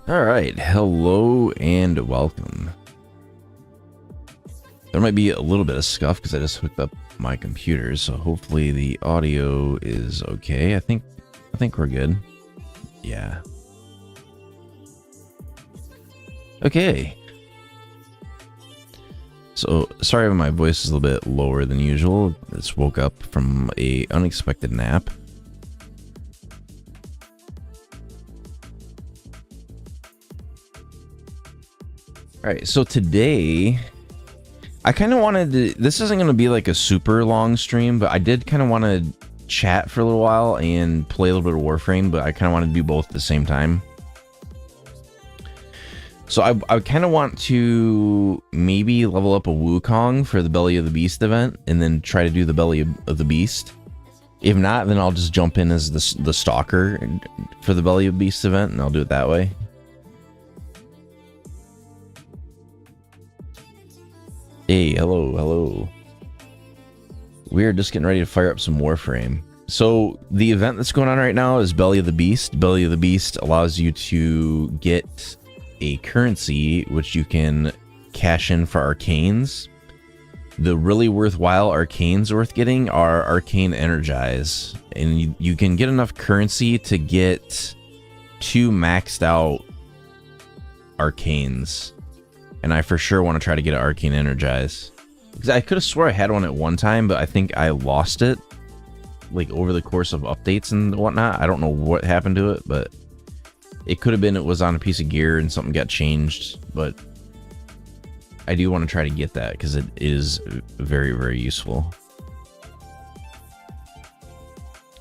Alright, hello and welcome. There might be a little bit of scuff because I just hooked up my computer, so hopefully the audio is okay. I think we're good. Yeah. Okay. So, sorry if my voice is a little bit lower than usual. I just woke up from a unexpected nap. Alright, so today, I kind of wanted to, this isn't going to be like a super long stream, but I did kind of want to chat for a little while and play a little bit of Warframe, but I kind of want to do both at the same time. So I kind of want to maybe level up a Wukong for the Belly of the Beast event, and then try to do the Belly of the Beast. If not, then I'll just jump in as the Stalker for the Belly of the Beast event, and I'll do it that way. Hey, hello. We're just getting ready to fire up some Warframe. So the event that's going on right now is Belly of the Beast. Belly of the Beast allows you to get a currency which you can cash in for arcanes. The really worthwhile arcanes worth getting are Arcane Energize, and you can get enough currency to get 2 maxed out arcanes. And I for sure want to try to get an Arcane Energize. Because I could have swore I had one at one time, but I think I lost it. Like over the course of updates and whatnot. I don't know what happened to it, but it could have been it was on a piece of gear and something got changed. But I do want to try to get that because it is very, very useful.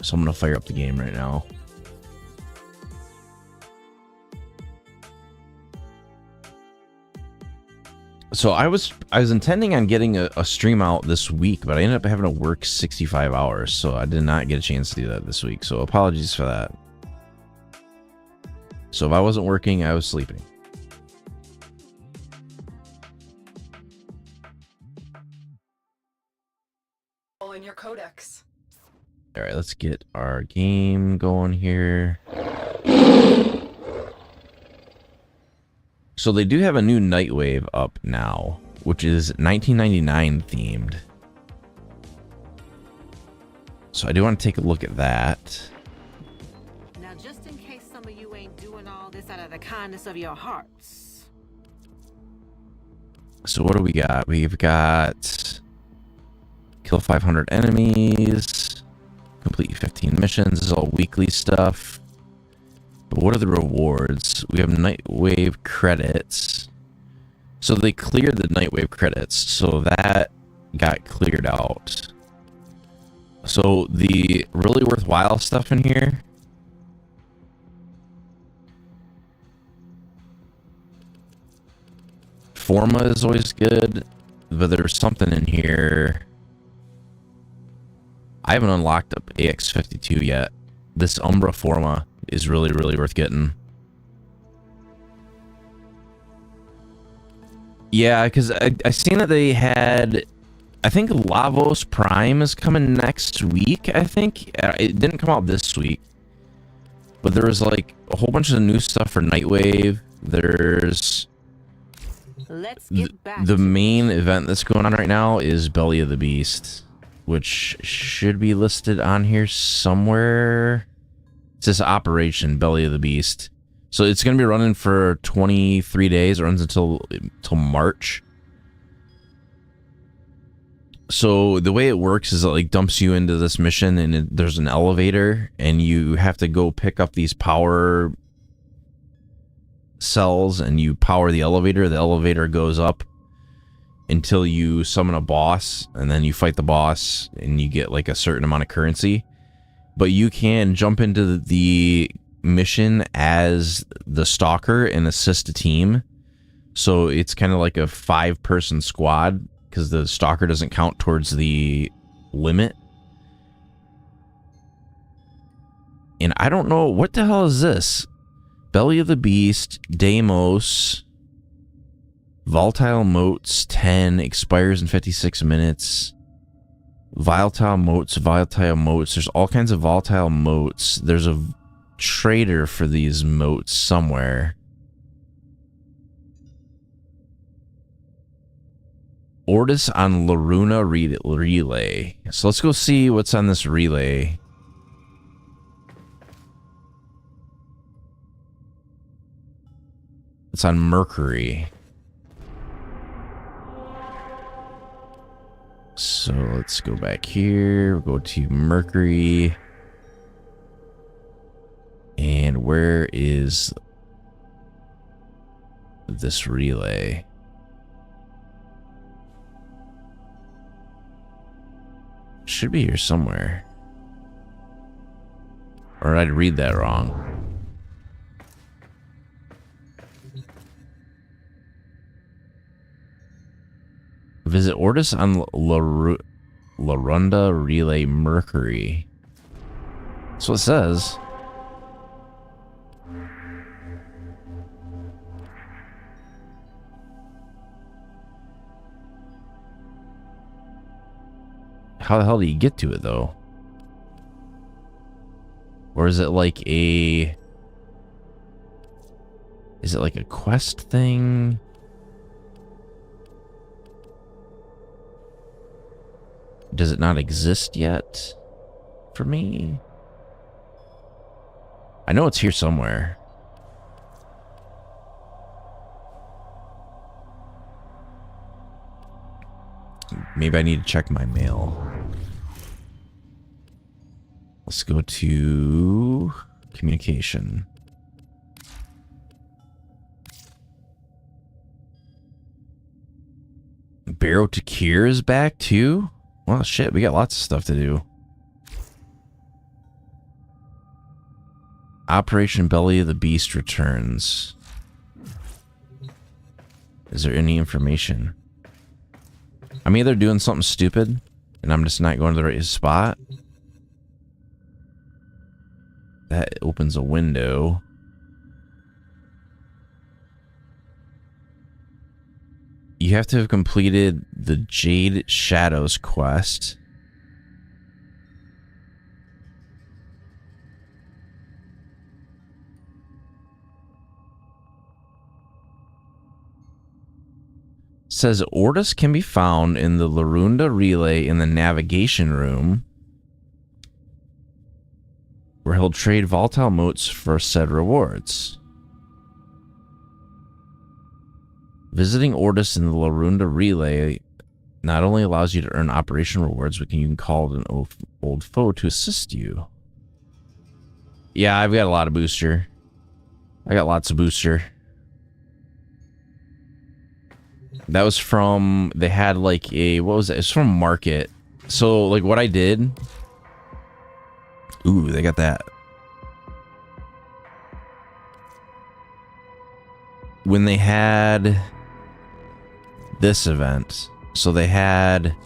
So I'm going to fire up the game right now. So I was intending on getting a stream out this week, but I ended up having to work 65 hours, so I did not get a chance to do that this week. So apologies for that. So if I wasn't working, I was sleeping. All in your codex. All right, let's get our game going here. So they do have a new Nightwave up now, which is 1999 themed. So I do want to take a look at that. Now Now, just in case some of you ain't doing all this out of the kindness of your hearts. So what do we got? We've got kill 500 enemies, complete 15 missions. This is all weekly stuff. But what are the rewards? We have Nightwave credits. So they cleared the Nightwave credits, so that got cleared out. So the really worthwhile stuff in here, Forma is always good, but there's something in here. I haven't unlocked up AX52 yet. This Umbra Forma is really, really worth getting. Yeah, because I seen that they had, I think Lavos Prime is coming next week, I think. It didn't come out this week. But there was like a whole bunch of new stuff for Nightwave. There's... Let's get back The main event that's going on right now is Belly of the Beast, which should be listed on here somewhere. It says Operation Belly of the Beast. So it's going to be running for 23 days. It runs until March. So the way it works is it like dumps you into this mission, and there's an elevator, and you have to go pick up these power cells, and you power the elevator. The elevator goes up until you summon a boss, and then you fight the boss, and you get like a certain amount of currency. But you can jump into the mission as the stalker and assist a team. So it's kind of like a 5-person squad, because the stalker doesn't count towards the limit. And I don't know, what the hell is this? Belly of the Beast, Deimos, Volatile Motes 10, expires in 56 minutes. Volatile Motes. There's all kinds of volatile motes. There's a trader for these motes somewhere. Ordis on Laruna relay. So let's go see what's on this relay. It's on Mercury. So let's go back here. We'll go to Mercury. And where is this relay? Should be here somewhere. Or I'd read that wrong. Visit Ordis on Larunda Relay Mercury. That's what it says. How the hell do you get to it, though? Or is it like a... Is it like a quest thing? Does it not exist yet for me? I know it's here somewhere. Maybe I need to check my mail. Let's go to communication. Barrow to Cure is back too? Well, shit, we got lots of stuff to do. Operation Belly of the Beast returns. Is there any information? I'm either doing something stupid and I'm just not going to the right spot. That opens a window. You have to have completed the Jade Shadows quest. Says Ordis can be found in the Larunda relay in the navigation room, where he'll trade volatile motes for said rewards. Visiting Ordis in the Larunda Relay not only allows you to earn operation rewards, but you can call an old foe to assist you. Yeah, I've got a lot of booster. I got lots of booster. That was from, they had like a, what was it? It's from Market. So like what I did. Ooh, they got that. When they had this event, so they had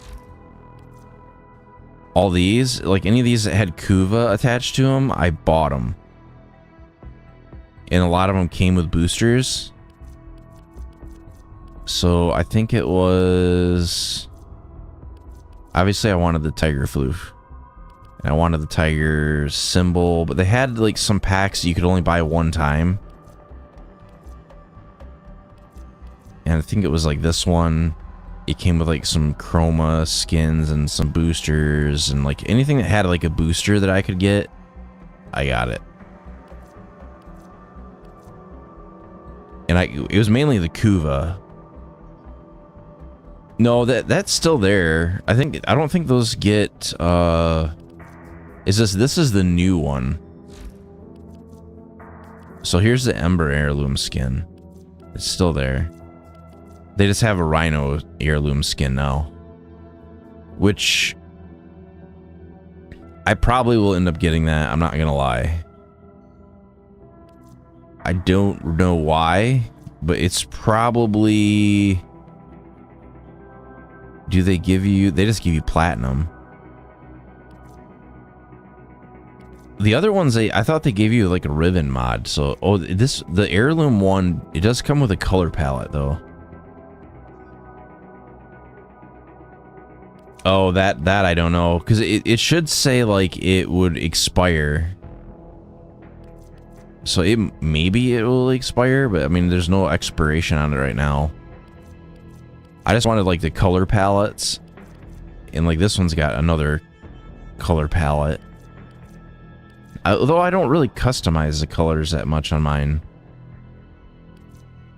all these, like any of these that had Kuva attached to them, I bought them. And a lot of them came with boosters. So I think it was, obviously I wanted the Tiger Floof. And I wanted the Tiger symbol, but they had like some packs you could only buy one time. And I think it was like this one. It came with like some chroma skins and some boosters and like anything that had like a booster that I could get, I got it. And it was mainly the Kuva. No, that's still there. I don't think those get this is the new one. So here's the Ember heirloom skin. It's still there. They just have a Rhino heirloom skin now, which I probably will end up getting that. I'm not gonna lie. I don't know why, but it's probably, do they give you, they just give you platinum. The other ones, I thought they gave you like a ribbon mod. So, oh, the heirloom one, it does come with a color palette though. Oh, that I don't know, because it should say like it would expire. So maybe it will expire, but I mean there's no expiration on it right now. I just wanted like the color palettes, and like this one's got another color palette. Although I don't really customize the colors that much on mine.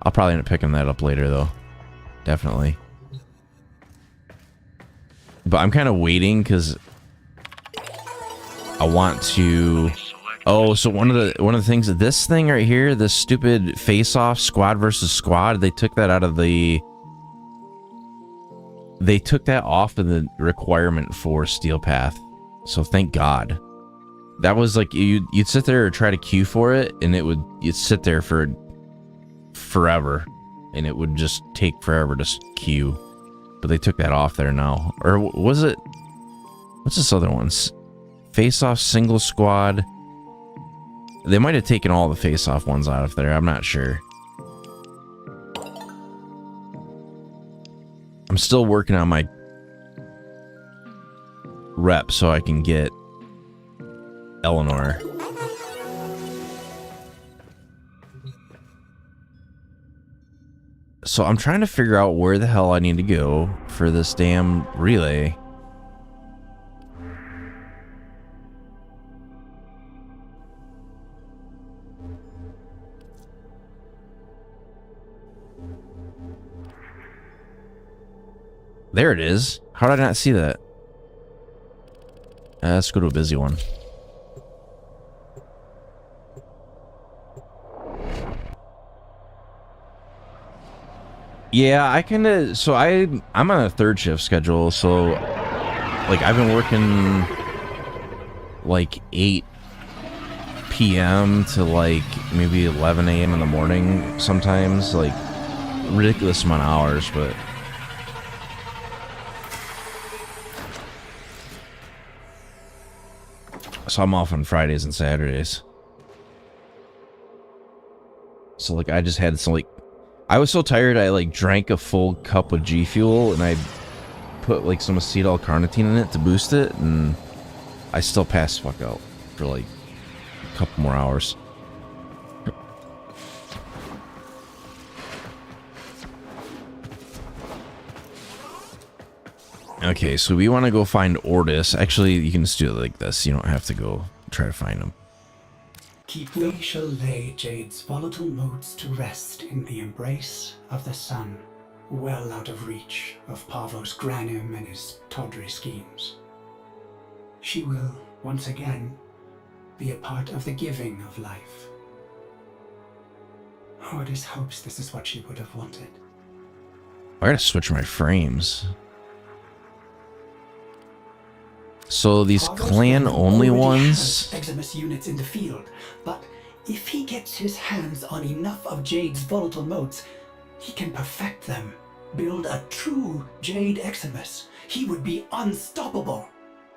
I'll probably end up picking that up later though. Definitely. But I'm kind of waiting because I want to. Oh, so one of the things, this thing right here, this stupid face-off squad versus squad, they took that out of the. They took that off of the requirement for Steel Path, so thank God. That was like you'd sit there or try to queue for it, and you'd sit there for forever, and it would just take forever to queue. But they took that off there now. Or was it... What's this other one? Face-off single squad. They might have taken all the face-off ones out of there. I'm not sure. I'm still working on my rep so I can get Eleanor. So I'm trying to figure out where the hell I need to go for this damn relay. There it is. How did I not see that? Let's go to a busy one. Yeah, I kind of, so I'm on a third shift schedule, so like I've been working like 8 p.m. to like maybe 11 a.m. in the morning sometimes, like ridiculous amount of hours, but so I'm off on Fridays and Saturdays. So like I just had some like, I was so tired I like drank a full cup of G Fuel and I put like some acetyl-carnitine in it to boost it, and I still passed the fuck out for like a couple more hours. Okay, so we want to go find Ordis. Actually, you can just do it like this. You don't have to go try to find him. We shall lay Jade's volatile modes to rest in the embrace of the sun, well out of reach of Pavos Granim and his tawdry schemes. She will, once again, be a part of the giving of life. Hortus hopes this is what she would have wanted. I gotta switch my frames. So these clan-only ones... Eximus units in the field, but if he gets his hands on enough of Jade's volatile motes, he can perfect them, build a true Jade Eximus. He would be unstoppable.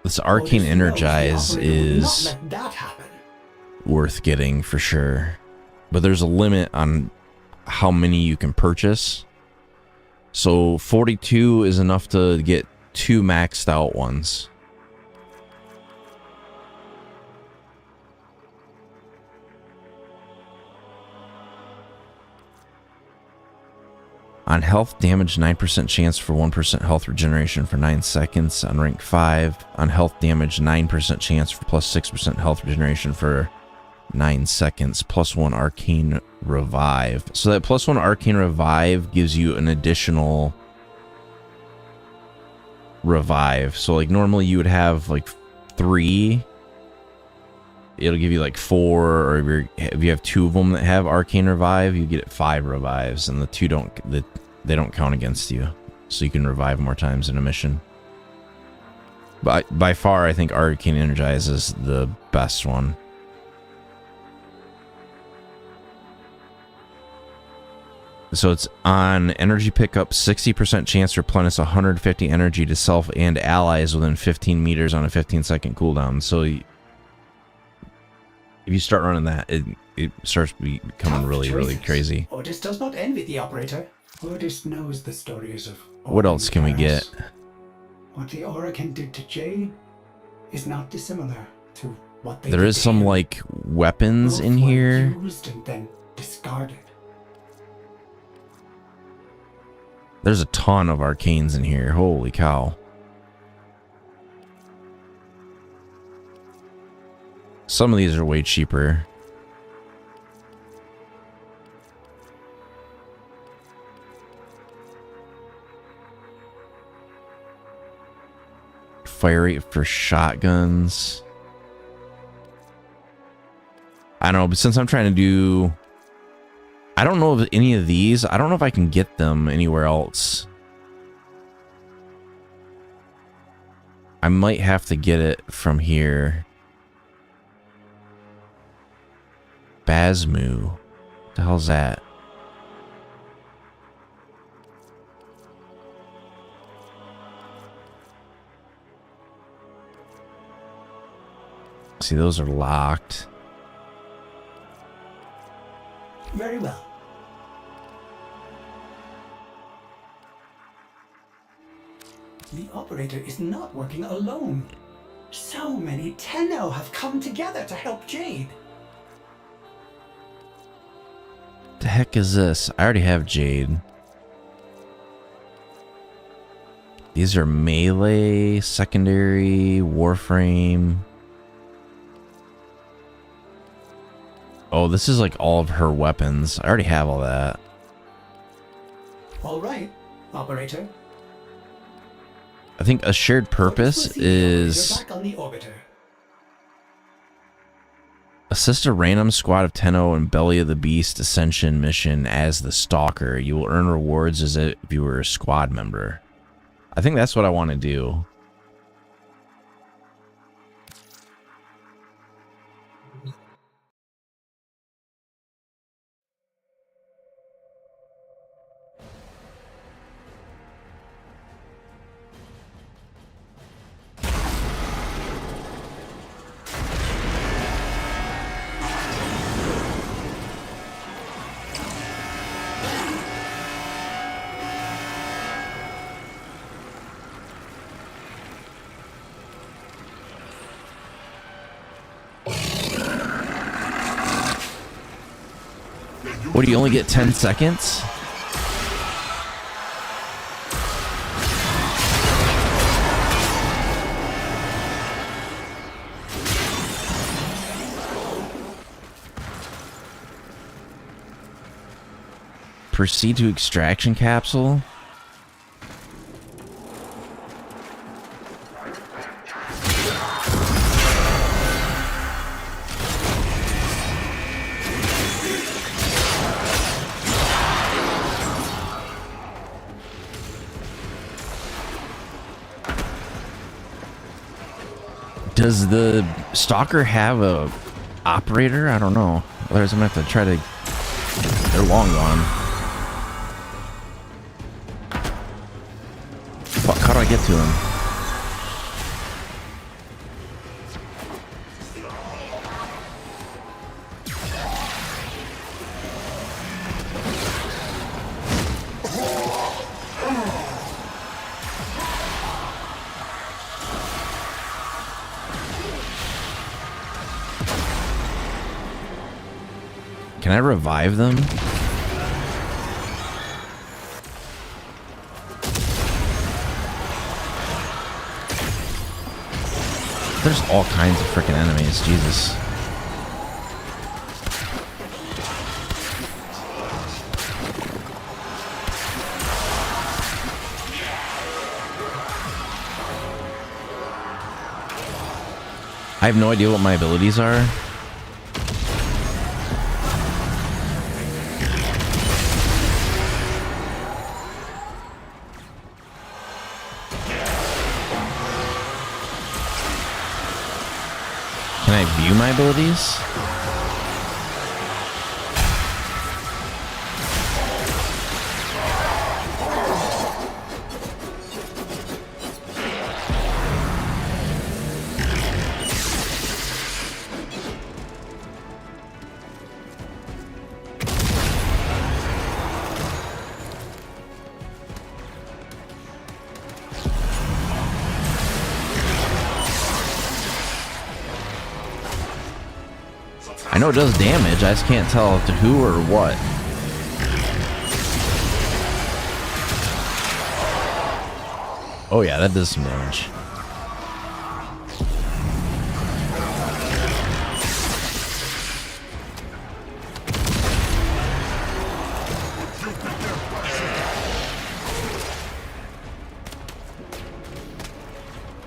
This Arcane Energize is not let that happen. worth getting for sure. But there's a limit on how many you can purchase. So 42 is enough to get 2 maxed out ones. On health damage, 9% chance for 1% health regeneration for 9 seconds on rank 5. On health damage, 9% chance for plus 6% health regeneration for 9 seconds. Plus 1 arcane revive. So that plus 1 arcane revive gives you an additional revive. So like normally you would have like 3. It'll give you like 4, or if you have 2 of them that have arcane revive, you get 5 revives, and the 2 they don't count against you, so you can revive more times in a mission. But by far, I think Arcane Energize is the best one. So it's on energy pickup, 60% chance to replenish 150 energy to self and allies within 15 meters on a 15-second cooldown. So if you start running that, it starts becoming really crazy. Hortus does not envy the operator. Hortus knows the stories of... What else can we get? What the Aura can do to Jade is not dissimilar to what they There is some like weapons in here. Used and then discarded. There's a ton of arcanes in here. Holy cow. Some of these are way cheaper. Fire rate for shotguns. I don't know, but since I'm trying to do... I don't know if any of these... I don't know if I can get them anywhere else. I might have to get it from here. Basmu. What the hell's that? See, those are locked. Very well. The operator is not working alone. So many Tenno have come together to help Jade. The heck is this? I already have Jade. These are melee, secondary, Warframe. Oh, this is like all of her weapons. I already have all that. All right, operator. I think a shared purpose is back on the orbiter. assist a random squad of Tenno in Belly of the Beast Ascension mission as the Stalker. You will earn rewards as if you were a squad member. I think that's what I want to do. What, do you only get 10 seconds? Proceed to extraction capsule. Does the stalker have a operator? I don't know. Otherwise, I'm gonna have to try to. They're long gone. Fuck! How do I get to him? Can I revive them? There's all kinds of freaking enemies, Jesus. I have no idea what my abilities are. Can I view my abilities? I know it does damage, I just can't tell to who or what. Oh yeah, that does some damage.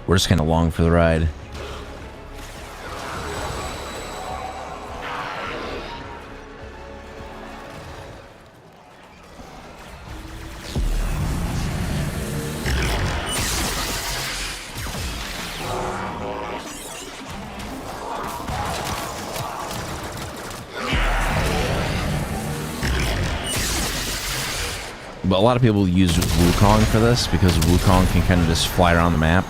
We're just kind of along for the ride. But a lot of people use Wukong for this because Wukong can kind of just fly around the map.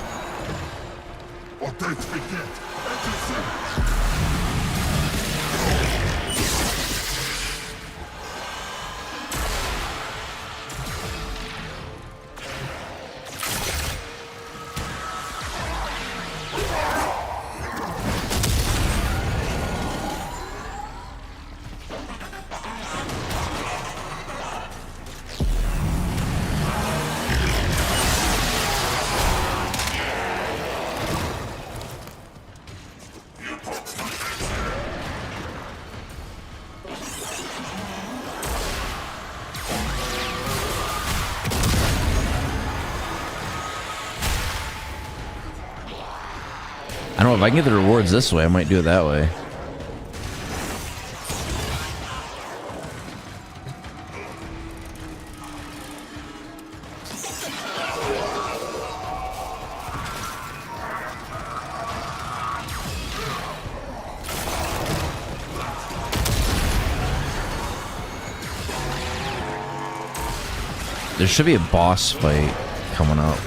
I don't know, if I can get the rewards this way, I might do it that way. There should be a boss fight coming up.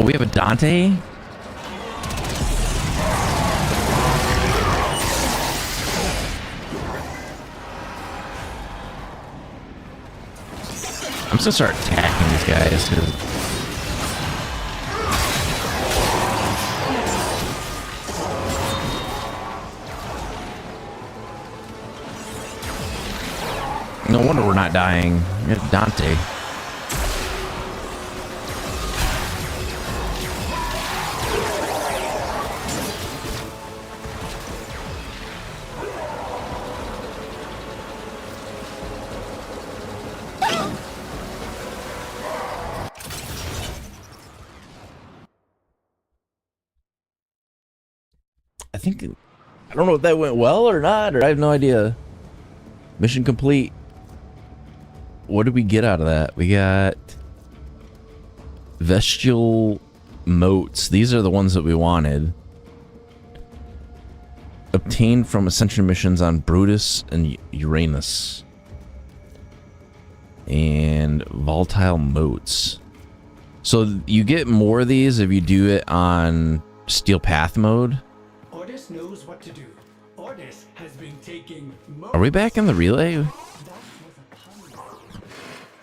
Oh, we have a Dante? I'm just gonna start attacking these guys. No wonder we're not dying. We have Dante. I don't know if that went well or not, or I have no idea. Mission complete. What did we get out of that? We got Vestial Motes. These are the ones that we wanted. Obtained from Ascension missions on Brutus and Uranus. And Volatile Motes. So you get more of these if you do it on Steel Path mode. Ordis knows what to do. Ordis has been taking. Are we back in the relay?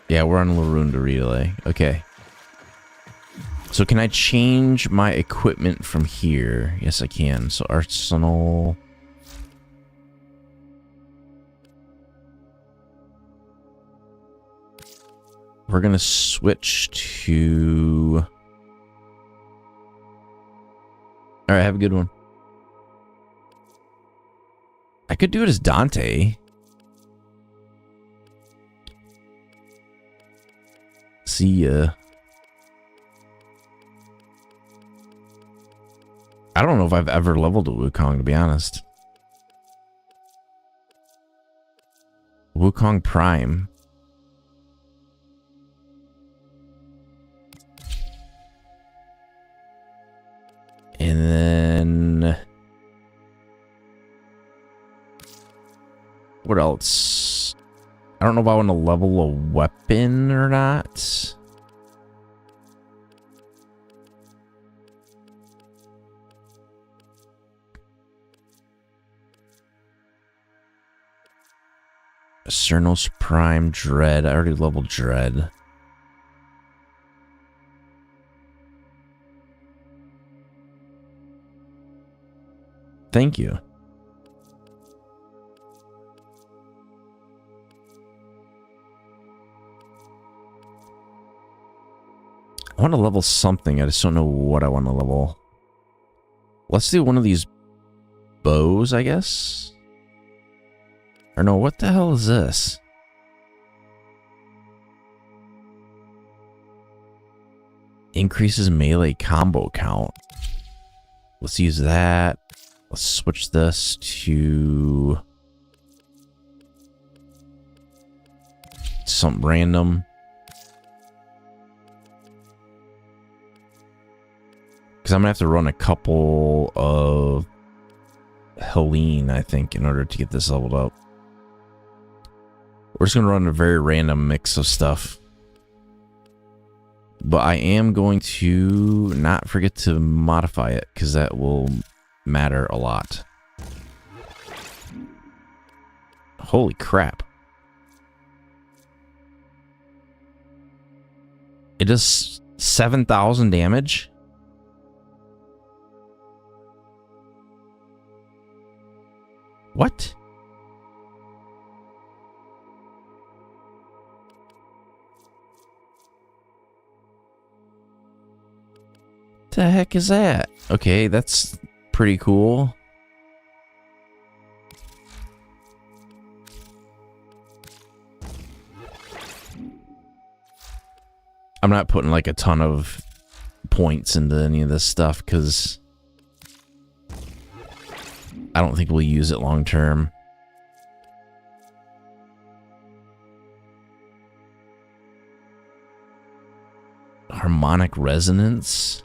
Yeah, we're on Larunda relay. Okay. So can I change my equipment from here? Yes, I can. So Arsenal. We're going to switch to... All right, have a good one. I could do it as Dante. See ya. I don't know if I've ever leveled a Wukong, to be honest. Wukong Prime. And then... what else? I don't know if I want to level a weapon or not. Cernos Prime Dread. I already leveled Dread. Thank you. I want to level something. I just don't know what I want to level. Let's do one of these bows, I guess. Or no, what the hell is this? Increases melee combo count. Let's use that. Let's switch this to something random. Because I'm going to have to run a couple of Helene, I think, in order to get this leveled up. We're just going to run a very random mix of stuff. But I am going to not forget to modify it, because that will matter a lot. Holy crap. It does 7,000 damage? What? The heck is that? Okay, that's pretty cool. I'm not putting like a ton of points into any of this stuff because I don't think we'll use it long term. Harmonic resonance.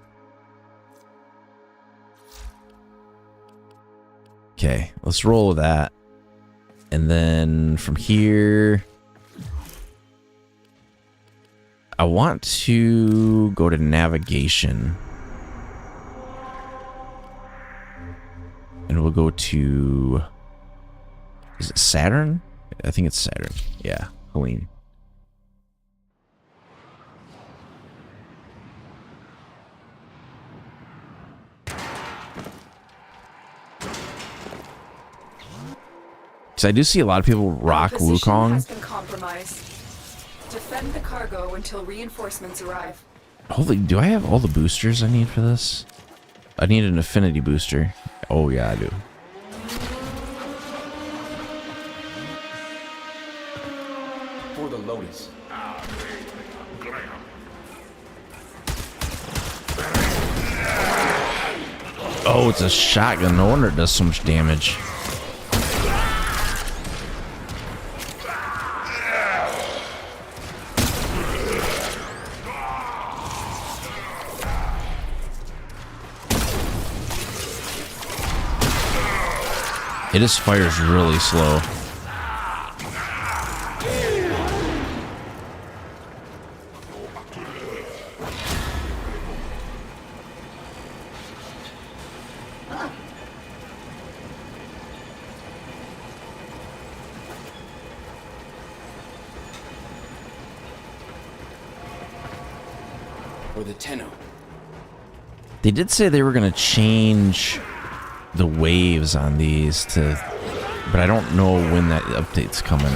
Okay, let's roll with that. And then from here, I want to go to navigation. And we'll go to... Is it Saturn? I think it's Saturn. Yeah, Helene. So I do see a lot of people rock Position Wukong. has been compromised. Defend the cargo until reinforcements arrive. Holy, do I have all the boosters I need for this? I need an affinity booster. Oh yeah, I do. For the Lotus. Oh, it's a shotgun. No wonder it does so much damage. It just fires really slow. Or the Tenno. They did say they were going to change the waves on these to, but I don't know when that update's coming.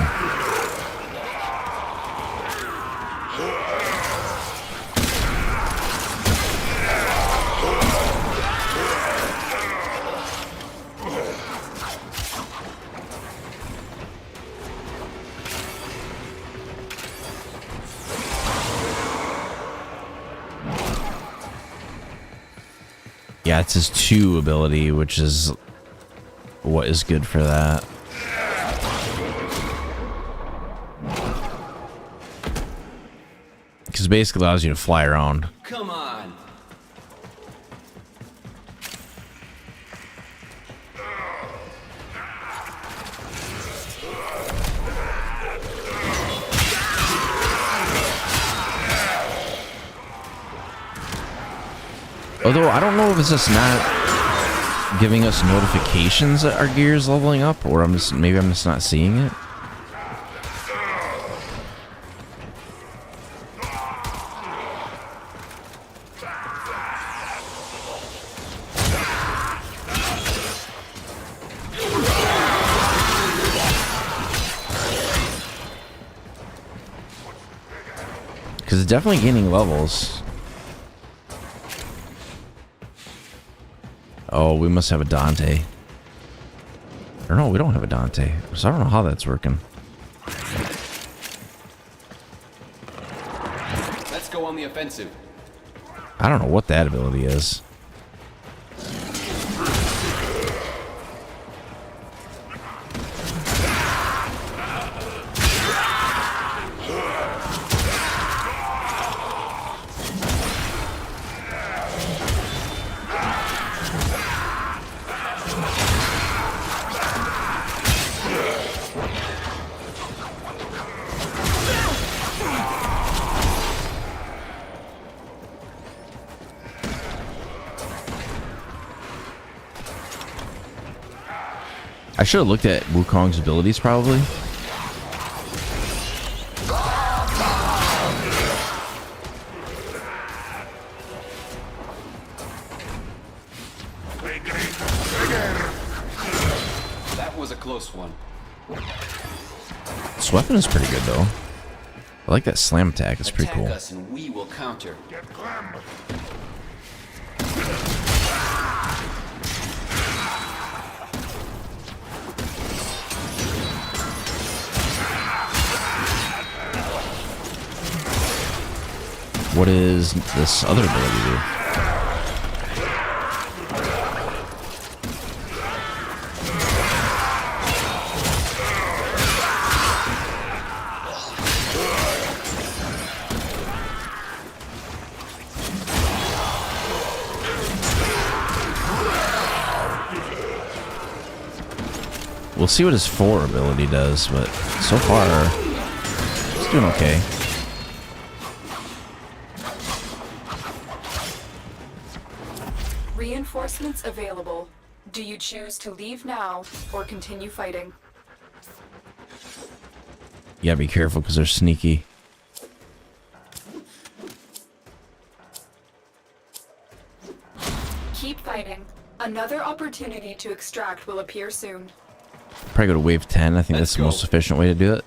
Yeah, it's his 2 ability, which is what is good for that. Because it basically allows you to fly around. Come on. Although, I don't know if it's just not giving us notifications that our gear is leveling up, or maybe I'm just not seeing it. Because it's definitely gaining levels. Oh, we must have a Dante. Or no, we don't have a Dante. So I don't know how that's working. Let's go on the offensive. I don't know what that ability is. I should have looked at Wukong's abilities, probably. That was a close one. This weapon is pretty good, though. I like that slam attack. It's pretty cool. Attack us and we will counter. What is this other ability do? We'll see what his 4 ability does, but so far, it's doing okay. Reinforcements available. Do you choose to leave now or continue fighting? You gotta be careful because they're sneaky. Keep fighting. Another opportunity to extract will appear soon. Probably go to wave 10. I think Let's that's the go. most efficient way to do it.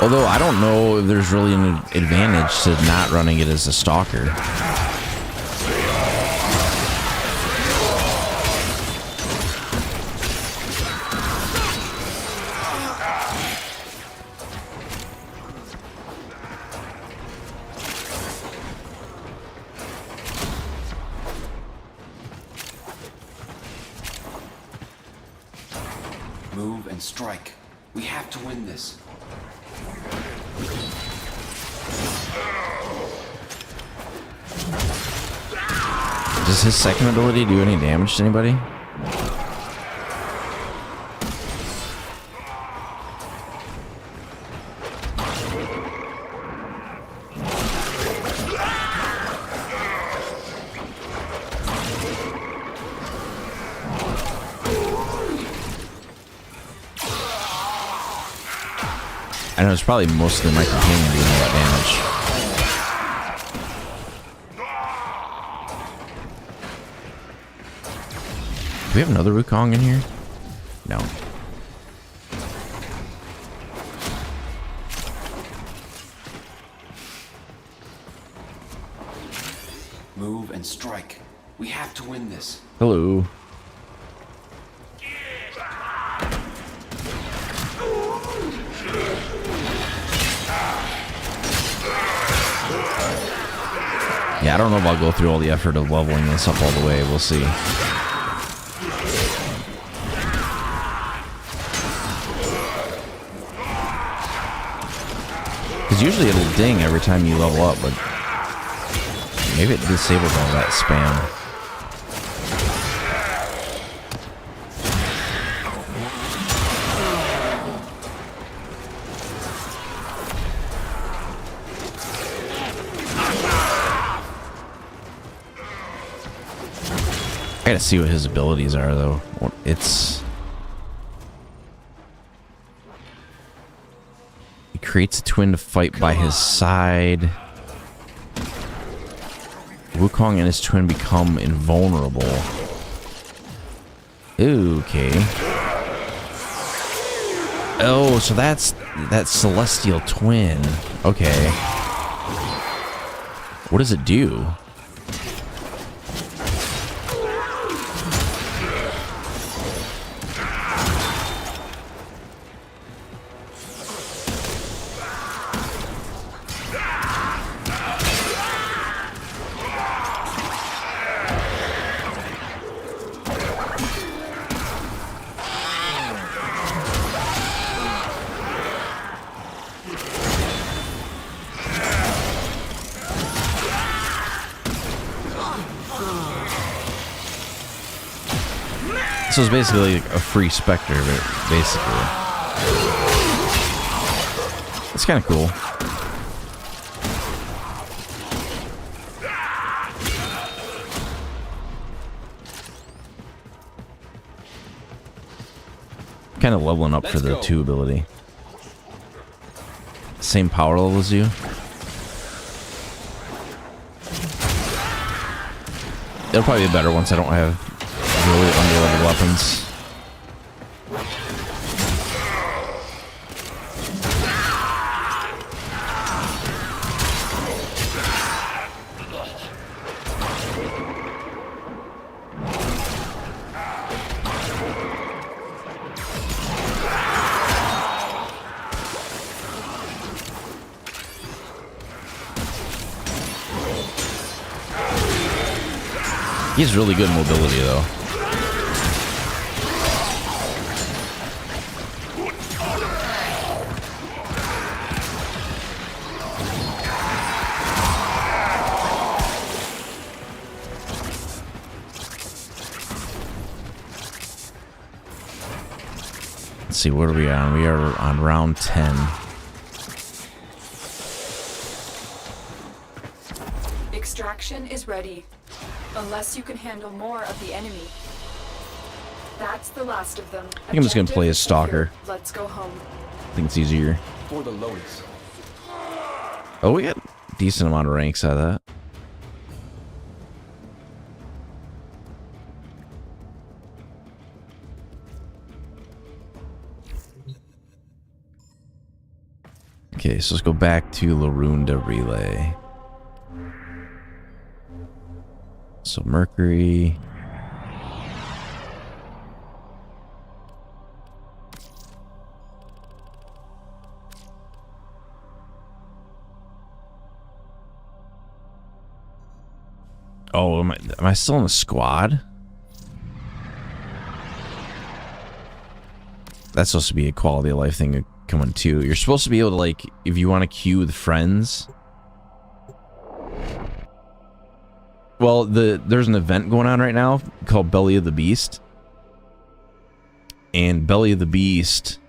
Although I don't know if there's really an advantage to not running it as a stalker. Move and strike. We have to win this. Does his second ability do any damage to anybody? I know it's probably mostly my companion doing all that damage. Do we have another Wukong in here? No. Move and strike. We have to win this. Hello. Yeah, I don't know if I'll go through all the effort of leveling this up all the way. We'll see. Because usually it'll ding every time you level up, but maybe it disables all that spam. I gotta see what his abilities are, though. It's... He creates a twin to fight by his side. Wukong and his twin become invulnerable. Okay. Oh, so that's that celestial twin. Okay. What does it do? So it's basically a free Spectre, but basically. It's kind of cool. Kind of leveling up for the 2 ability. Same power level as you. It'll probably be better once I don't have really under-level weapons. He has really good mobility, though. Let's see, what are we on? We are on round 10. Extraction is ready. Unless you can handle more of the enemy. That's the last of them. I think I'm just gonna play as Stalker. Let's go home. I think it's easier. For the loads. Oh, we got a decent amount of ranks out of that. Okay, so let's go back to Larunda Relay. So Mercury. Oh, am I still in the squad? That's supposed to be a quality of life thing coming too. You're supposed to be able to, like, if you want to queue with friends. Well, there's an event going on right now called Belly of the Beast. And Belly of the Beast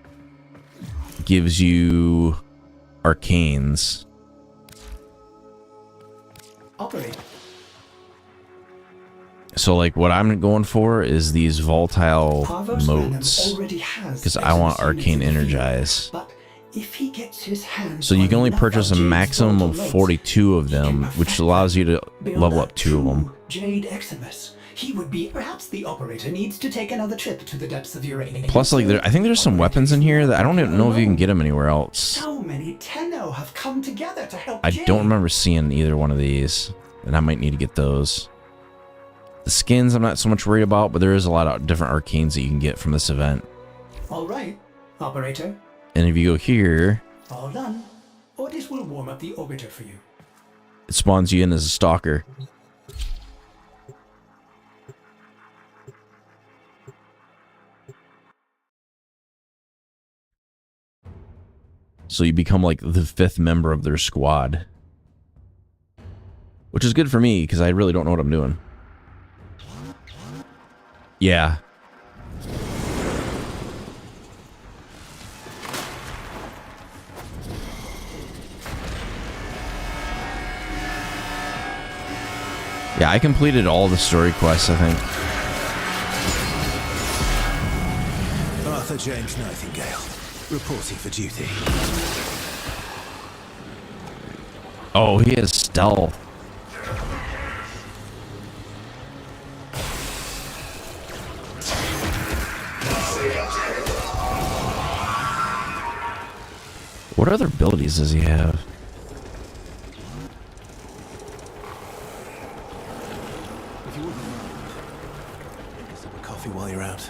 gives you arcanes. Operate. So, like, what I'm going for is these volatile Parvos motes. already has Because I want specialist Arcane units in the field, Energize. But if he gets his hands So you on can only enough purchase a Jade's maximum of volatile 42 of motes, he them, can which affect allows you to build level a up 2 of them. true Jade Eximus. He would be. Perhaps the operator needs to take another trip to the depths of uranium. Plus, like, I think there's some weapons in here that I don't even know if you can get them anywhere else. So many Tenno have come together to help I Jade. don't remember seeing either one of these, and I might need to get those. The skins I'm not so much worried about, but there is a lot of different arcanes that you can get from this event. All right, operator. And if you go here, All done. Ordis will warm up the orbiter for you. it spawns you in as a stalker. So you become like the 5th member of their squad. Which is good for me, because I really don't know what I'm doing. Yeah. Yeah, I completed all the story quests, I think. Arthur James Nightingale, reporting for duty. Oh, he has stealth. What other abilities does he have? If you wouldn't mind, get us up a coffee while you're out.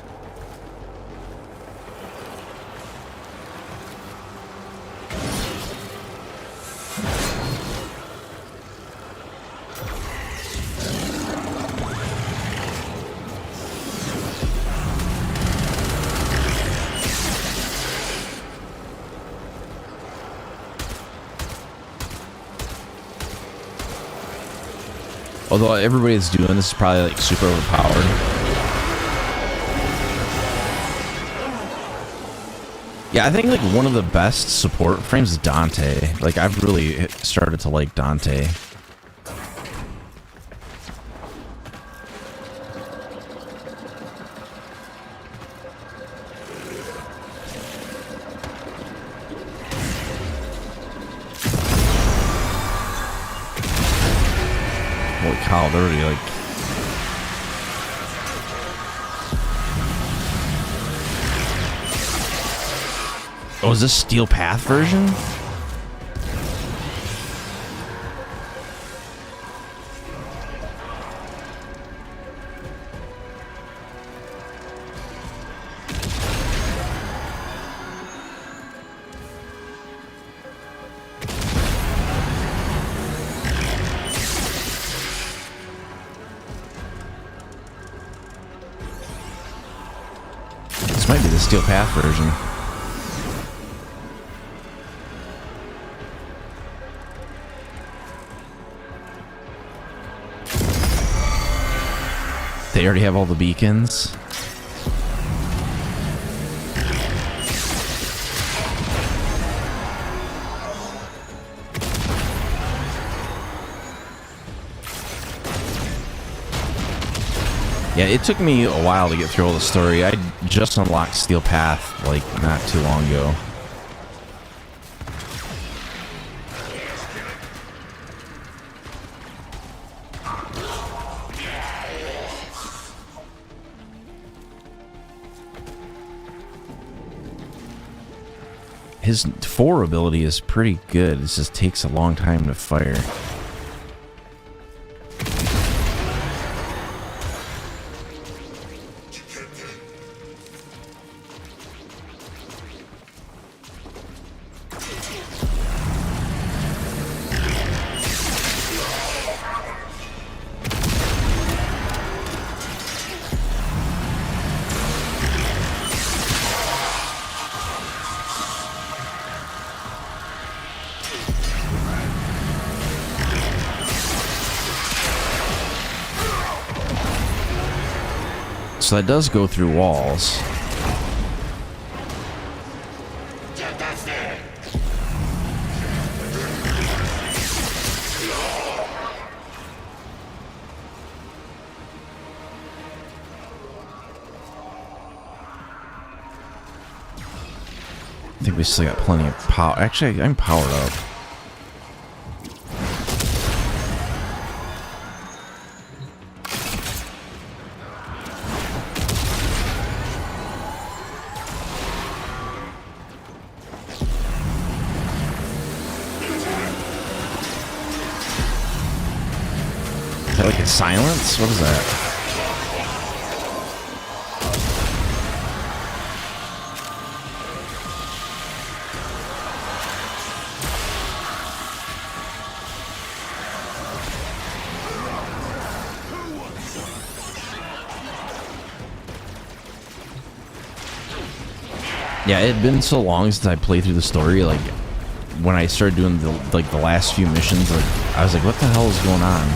Although everybody that's doing this is probably like super overpowered. Yeah, I think like one of the best support frames is Dante. Like I've really started to like Dante. Holy cow, they're already like... Oh, is this Steel Path version? This might be the Steel Path version. They already have all the beacons. Yeah, it took me a while to get through all the story. I just unlocked Steel Path, like, not too long ago. His 4 ability is pretty good. It just takes a long time to fire. So that does go through walls. I think we still got plenty of power. Actually, I'm powered up. Is that like a silence? What is that? Yeah, it had been so long since I played through the story. Like, when I started doing the last few missions, like, I was like, what the hell is going on?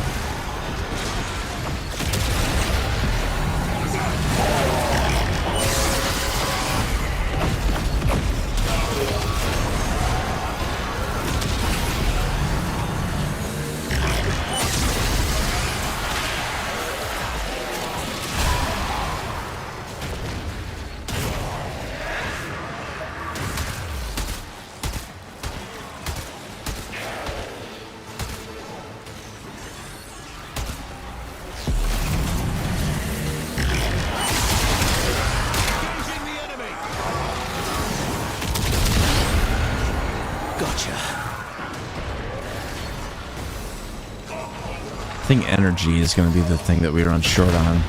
I think energy is going to be the thing that we run short on.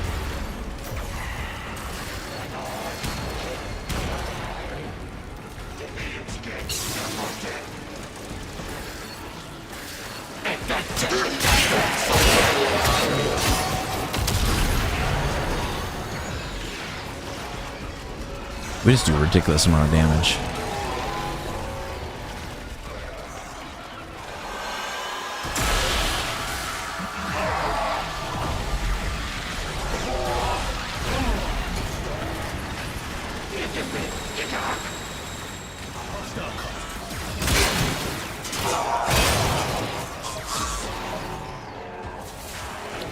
We just do a ridiculous amount of damage.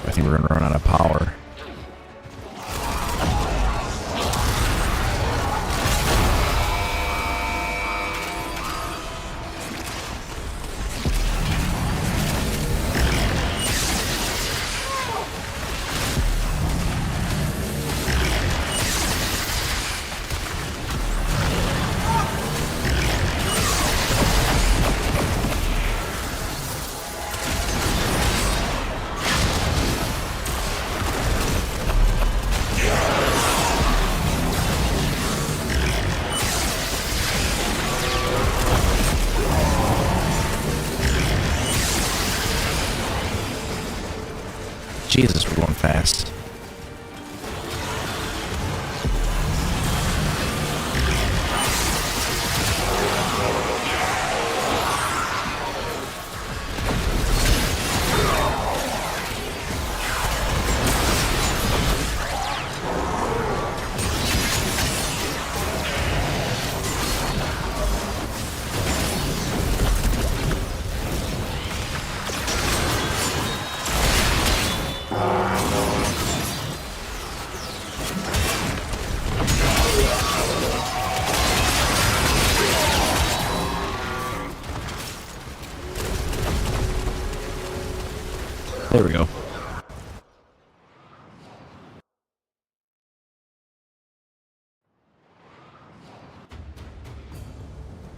I think we're gonna run out of power. Jesus, we're going fast.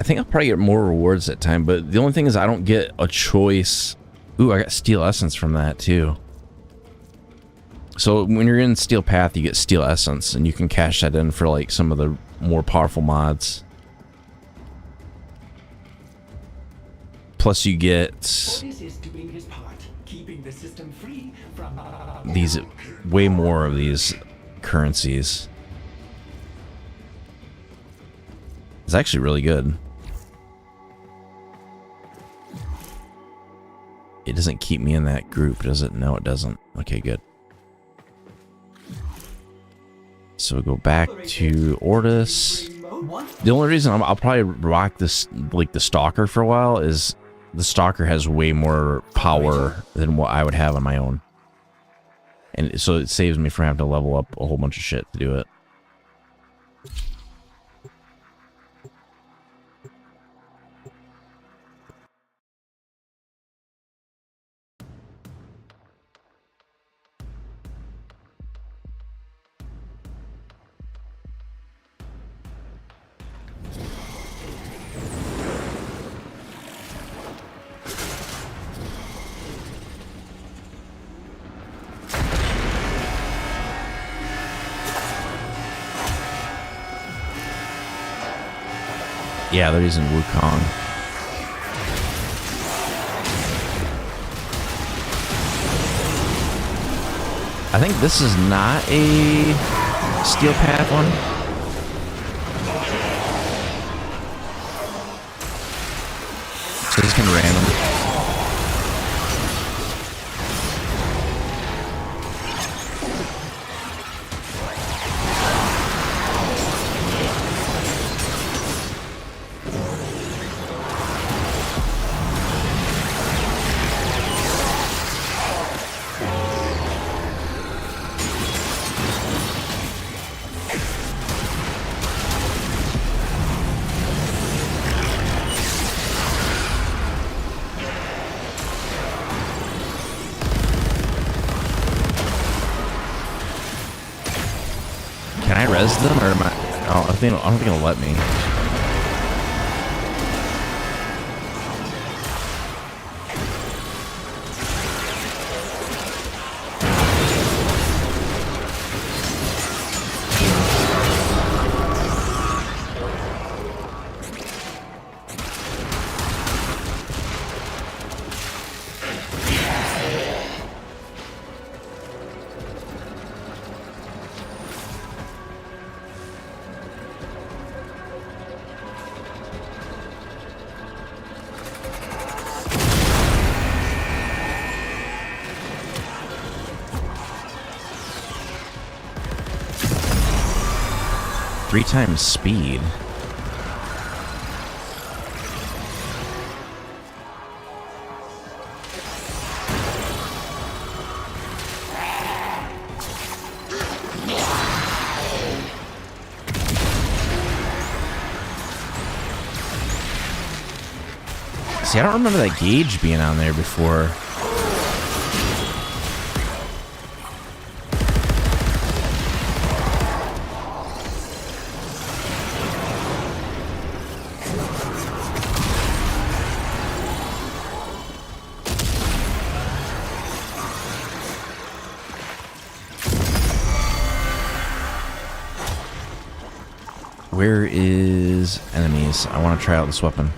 I think I'll probably get more rewards that time, but the only thing is I don't get a choice. Ooh, I got Steel Essence from that too. So when you're in Steel Path, you get Steel Essence, and you can cash that in for like some of the more powerful mods. Plus you get these, way more of these currencies. It's actually really good. It doesn't keep me in that group, does it? No, it doesn't. Okay, good. So we go back to Ortis. The only reason I'll probably rock this, like the Stalker for a while, is the Stalker has way more power than what I would have on my own. And so it saves me from having to level up a whole bunch of shit to do it. Yeah, they're using Wukong. I think this is not a Steel Path one. So this can random. Can I res them, or am I? Oh, I don't think it'll let me. Three times speed. See, I don't remember that gauge being on there before. Where is enemies? I want to try out this weapon.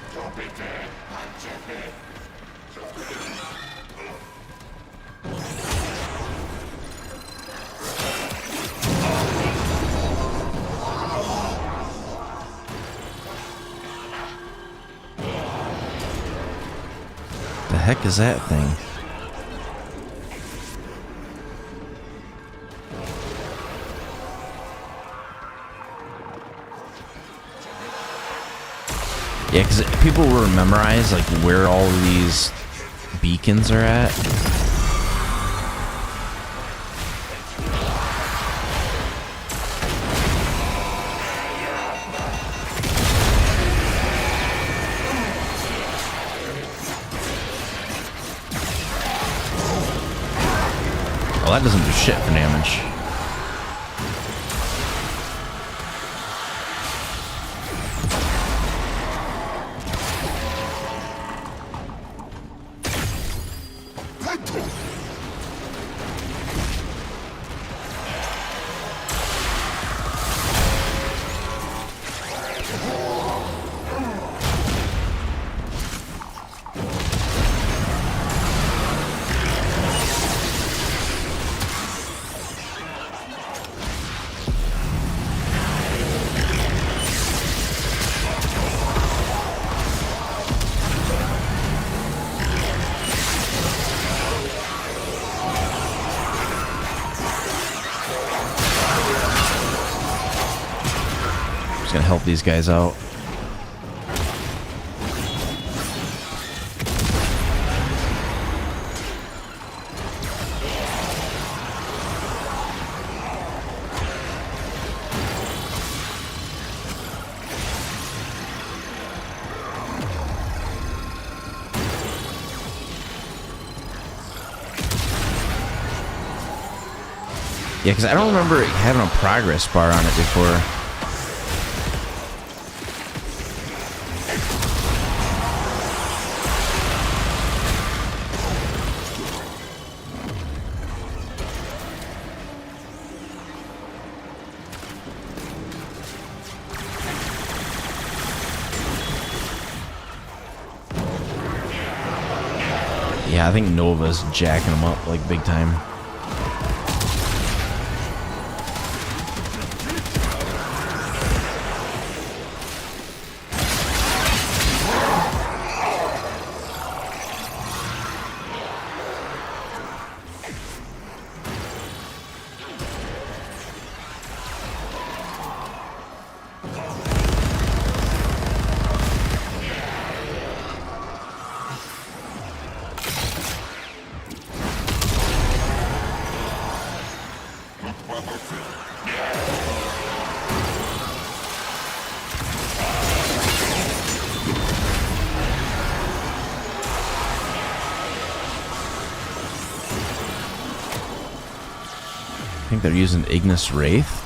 The heck is that thing? Yeah, because people will memorize like where all of these beacons are at. Well, that doesn't do shit for damage. gonna help these guys out. Yeah, because I don't remember having a progress bar on it before. Yeah, I think Nova's jacking them up like big time. I think they're using Ignis Wraith.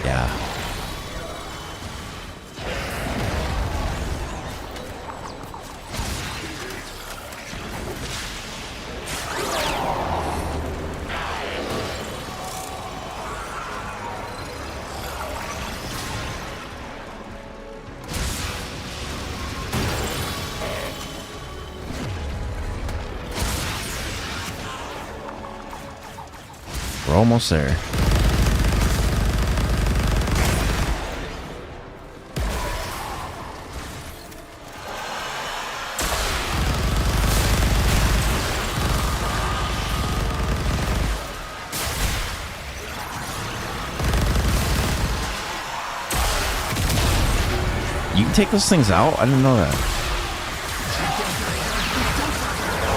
Yeah. We're almost there. You can take those things out? I didn't know that.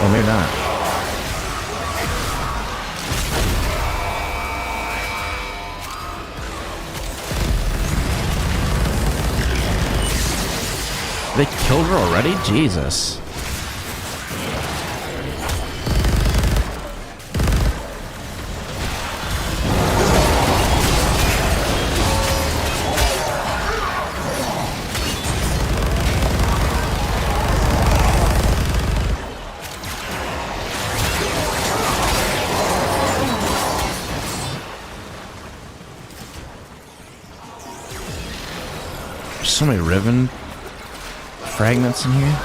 Oh, maybe not. They killed her already? Jesus. There's so many Riven fragments in here.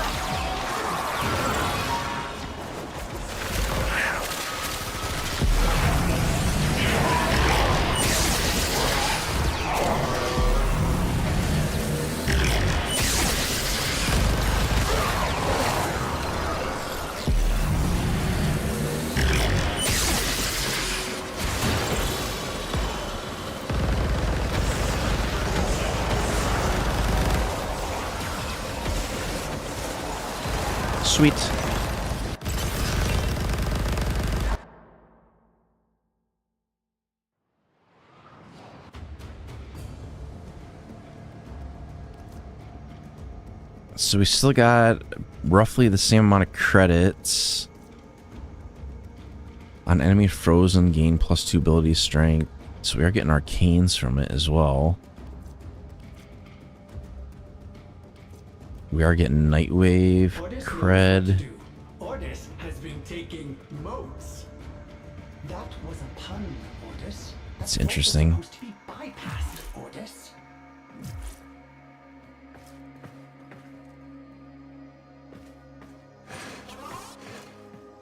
Sweet. So we still got roughly the same amount of credits. On enemy frozen, gain +2 ability strength. So we are getting arcanes from it as well. We are getting Nightwave, cred. Ordis has been taking modes. That was a pun, Ordis. That's interesting. Supposed to be bypassed, Ordis.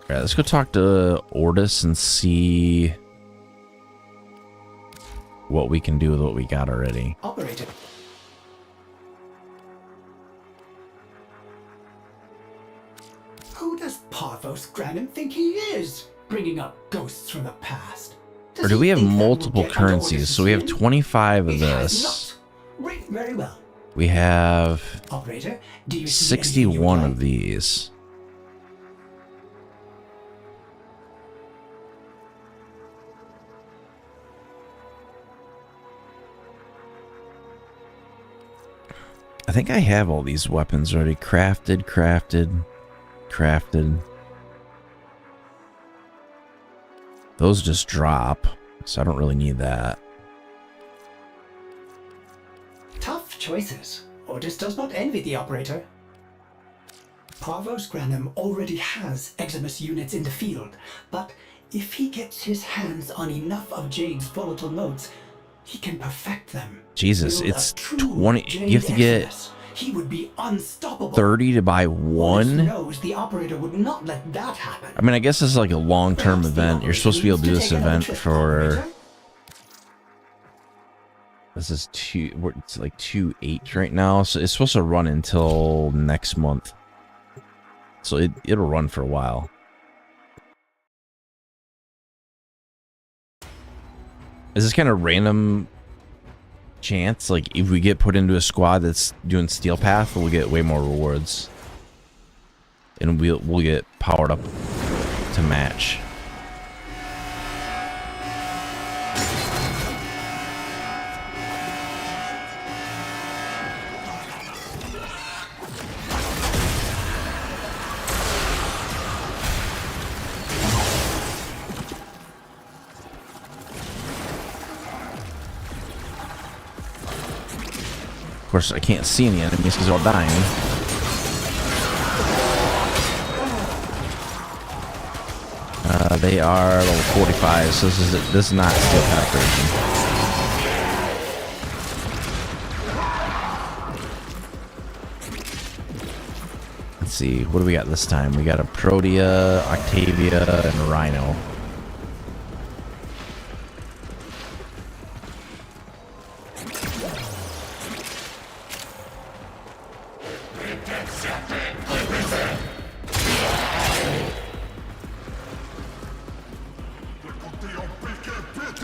Alright, let's go talk to Ordis and see what we can do with what we got already. Operator. Who does Parvos Granum think he is, bringing up ghosts from the past? Does Or do he we have think that will multiple get under currencies? orders So we have soon? 25 of It has this. not. Right, very well. We have Operator, do you see anything you would 61 like? of these. I think I have all these weapons already crafted. Those just drop, so I don't really need that. Tough choices. Orders does not envy the operator. Parvos Granum already has Eximus units in the field, but if he gets his hands on enough of Jade's volatile motes, he can perfect them. Jesus, Build a it's true 20. Jade You have to get Eximus. He would be unstoppable. 30 to buy Orders one. knows the operator would not let that happen. I mean, I guess this is like a long-term Perhaps the event. You're supposed to be able to do operator this needs take event another trip, for. operator. This is it's like 2/8 right now, so it's supposed to run until next month. So it'll run for a while. Is this kind of random chance? Like if we get put into a squad that's doing Steel Path, we'll get way more rewards, and we'll get powered up to match. Of course, I can't see any enemies because they're all dying. They are level 45, so this is not Steel Path version. Let's see, what do we got this time? We got a Protea, Octavia, and a Rhino.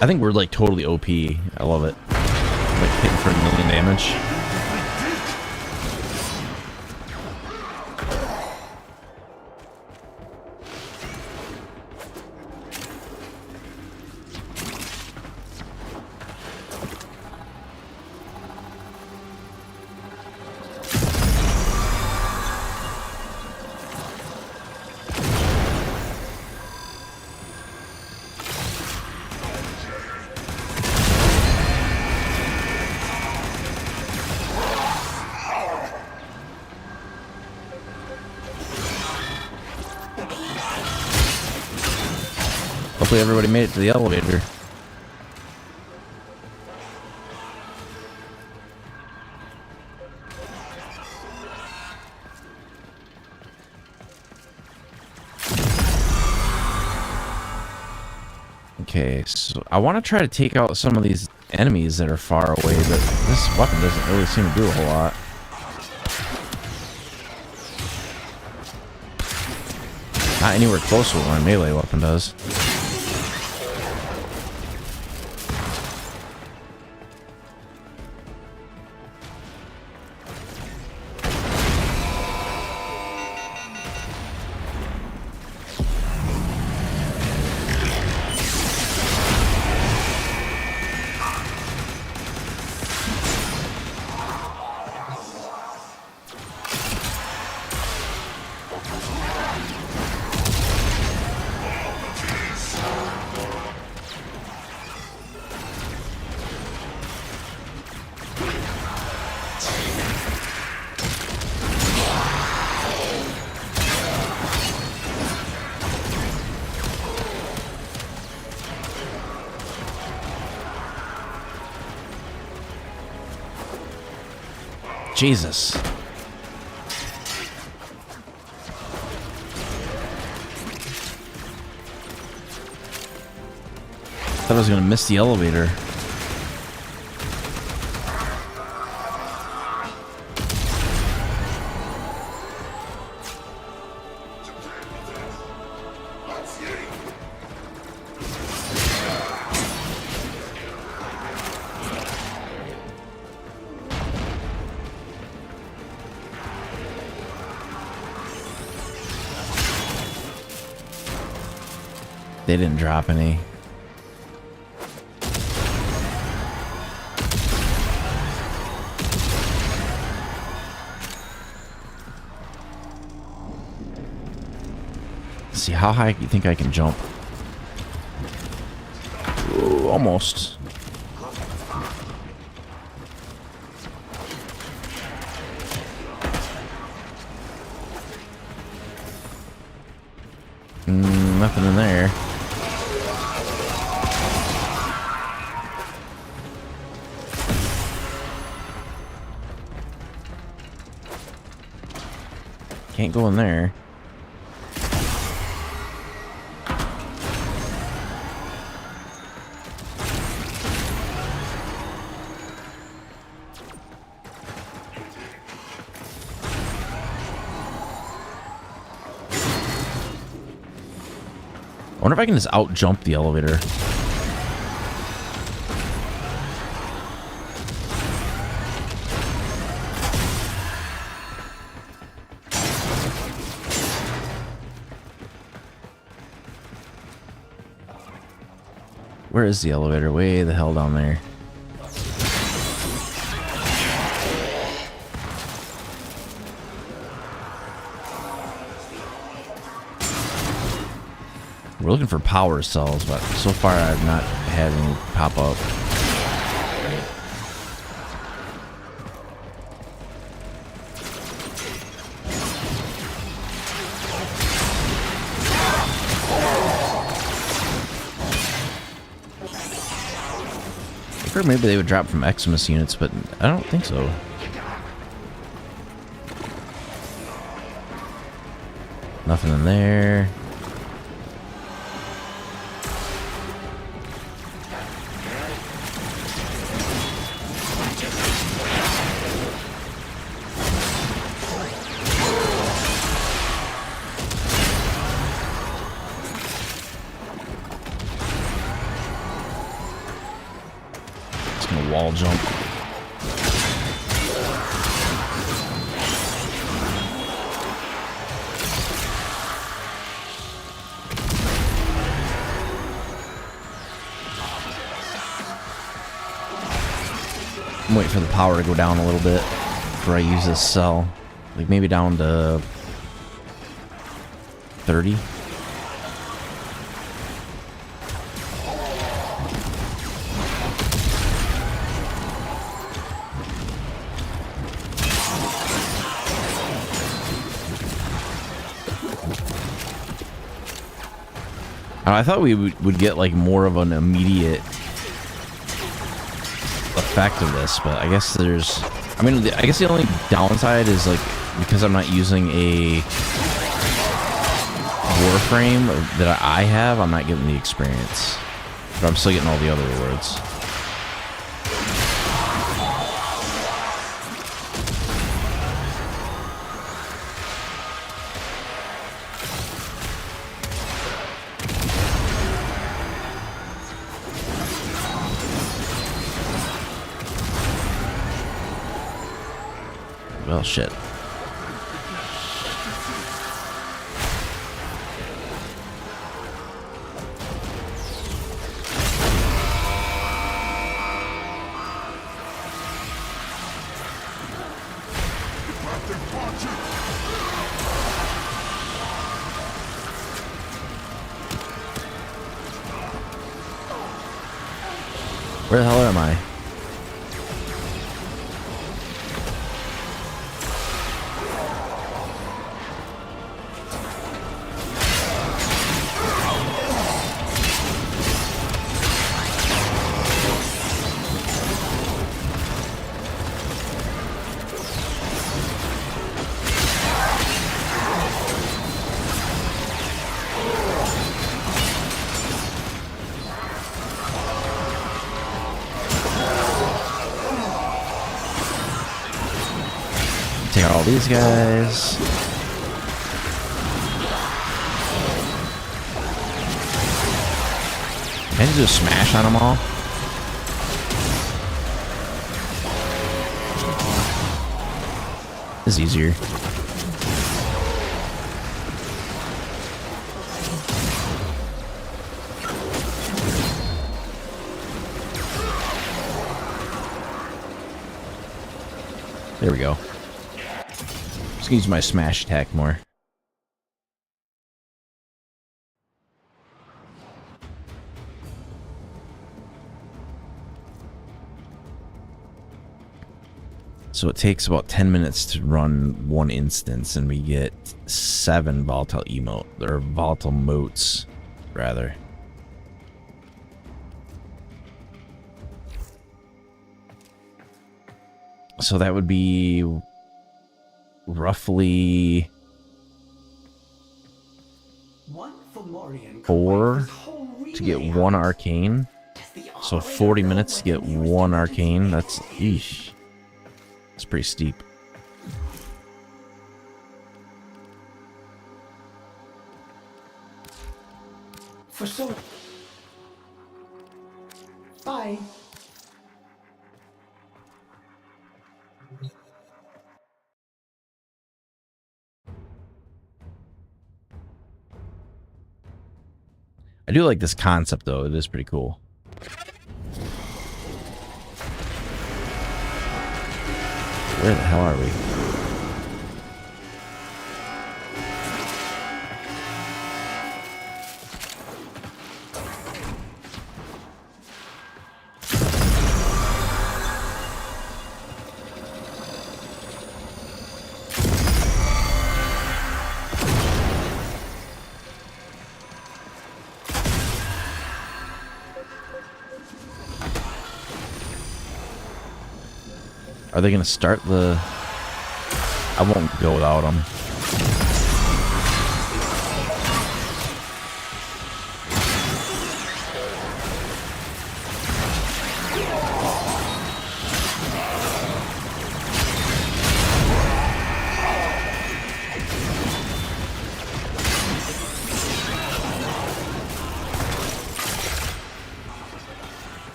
I think we're like totally OP. I love it. Like hitting for 1,000,000 damage. Hopefully everybody made it to the elevator. Okay, so I want to try to take out some of these enemies that are far away, but this weapon doesn't really seem to do a whole lot. Not anywhere close to what my melee weapon does. Jesus. Thought I was gonna miss the elevator. They didn't drop any. Let's see, how high do you think I can jump? Ooh, almost. Nothing in there. Can't go in there. I wonder if I can just out jump the elevator. Where is the elevator? Way the hell down there. We're looking for power cells, but so far I've not had any pop up. I heard maybe they would drop from Xmas units, but I don't think so. Nothing in there. Wall jump. I'm waiting for the power to go down a little bit before I use this cell. Like maybe down to 30. I thought we would get like more of an immediate effect of this, but I guess there's... I mean, I guess the only downside is like because I'm not using a Warframe that I have, I'm not getting the experience, but I'm still getting all the other rewards. Well, shit. Where the hell am I? Take out all these guys. Can I just smash on them all? This is easier. There we go. Just gonna use my smash attack more. So it takes about 10 minutes to run one instance, and we get 7 volatile emote, or volatile motes, rather. So that would be roughly 4 to get 1 arcane. So 40 minutes to get 1 arcane. That's eesh. It's pretty steep. For so. Bye. I do like this concept, though. It is pretty cool. Where the hell are we? Are they gonna start the... I won't go without them.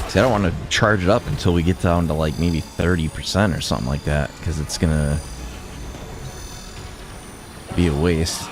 See, I don't want to charge it up until we get down to like maybe 30% or something like that, because it's gonna be a waste.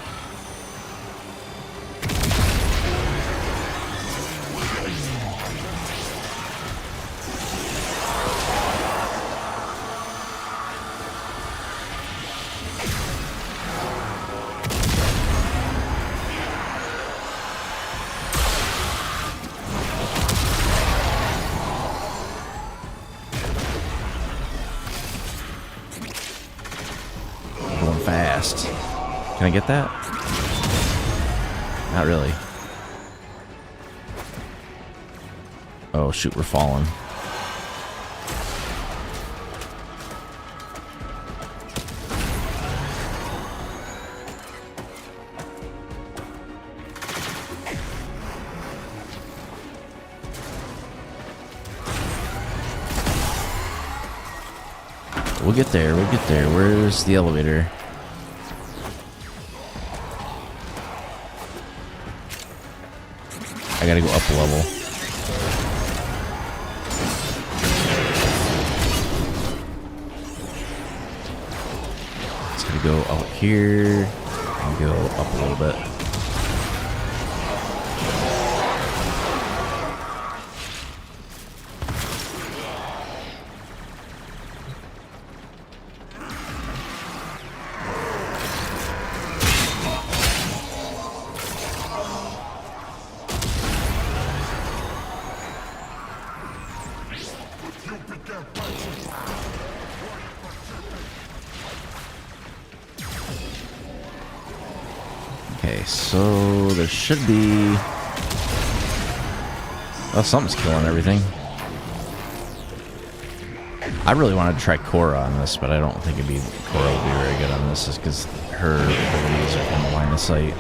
Fast. Can I get that? Not really. Oh shoot, we're falling. We'll get there, we'll get there. Where's the elevator? I gotta go up a level. It's gonna go out here and go up a little bit. Okay, so there should be... Oh, something's killing everything. I really wanted to try Cora on this, but I don't think Cora will be very good on this, just because her abilities are kind of line of sight.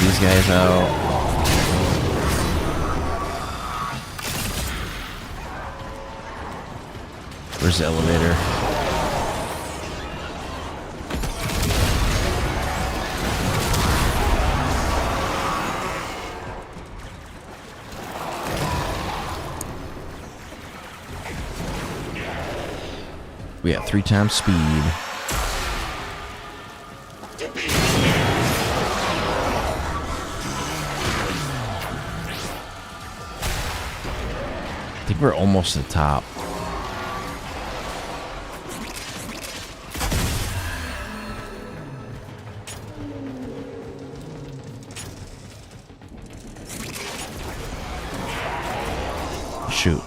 these guys out. Where's the elevator? We got 3 times speed. I think we're almost at the top. Shoot.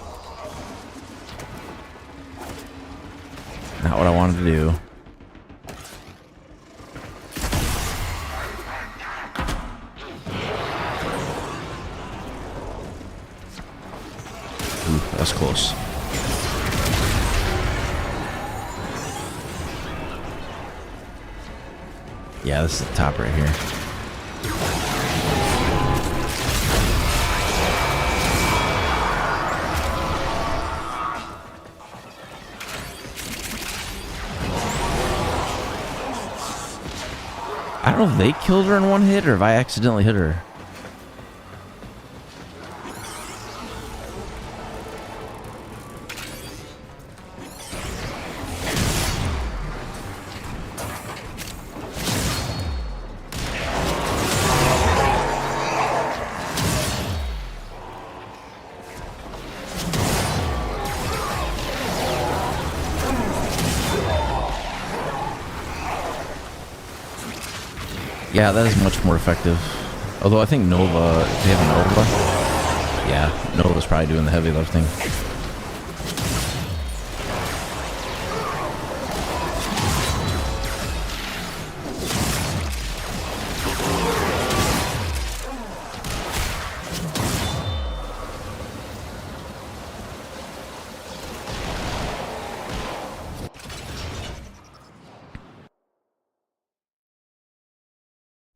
Not what I wanted to do. Ooh, that's close. Yeah, this is the top right here. I don't know if they killed her in one hit or if I accidentally hit her. Yeah, that is much more effective. Although I think Nova, do they have a Nova? Yeah, Nova's probably doing the heavy lifting.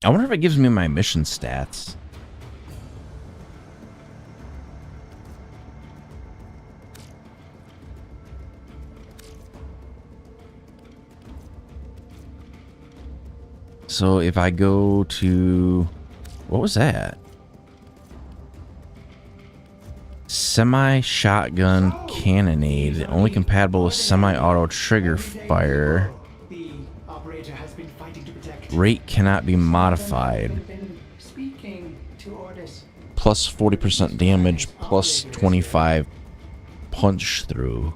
I wonder if it gives me my mission stats. So if I go to... What was that? Semi-shotgun cannonade. Only compatible with semi-auto trigger fire. The operator has been fighting to protect. Rate cannot be modified. Speaking to orders. Plus 40% damage, plus 25 punch through.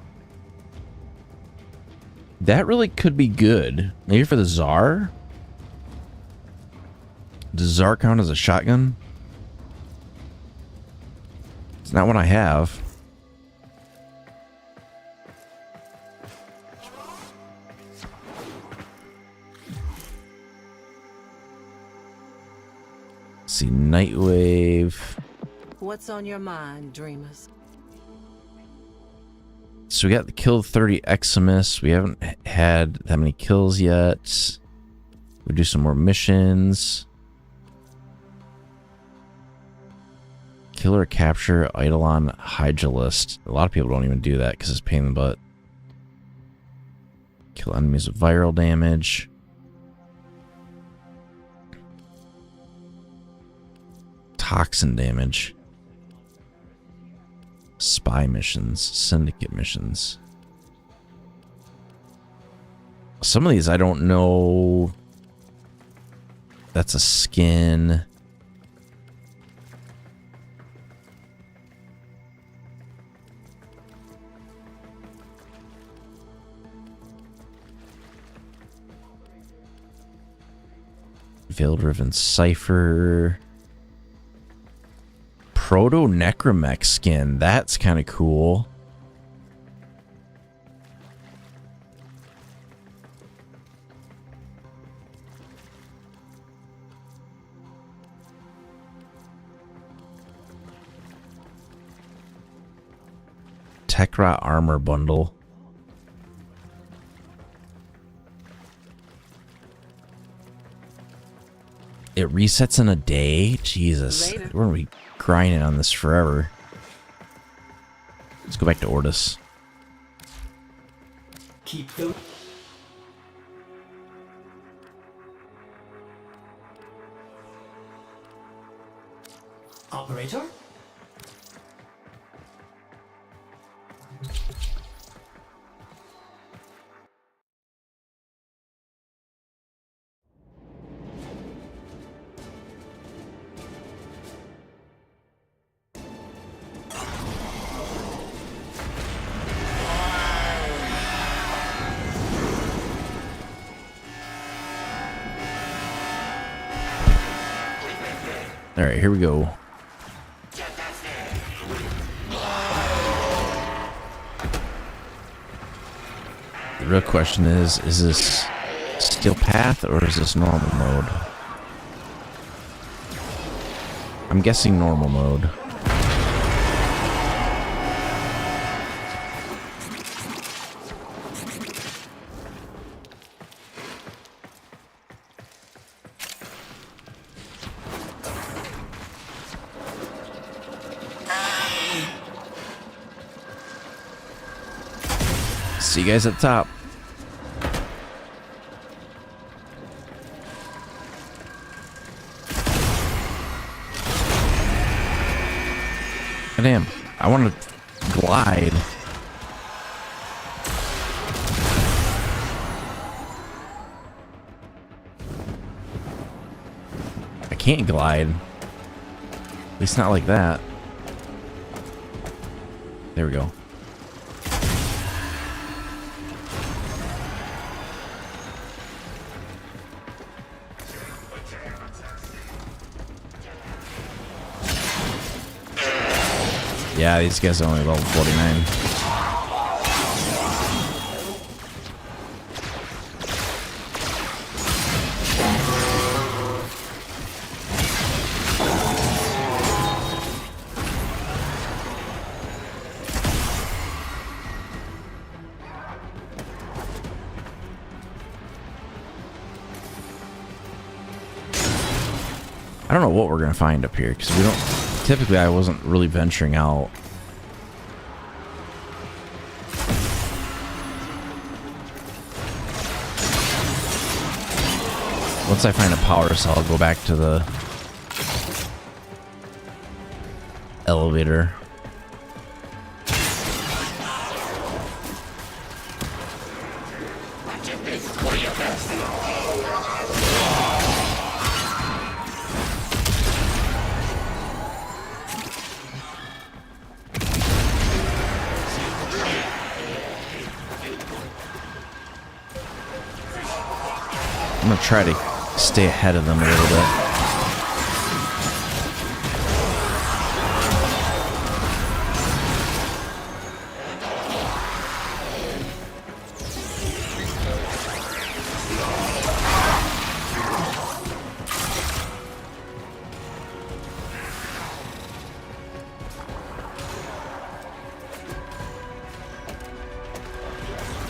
That really could be good. Maybe for the Tsar? Does Tsar count as a shotgun? It's not what I have. Let's see, Nightwave. What's on your mind, dreamers? So we got the kill 30 Eximus. We haven't had that many kills yet. We'll do some more missions. Killer capture Eidolon Hydralist. A lot of people don't even do that because it's a pain in the butt. Kill enemies with viral damage. Toxin damage. Spy missions. Syndicate missions. Some of these I don't know. That's a skin. Veil-Driven Cipher. Proto-Necromech skin. That's kind of cool. Tekra Armor Bundle. It resets in a day? Jesus. Later. We're gonna be grinding on this forever. Let's go back to Ordis. Keep them. Operator? All right, here we go. The real question is this steel path or is this normal mode? I'm guessing normal mode. See you guys at the top. Damn, I want to glide. I can't glide. At least not like that. There we go. Yeah, these guys are only level 49. I don't know what we're gonna find up here because we don't. Typically, I wasn't really venturing out. Once I find a power cell, I'll go back to the elevator. I'm gonna try to stay ahead of them a little bit.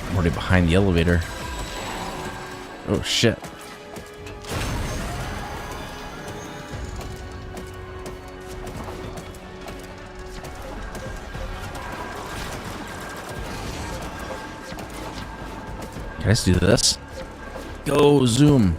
I'm already behind the elevator. Oh shit. Can I just do this? Go, zoom.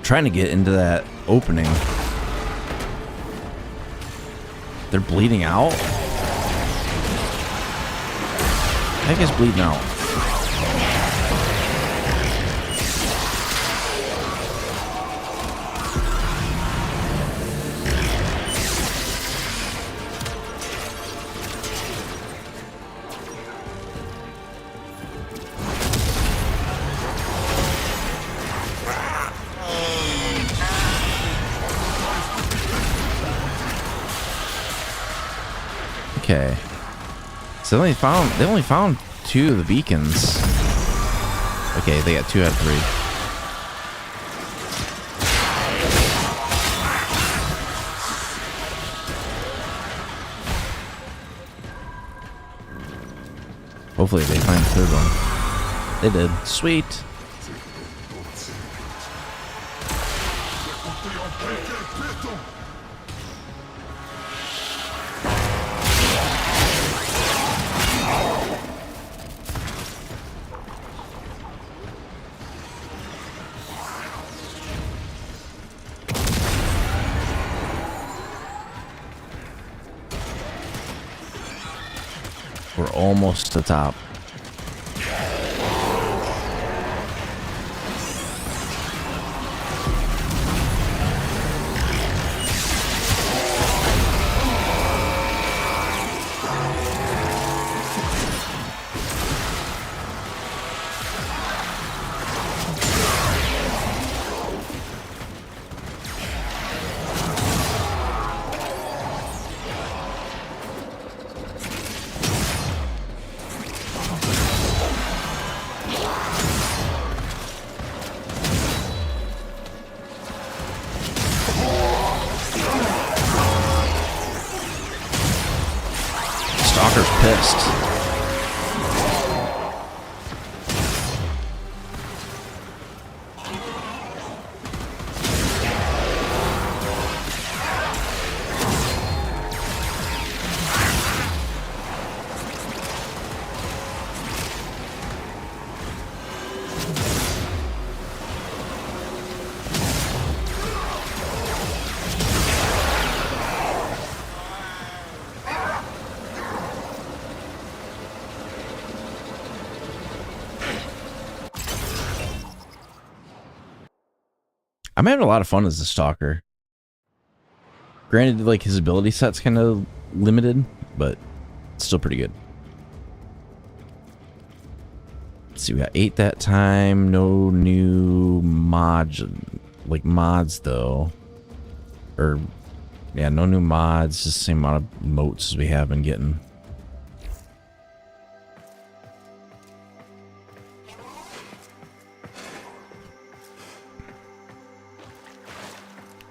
Trying to get into that opening. They're bleeding out? That guy's bleeding out. Okay. So they only found 2 of the beacons. Okay, they got 2 out of 3. Hopefully they find the 3rd one. They did. Sweet. We're almost to the top. Stalker's pissed. I'm having a lot of fun as a stalker. Granted, like, his ability set's kind of limited, but it's still pretty good. Let's see, we got 8 that time. No new mods, though. Or, yeah, no new mods. Just the same amount of motes as we have been getting.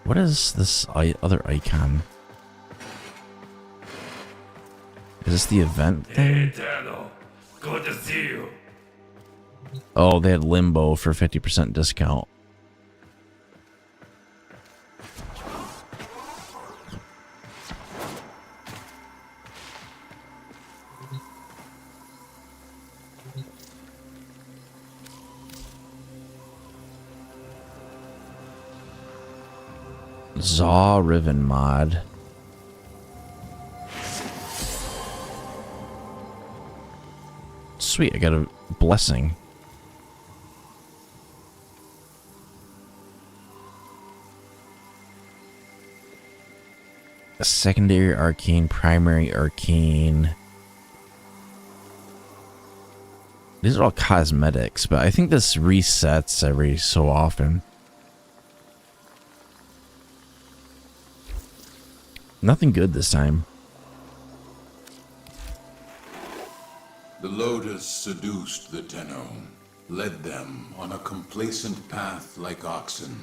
What is this other icon? Is this the event thing? Eternal, good to see you. Oh, they had Limbo for 50% discount. Zaw Riven mod. Sweet, I got a blessing. A secondary arcane, primary arcane. These are all cosmetics, but I think this resets every so often. Nothing good this time. The Lotus seduced the Tenno, led them on a complacent path like oxen.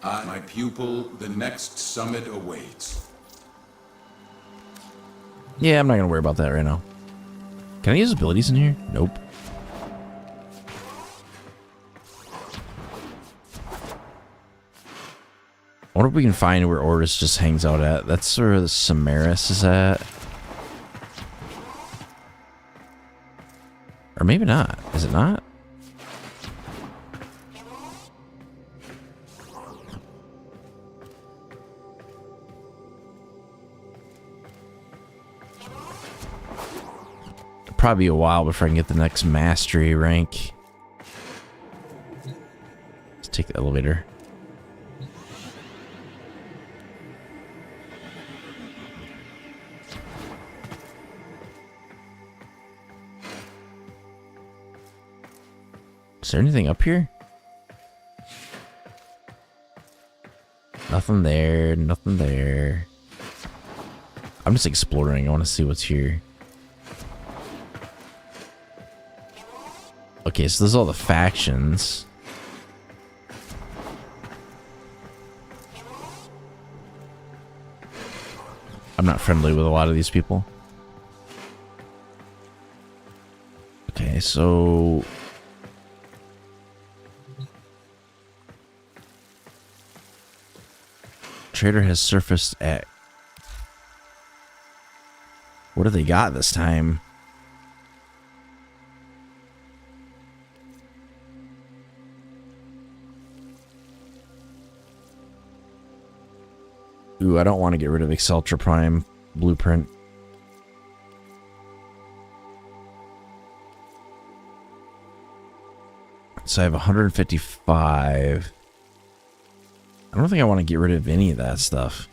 I, my pupil, the next summit awaits. Yeah, I'm not gonna worry about that right now. Can I use abilities in here? Nope. I wonder if we can find where Ortis just hangs out at. That's where the Samaris is at. Or maybe not. Is it not? It'll probably be a while before I can get the next mastery rank. Let's take the elevator. Is there anything up here? Nothing there, nothing there. I'm just exploring. I want to see what's here. Okay, so there's all the factions. I'm not friendly with a lot of these people. Okay, so... Trader has surfaced at... What do they got this time? Ooh, I don't want to get rid of Exceltra Prime blueprint. So I have 155. I don't think I want to get rid of any of that stuff.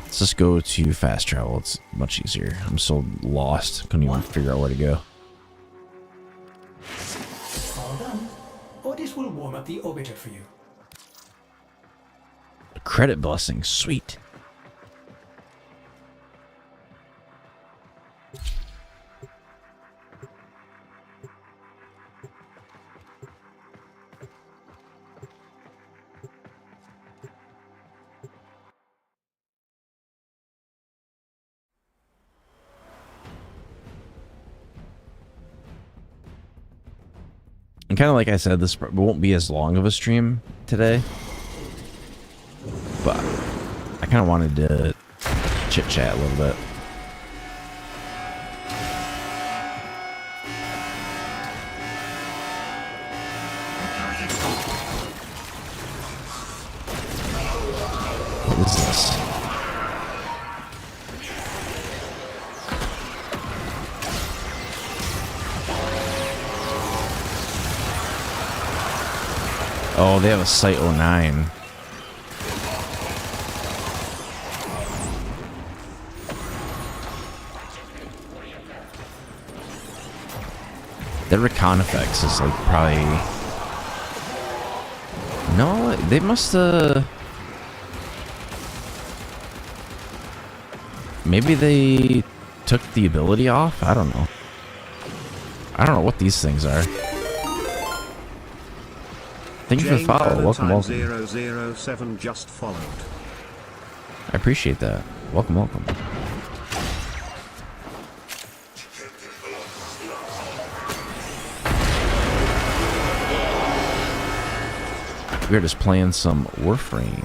Let's just go to fast travel. It's much easier. I'm so lost. Couldn't even figure out where to go. All done. Ordis will warm up the orbiter for you. A credit blessing. Sweet. And kind of like I said, this won't be as long of a stream today, but I kind of wanted to chit chat a little bit. What is this? Oh, they have a Site 09. Their recon effects is like probably... No, they must maybe they took the ability off? I don't know. I don't know what these things are. Thank you for the follow. Welcome, welcome. 007 just followed. I appreciate that. Welcome, welcome. We're just playing some Warframe.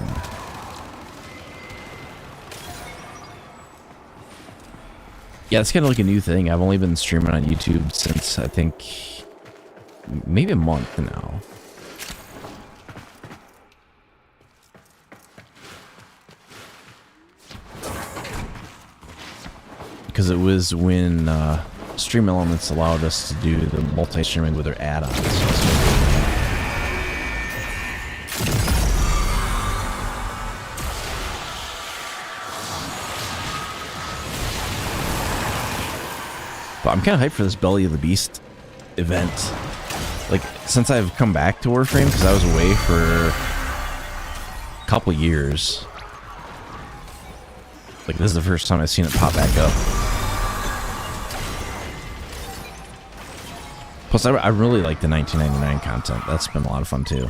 Yeah, it's kind of like a new thing. I've only been streaming on YouTube since, I think, maybe a month now. Because it was when Stream Elements allowed us to do the multi-streaming with their add-ons. But I'm kind of hyped for this Belly of the Beast event. Like, since I've come back to Warframe, because I was away for a couple years. Like, this is the first time I've seen it pop back up. Plus, I really like the 1999 content. That's been a lot of fun, too.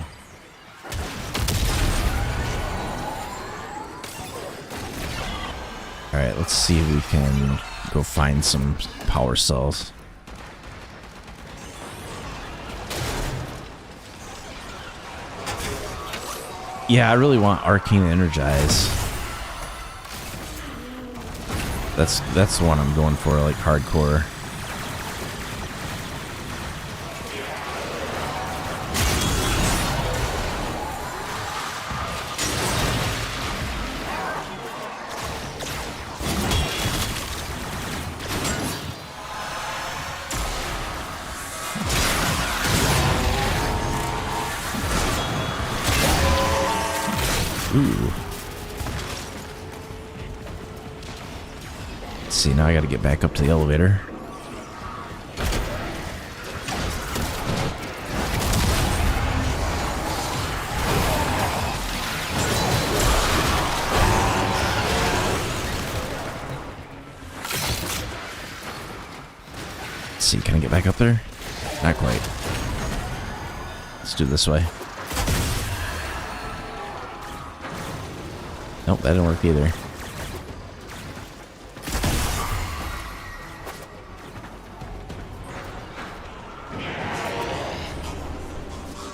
Alright, let's see if we can go find some power cells. Yeah, I really want Arcane Energize. That's the one I'm going for, like, hardcore. Ooh. Let's see, now I gotta get back up to the elevator. see, can I get back up there? Not quite. Let's do it this way. Nope, that didn't work either.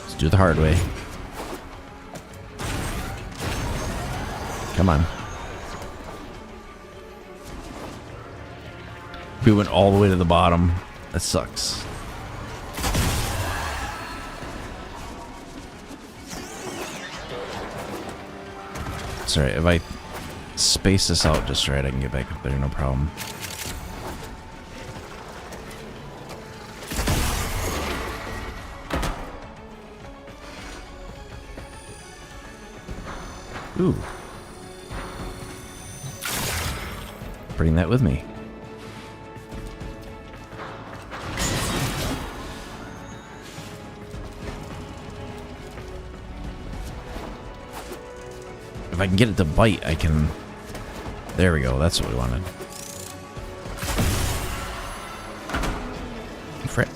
Let's do it the hard way. Come on. We went all the way to the bottom. That sucks. It's alright, if I space this out just right, I can get back up there, no problem. Ooh. Bring that with me. If I can get it to bite, I can... There we go, that's what we wanted. Frick.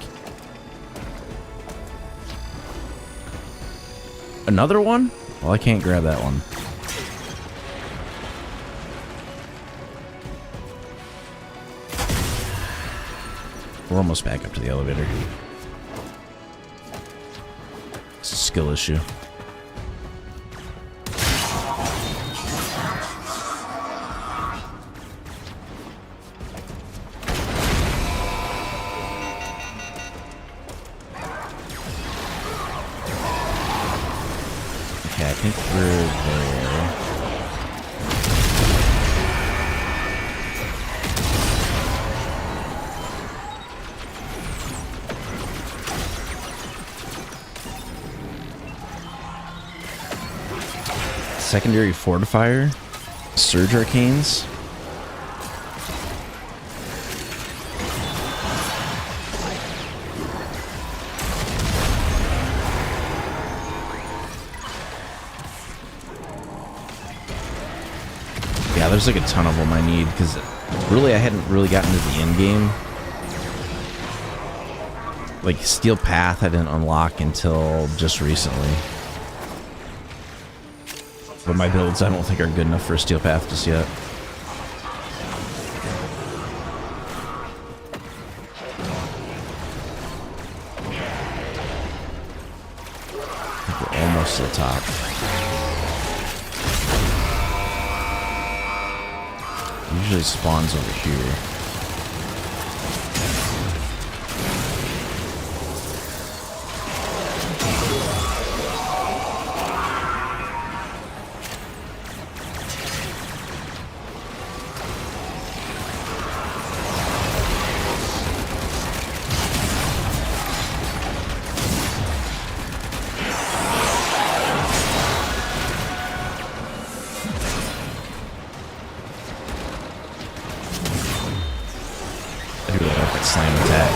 Another one? Well, I can't grab that one. We're almost back up to the elevator. It's a skill issue. Okay, I think we're there. Secondary fortifier, surge arcanes. Yeah, there's like a ton of them I need because really I hadn't really gotten to the end game. Like Steel Path I didn't unlock until just recently. But my builds I don't think are good enough for a Steel Path just yet. I think we're almost to the top. Usually spawns over here. I really like that slam attack.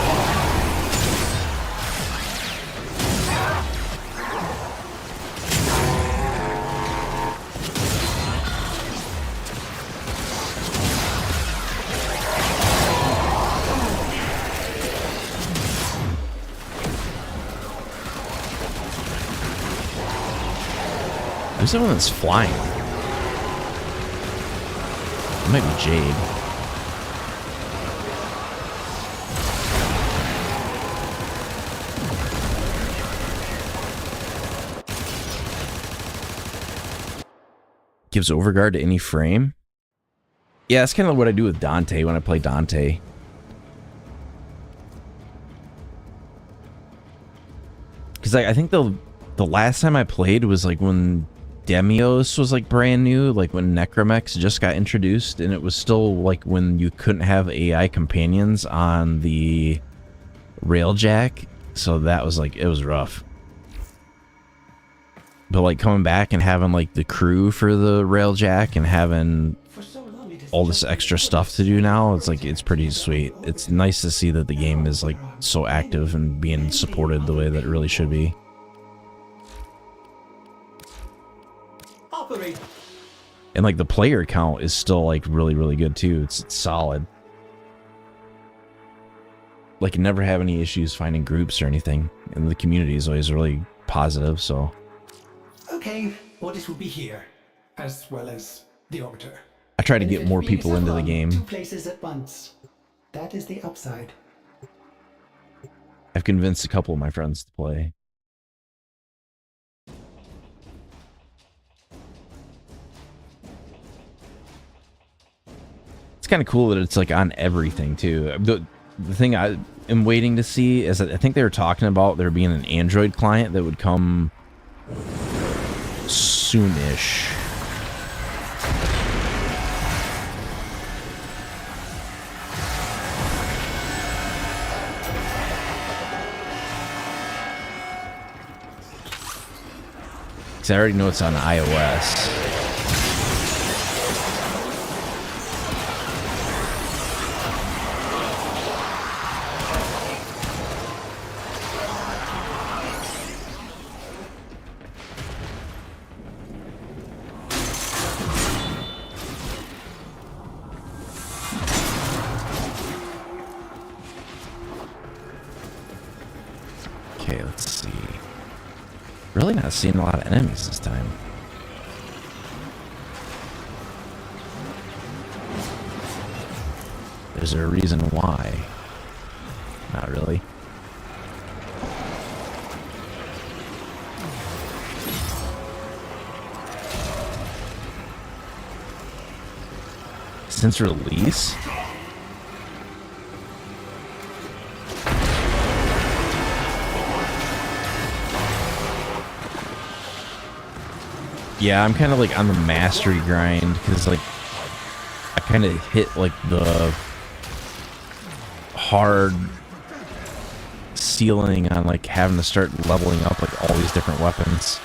Who's the one that's flying? It might be Jade. Gives overguard to any frame. Yeah, that's kind of what I do with Dante when I play Dante. Because I think the last time I played was like when Demios was like brand new, like when Necromex just got introduced, and it was still like when you couldn't have AI companions on the Railjack. So that was like, it was rough. But like coming back and having like the crew for the Railjack and having all this extra stuff to do now, it's like, it's pretty sweet. It's nice to see that the game is like so active and being supported the way that it really should be. And like the player count is still like really, really good too. It's solid. like never have any issues finding groups or anything, and the community is always really positive. So Okay, orders will be here, as well as the orbiter. I try to And get if more it means people into the everyone, 2 game. places at once. That is the upside. I've convinced a couple of my friends to play. It's kind of cool that it's like on everything too. The thing I am waiting to see is that I think they were talking about there being an Android client that would come soonish. Because I already know it's on iOS. Okay, let's see. Really not seeing a lot of enemies this time. Is there a reason why? Not really. Since release? Yeah, I'm kind of like on the mastery grind because like I kind of hit like the hard ceiling on like having to start leveling up like all these different weapons.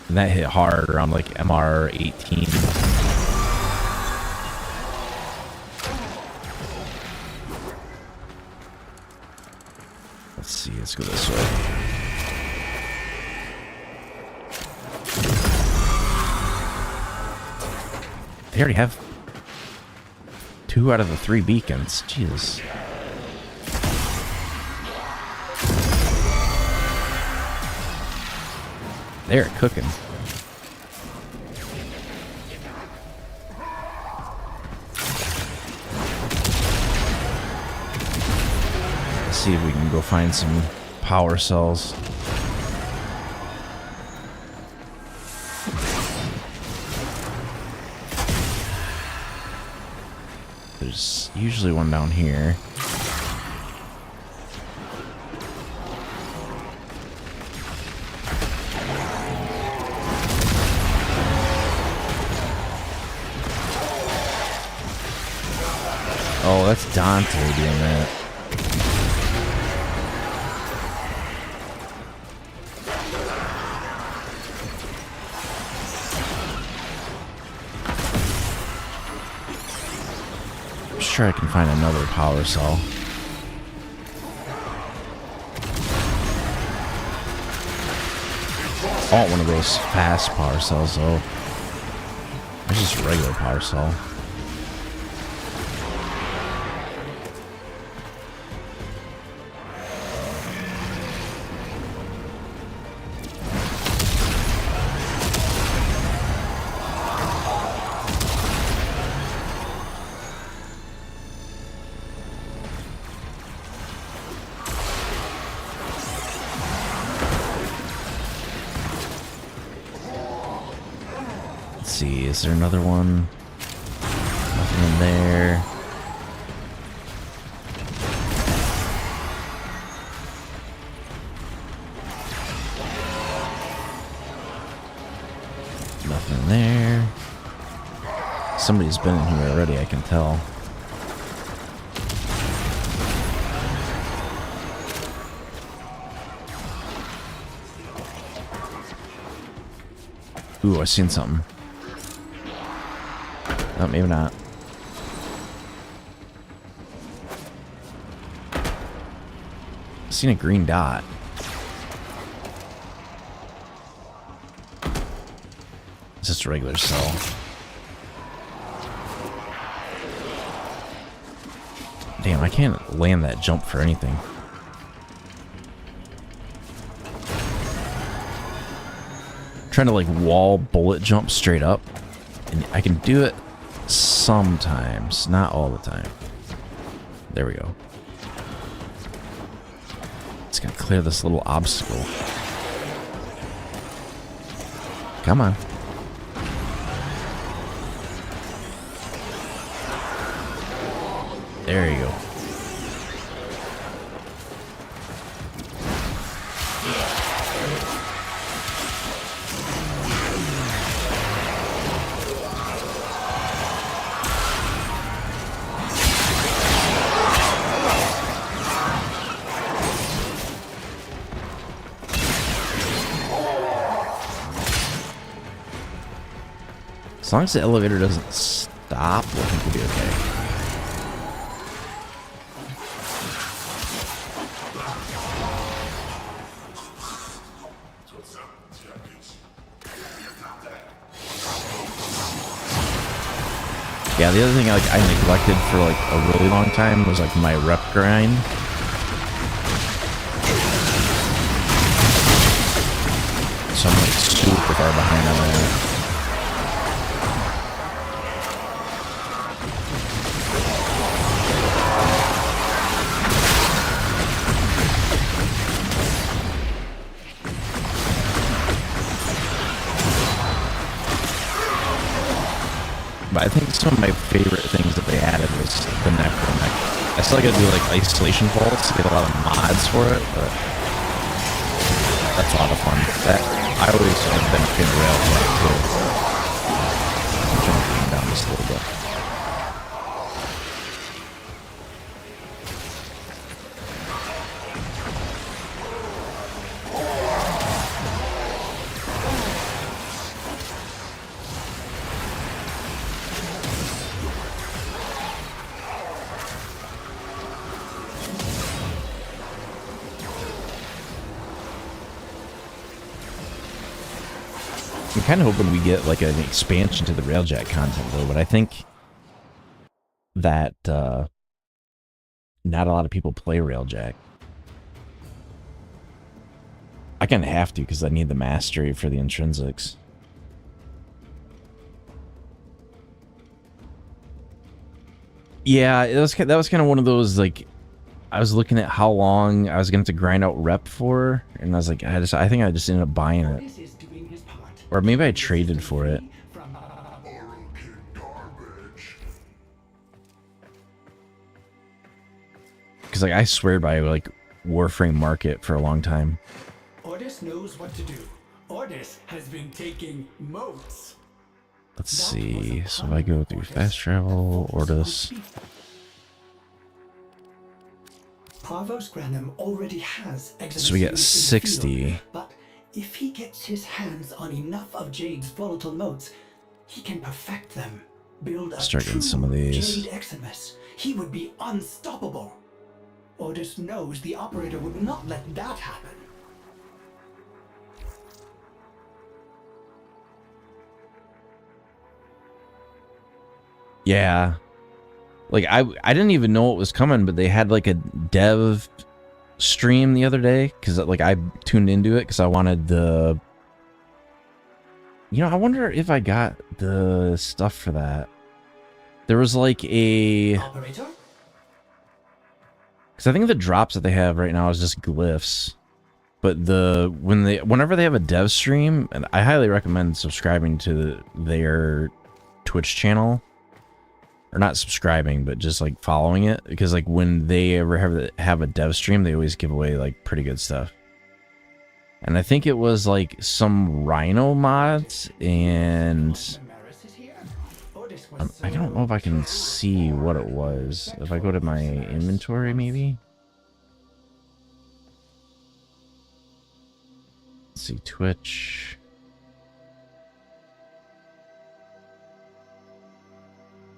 And that hit hard around like MR 18. Let's see, let's go this way. They already have 2 out of the 3 beacons. Jesus. They're cooking. Let's see if we can go find some power cells. There's usually one down here. Oh, that's Dante doing that. I'm sure I can find another power cell. I want one of those fast power cells though. There's just a regular power cell. See, is there another one? Nothing in there. Nothing in there. Somebody's been in here already, I can tell. Ooh, I seen something. Oh, maybe not. I've seen a green dot. It's just a regular cell. Damn, I can't land that jump for anything. I'm trying to like wall bullet jump straight up, and I can do it sometimes, not all the time. There we go. It's gonna clear this little obstacle. Come on. There you go. As long as the elevator doesn't stop, I think we'll be okay. Yeah, the other thing like I neglected for like a really long time was like my rep grind. So I'm like super far behind on that. But I think some of my favorite things that they added was the necro. I still gotta do like isolation vaults to get a lot of mods for it, but that's a lot of fun. That I always have been a fan of Railjack too. I'm jumping down just a little bit. I'm kind of hoping we get like an expansion to the Railjack content though, but I think that not a lot of people play Railjack. I kind of have to because I need the mastery for the intrinsics. Yeah, that was kind of one of those like I was looking at how long I was going to grind out rep for, and I was like, I think I just ended up buying it. Or maybe I traded for it. Because like I swear by like Warframe market for a long time. Ordis knows what to do. Ordis has been taking moats. Let's see. So if I go through fast travel, Ordis. Parvos Granum already has So we get 60. Field, but if he gets his hands on enough of Jade's volatile motes, he can perfect them. Build a Start getting true some of these. Jade Eximus. He would be unstoppable. Ordis knows the operator would not let that happen. Yeah. Like I didn't even know it was coming, but they had like a dev stream the other day because like I tuned into it because I wanted the, you know, I wonder if I got the stuff for that. There was like a Operator? because I think the drops that they have right now is just glyphs, but whenever they have a dev stream, and I highly recommend subscribing to their Twitch channel. Or not subscribing, but just like following it, because like when they ever have a dev stream, they always give away like pretty good stuff. And I think it was like some Rhino mods, and I don't know if I can see what it was. If I go to my inventory, maybe. Let's see, Twitch.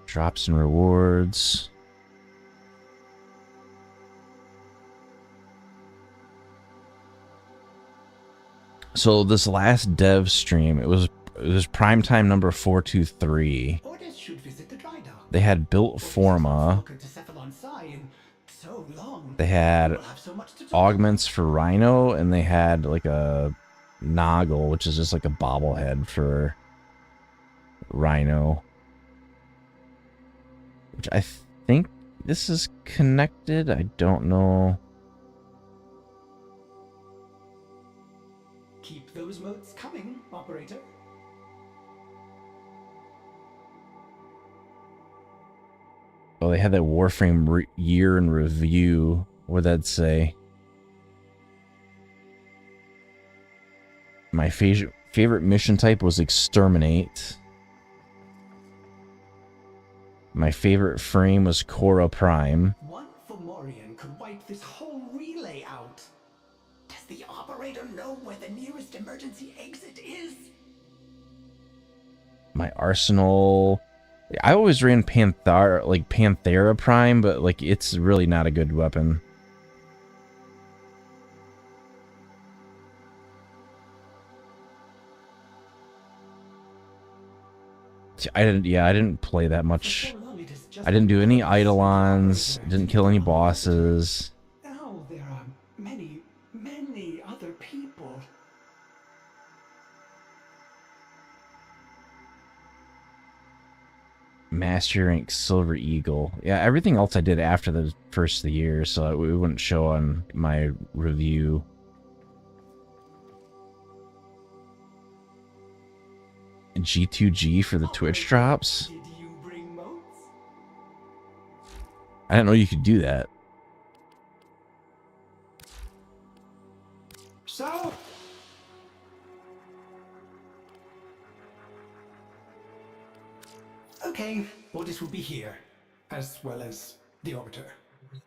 Drops and rewards. So this last dev stream, it was primetime number 423. They had built Forma. long. They had We'll have so much to talk augments for Rhino, and they had like a Noggle, which is just like a bobblehead for Rhino. Which I think this is connected. I don't know. Keep those motes coming, operator. Oh, they had that Warframe year in review. What would that say? My favorite mission type was Exterminate. My favorite frame was Cora Prime. One Fomorian could wipe this whole relay out. Does the operator know where the nearest emergency exit is? My arsenal... I always ran Panthera Prime, but like it's really not a good weapon. I didn't play that much. I didn't do any Eidolons, didn't kill any bosses. Now there are many, many other people. Master rank Silver Eagle. Yeah, everything else I did after the first of the year, so it wouldn't show on my review. G2G for the Twitch drops? Did you bring motes? I didn't know you could do that. So, okay, orders will be here, as well as the Orbiter.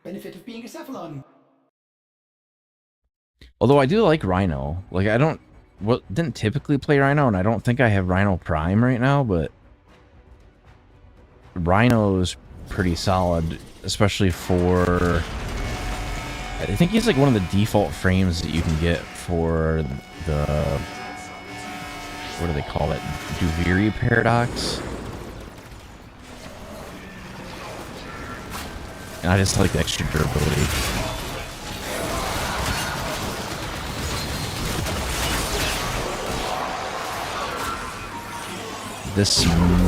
Benefit of being a Cephalon. Although I do like Rhino. Like, I didn't typically play Rhino, and I don't think I have Rhino Prime right now, but Rhino is pretty solid, especially for... I think he's like one of the default frames that you can get for the... What do they call it? Duviri Paradox? And I just like the extra durability. This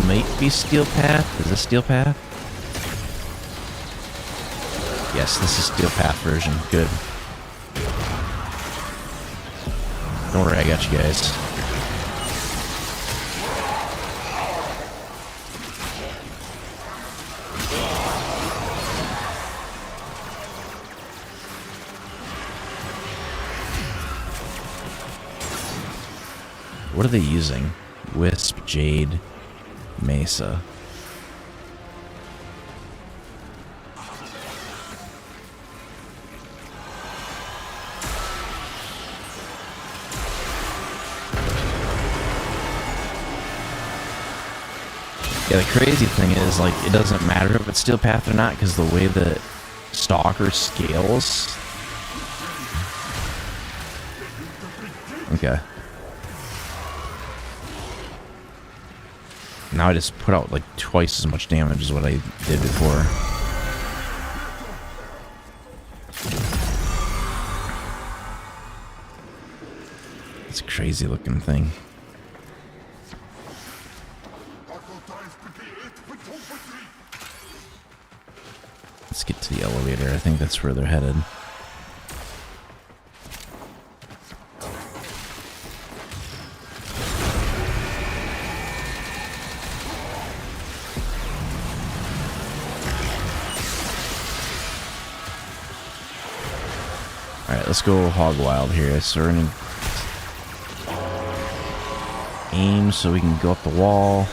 might be Steel Path. Is this Steel Path? Yes, this is Steel Path version. Good. Don't worry, I got you guys. What are they using? Wisp, Jade, Mesa. Yeah, the crazy thing is, like, it doesn't matter if it's Steel Path or not, because the way that Stalker scales... Okay. Now I just put out like twice as much damage as what I did before. It's a crazy looking thing. Let's get to the elevator. I think that's where they're headed. Alright, let's go hog wild here. So we're gonna aim so we can go up the wall.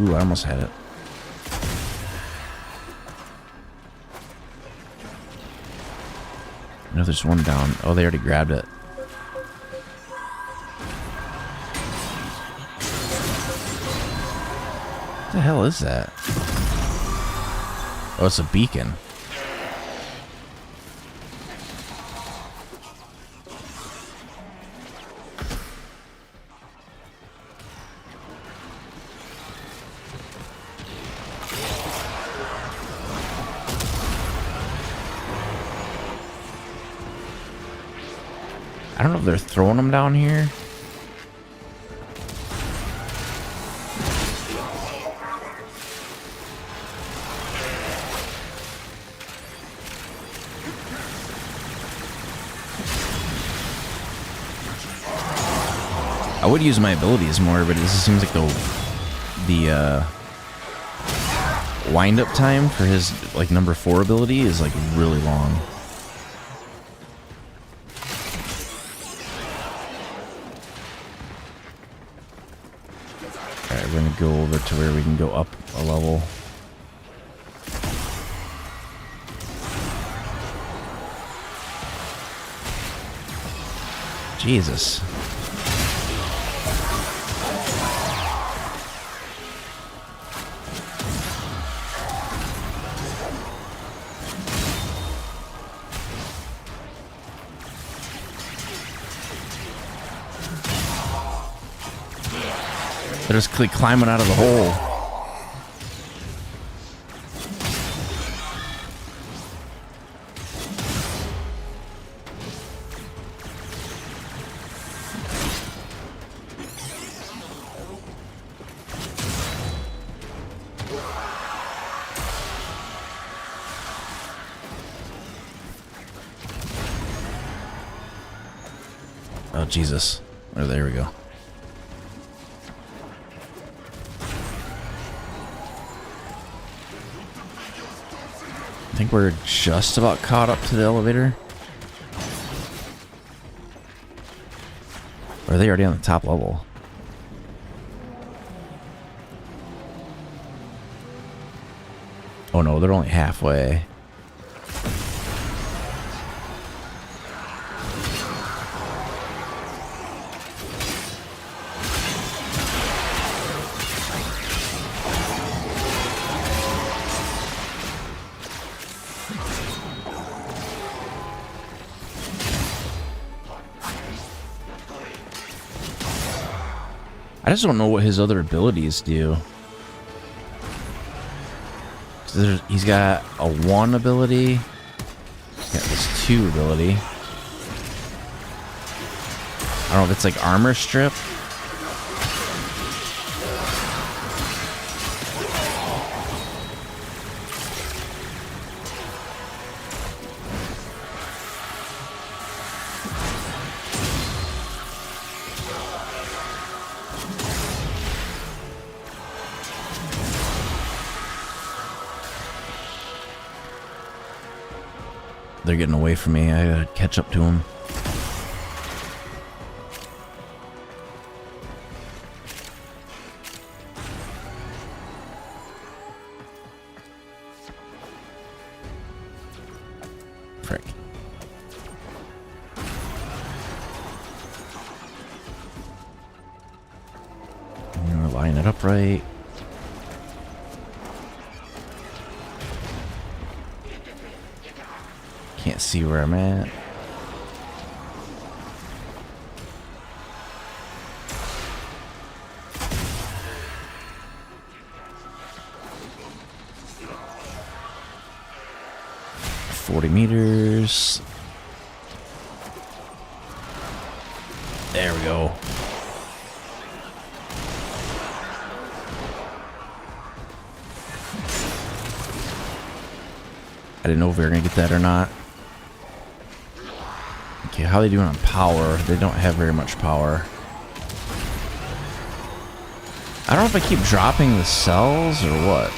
Ooh, I almost had it. I know there's one down. Oh, they already grabbed it. What the hell is that? Oh, it's a beacon. they're throwing them down here. I would use my abilities more, but this seems like the wind-up time for his like number 4 ability is like really long. Alright, we're gonna go over to where we can go up a level. Jesus. They're just climbing out of the hole. Oh, Jesus. Oh, there we go. I think we're just about caught up to the elevator. Or are they already on the top level? Oh no, they're only halfway. I just don't know what his other abilities do. He's got a 1 ability. He's got this 2 ability. I don't know if it's like armor strip. They're getting away from me. I gotta catch up to them. Frick. I'm gonna line it up right. Can't see where I'm at. $40 meters. There we go. I didn't know if we were gonna get that or not. Okay, how are they doing on power? They don't have very much power. I don't know if I keep dropping the cells or what.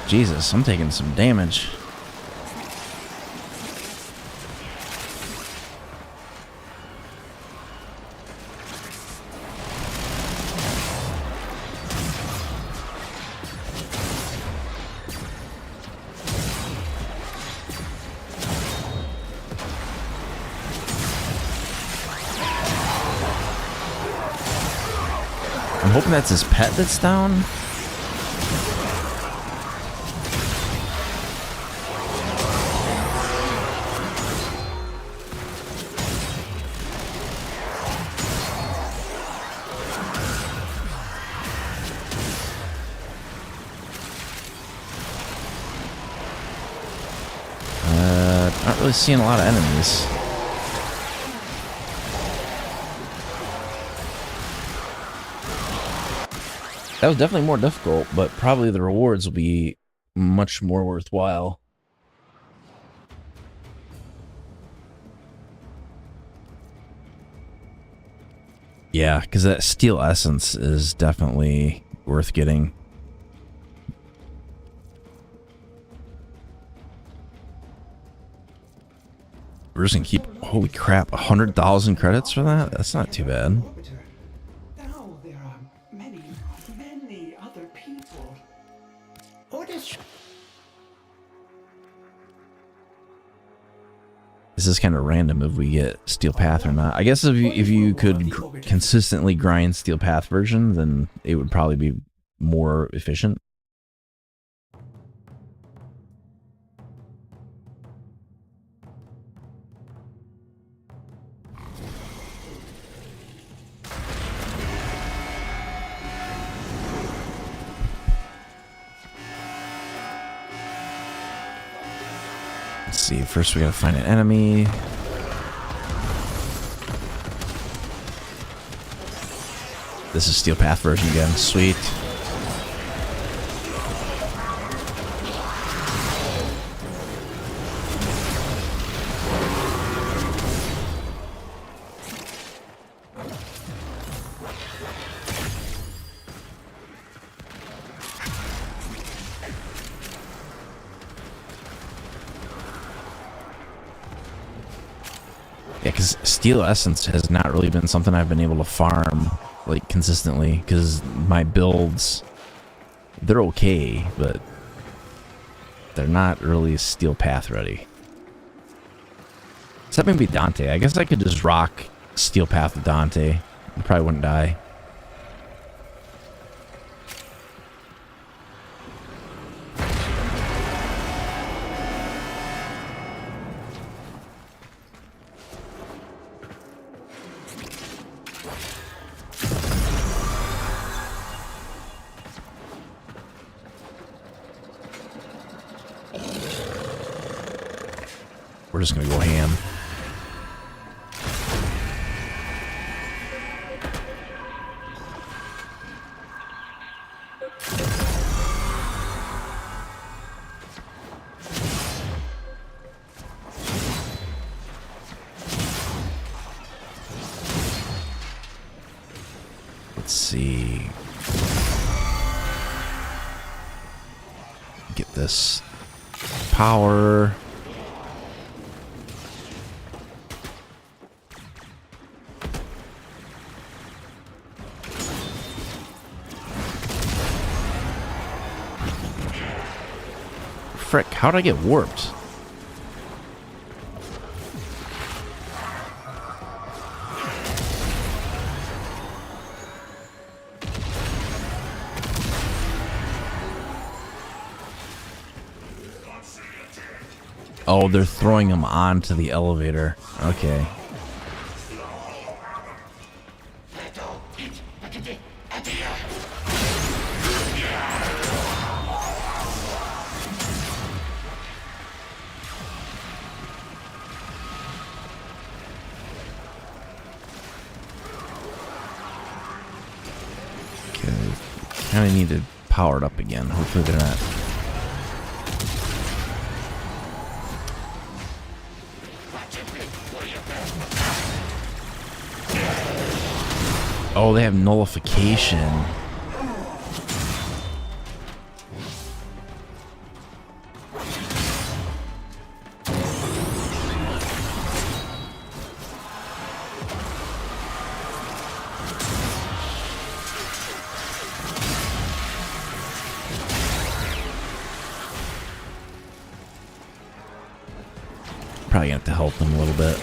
Jesus, I'm taking some damage. I'm hoping that's his pet that's down. Not really seeing a lot of enemies. That was definitely more difficult, but probably the rewards will be much more worthwhile. Yeah, because that steel essence is definitely worth getting. We're just gonna keep, holy crap, 100,000 credits for that? That's not too bad. Now there are many, many other people. Orders. This is kind of random if we get Steel Path or not. I guess if you could consistently grind Steel Path version, then it would probably be more efficient. Let's see, first we gotta find an enemy. This is Steel Path version again, sweet. Yeah, because Steel Essence has not really been something I've been able to farm, like, consistently, because my builds, they're okay, but they're not really Steel Path ready. Except maybe Dante. I guess I could just rock Steel Path with Dante. I probably wouldn't die. We're just gonna go ham. Let's see. Get this power. Frick, how'd I get warped? Oh, they're throwing them onto the elevator. Okay. Kind of need to power it up again. Hopefully they're not. Oh, they have nullification. Probably gonna have to help them a little bit.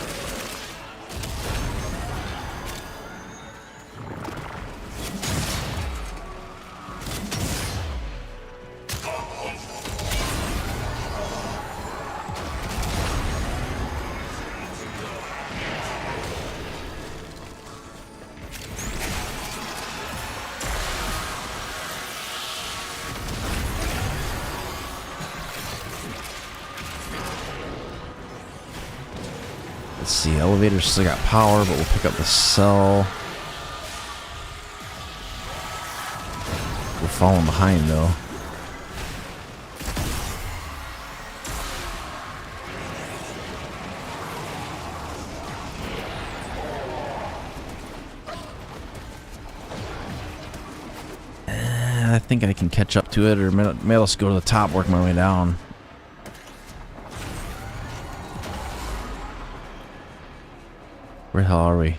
Let's see, elevators still got power, but we'll pick up the cell. We're falling behind though. I think I can catch up to it, or maybe I'll just go to the top, work my way down. Where the hell are we?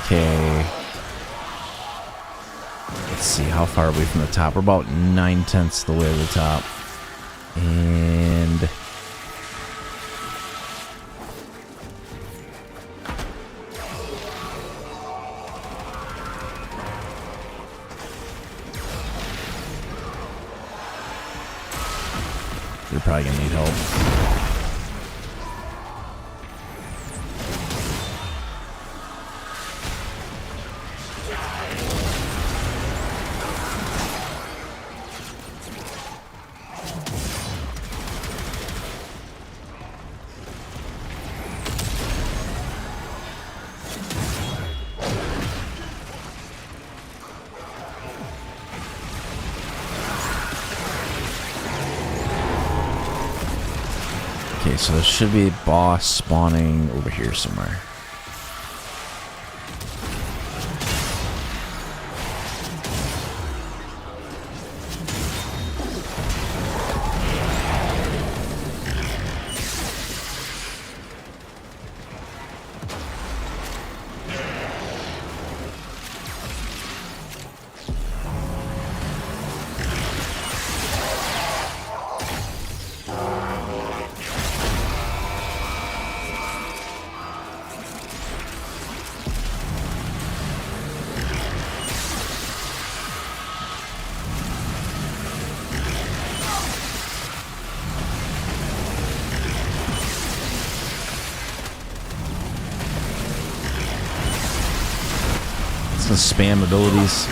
Okay. Let's see, how far are we from the top? We're about 9/10 the way to the top. And you're probably gonna need help. Okay, so there should be a boss spawning over here somewhere. Some spam abilities.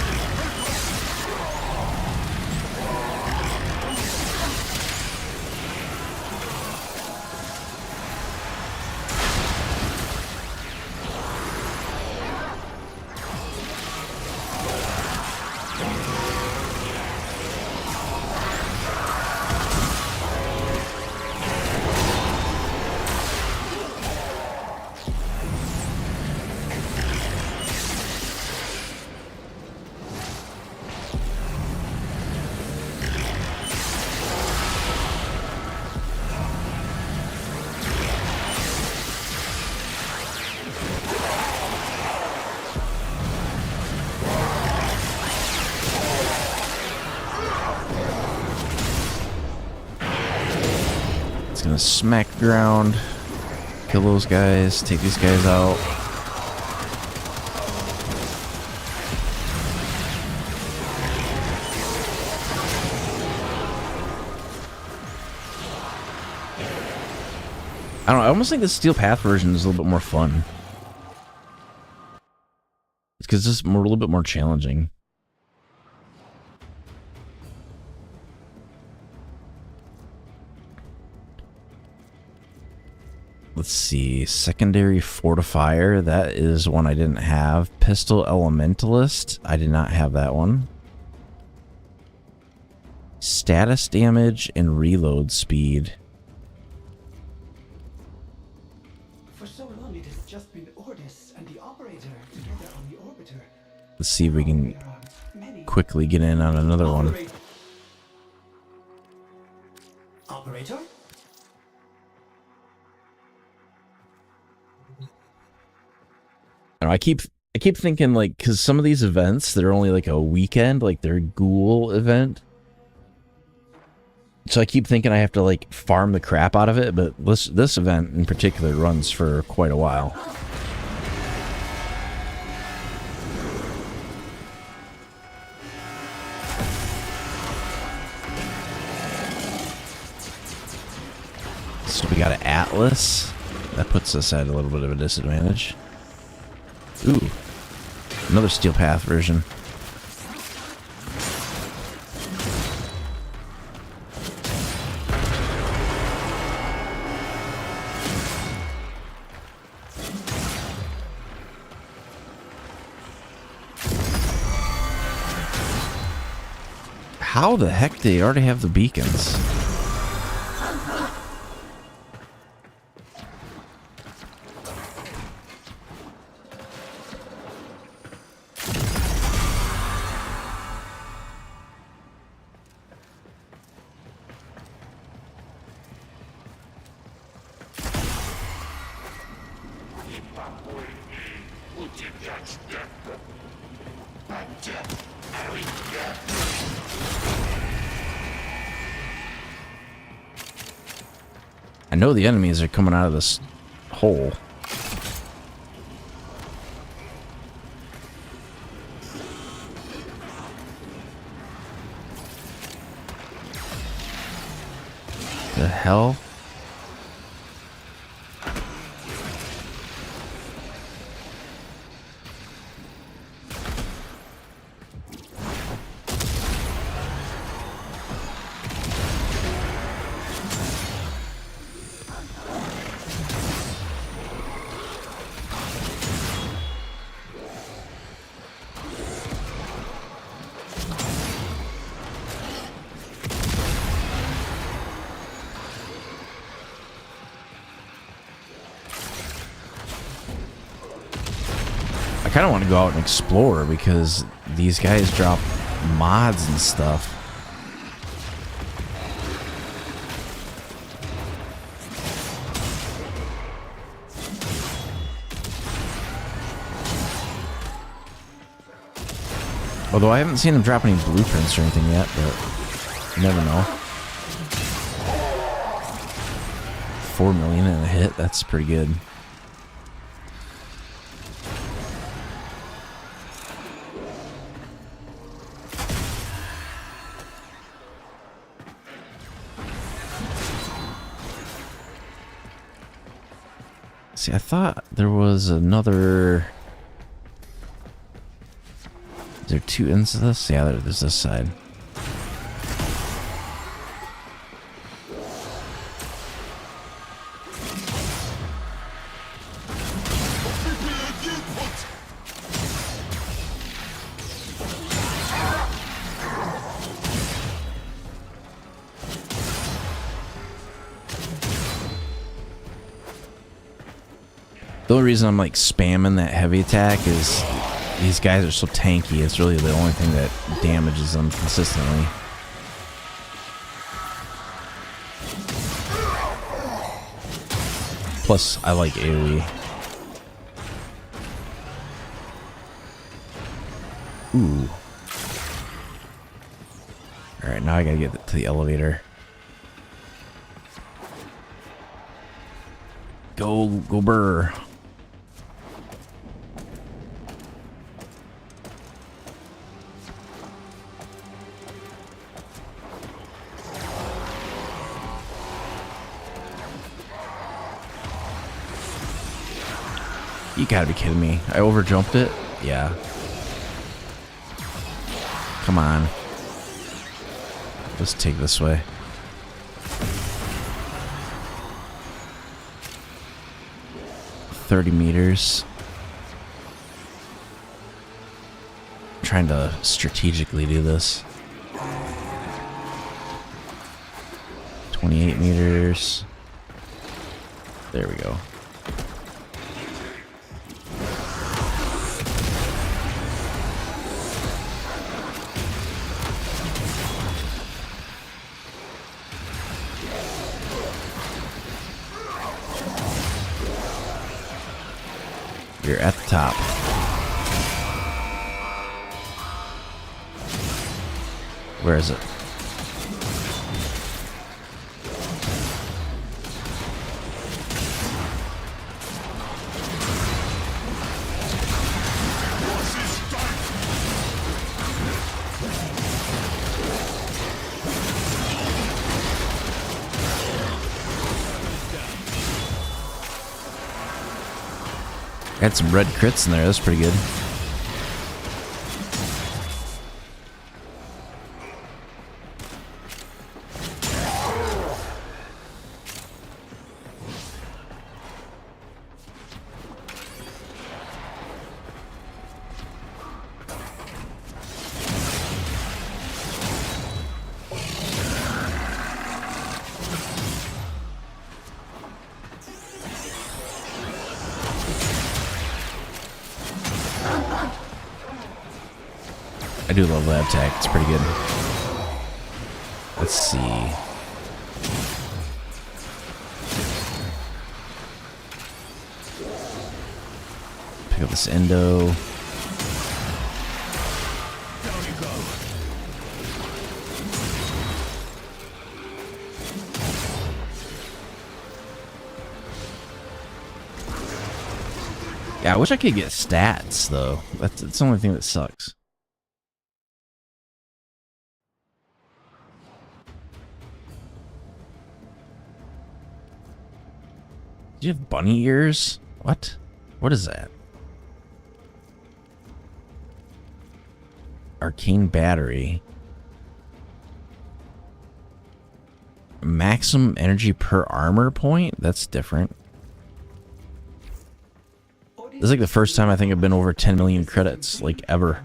Gonna smack the ground, kill those guys, take these guys out. I don't know, I almost think the Steel Path version is a little bit more fun. It's because it's a little bit more challenging. Let's see, Secondary Fortifier, that is one I didn't have. Pistol Elementalist, I did not have that one. Status damage and reload speed. For so long it has just been Ordis and the operator together on the orbiter. Let's see if we can There are many. quickly get in on another one. Operator? I keep thinking, like, because some of these events, they're only like a weekend, like their ghoul event. So I keep thinking I have to like farm the crap out of it, but this event in particular runs for quite a while. We got an Atlas. That puts us at a little bit of a disadvantage. Ooh. Another Steel Path version. How the heck do they already have the beacons? I know the enemies are coming out of this hole. The hell? I kind of want to go out and explore because these guys drop mods and stuff. Although I haven't seen them drop any blueprints or anything yet, but you never know. 4 million in a hit, that's pretty good. See, I thought there was another... Is there two ends to this? Yeah, there's this side. The only reason I'm like spamming that heavy attack is these guys are so tanky. It's really the only thing that damages them consistently. Plus, I like AoE. Ooh. Alright, now I gotta get to the elevator. Go burr. You gotta be kidding me. I overjumped it? Yeah. Come on. Let's take this way. $30 meters. I'm trying to strategically do this. 28 meters. There we go. You're at the top. Where is it? Had some red crits in there. That's pretty good. I do love that attack. It's pretty good. Let's see. Pick up this endo. Yeah, I wish I could get stats though. That's the only thing that sucks. Do you have bunny ears? What? What is that? Arcane battery. Maximum energy per armor point? That's different. This is like the first time I think I've been over 10 million credits, like ever.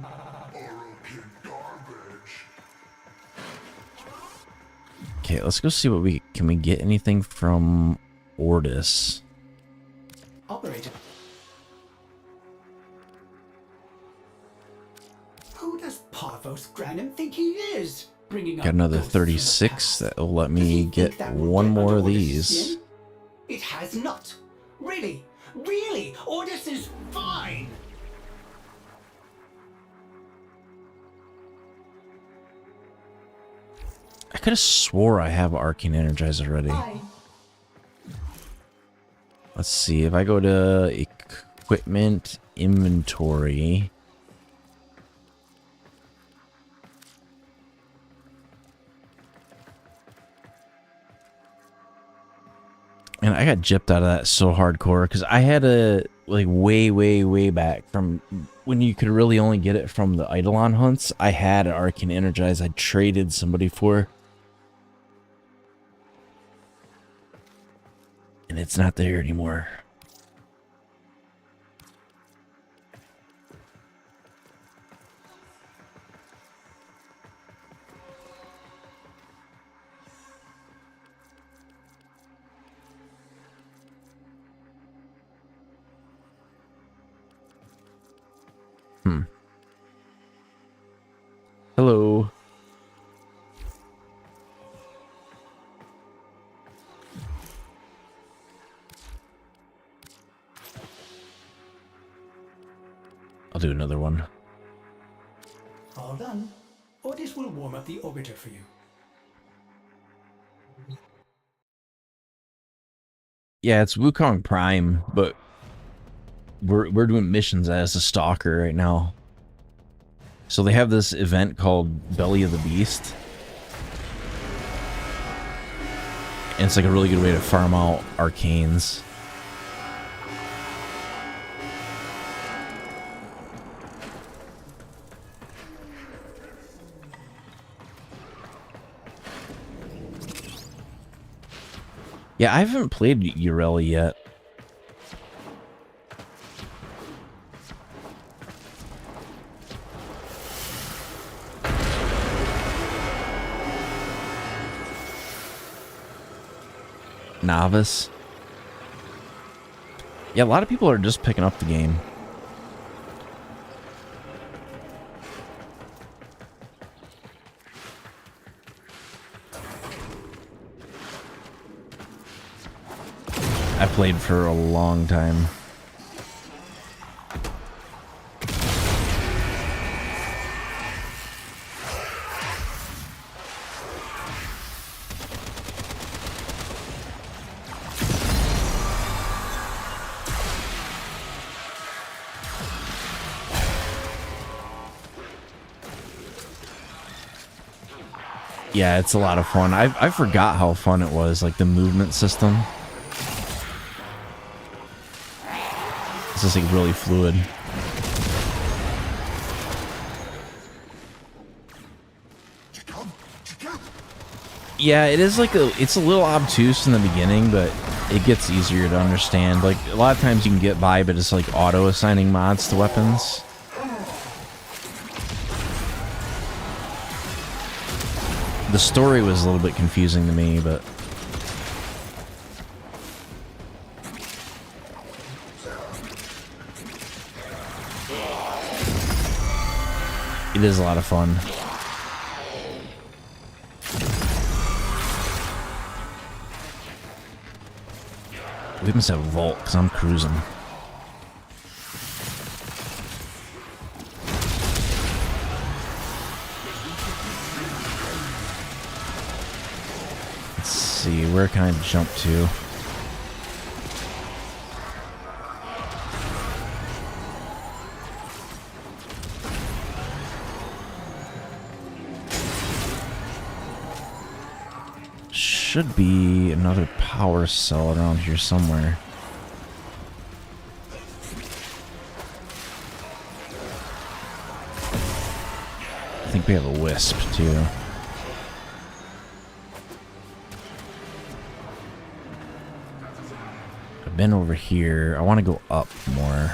Okay, let's go see what can we get anything from Ordis? Operator. Who does Parvos Granum think he is? Bringing Got another 36 that will let me get one more of these. It has not. Really? Really? Ordis is fine. I could have swore I have Arcane Energize already. Let's see, if I go to equipment inventory. And I got gypped out of that so hardcore because I had a like way back from when you could really only get it from the Eidolon hunts. I had an Arcane Energize I traded somebody for. And it's not there anymore. Hello. I'll do another one. All done. Ordis will warm up the orbiter for you. Yeah, it's Wukong Prime, but we're doing missions as a stalker right now. So they have this event called Belly of the Beast. And it's like a really good way to farm out arcanes. Yeah, I haven't played Ureli yet. Novice. Yeah, a lot of people are just picking up the game. I played for a long time. Yeah, it's a lot of fun. I forgot how fun it was, like the movement system. It's just like really fluid. Yeah, it is like it's a little obtuse in the beginning, but it gets easier to understand. Like a lot of times you can get by, but it's like auto assigning mods to weapons. The story was a little bit confusing to me, but it is a lot of fun. We must have a vault because I'm cruising. Let's see, where can I jump to? Should be another power cell around here somewhere. I think we have a wisp too. I've been over here. I want to go up more.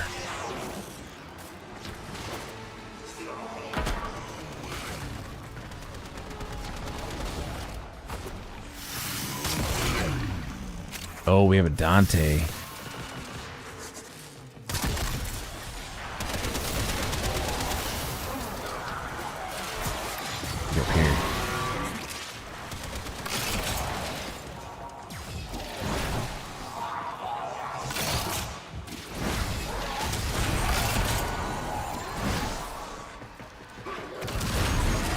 Oh, we have a Dante. Get up here.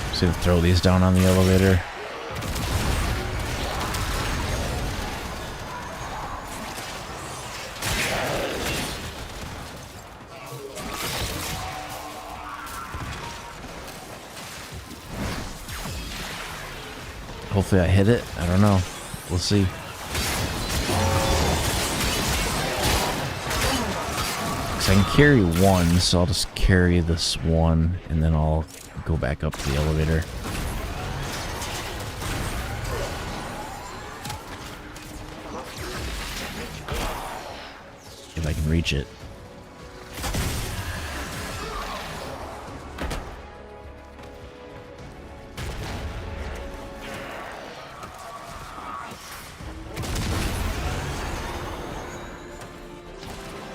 Just gonna throw these down on the elevator. Hopefully I hit it. I don't know. We'll see. Because I can carry one, so I'll just carry this one, and then I'll go back up to the elevator. If I can reach it.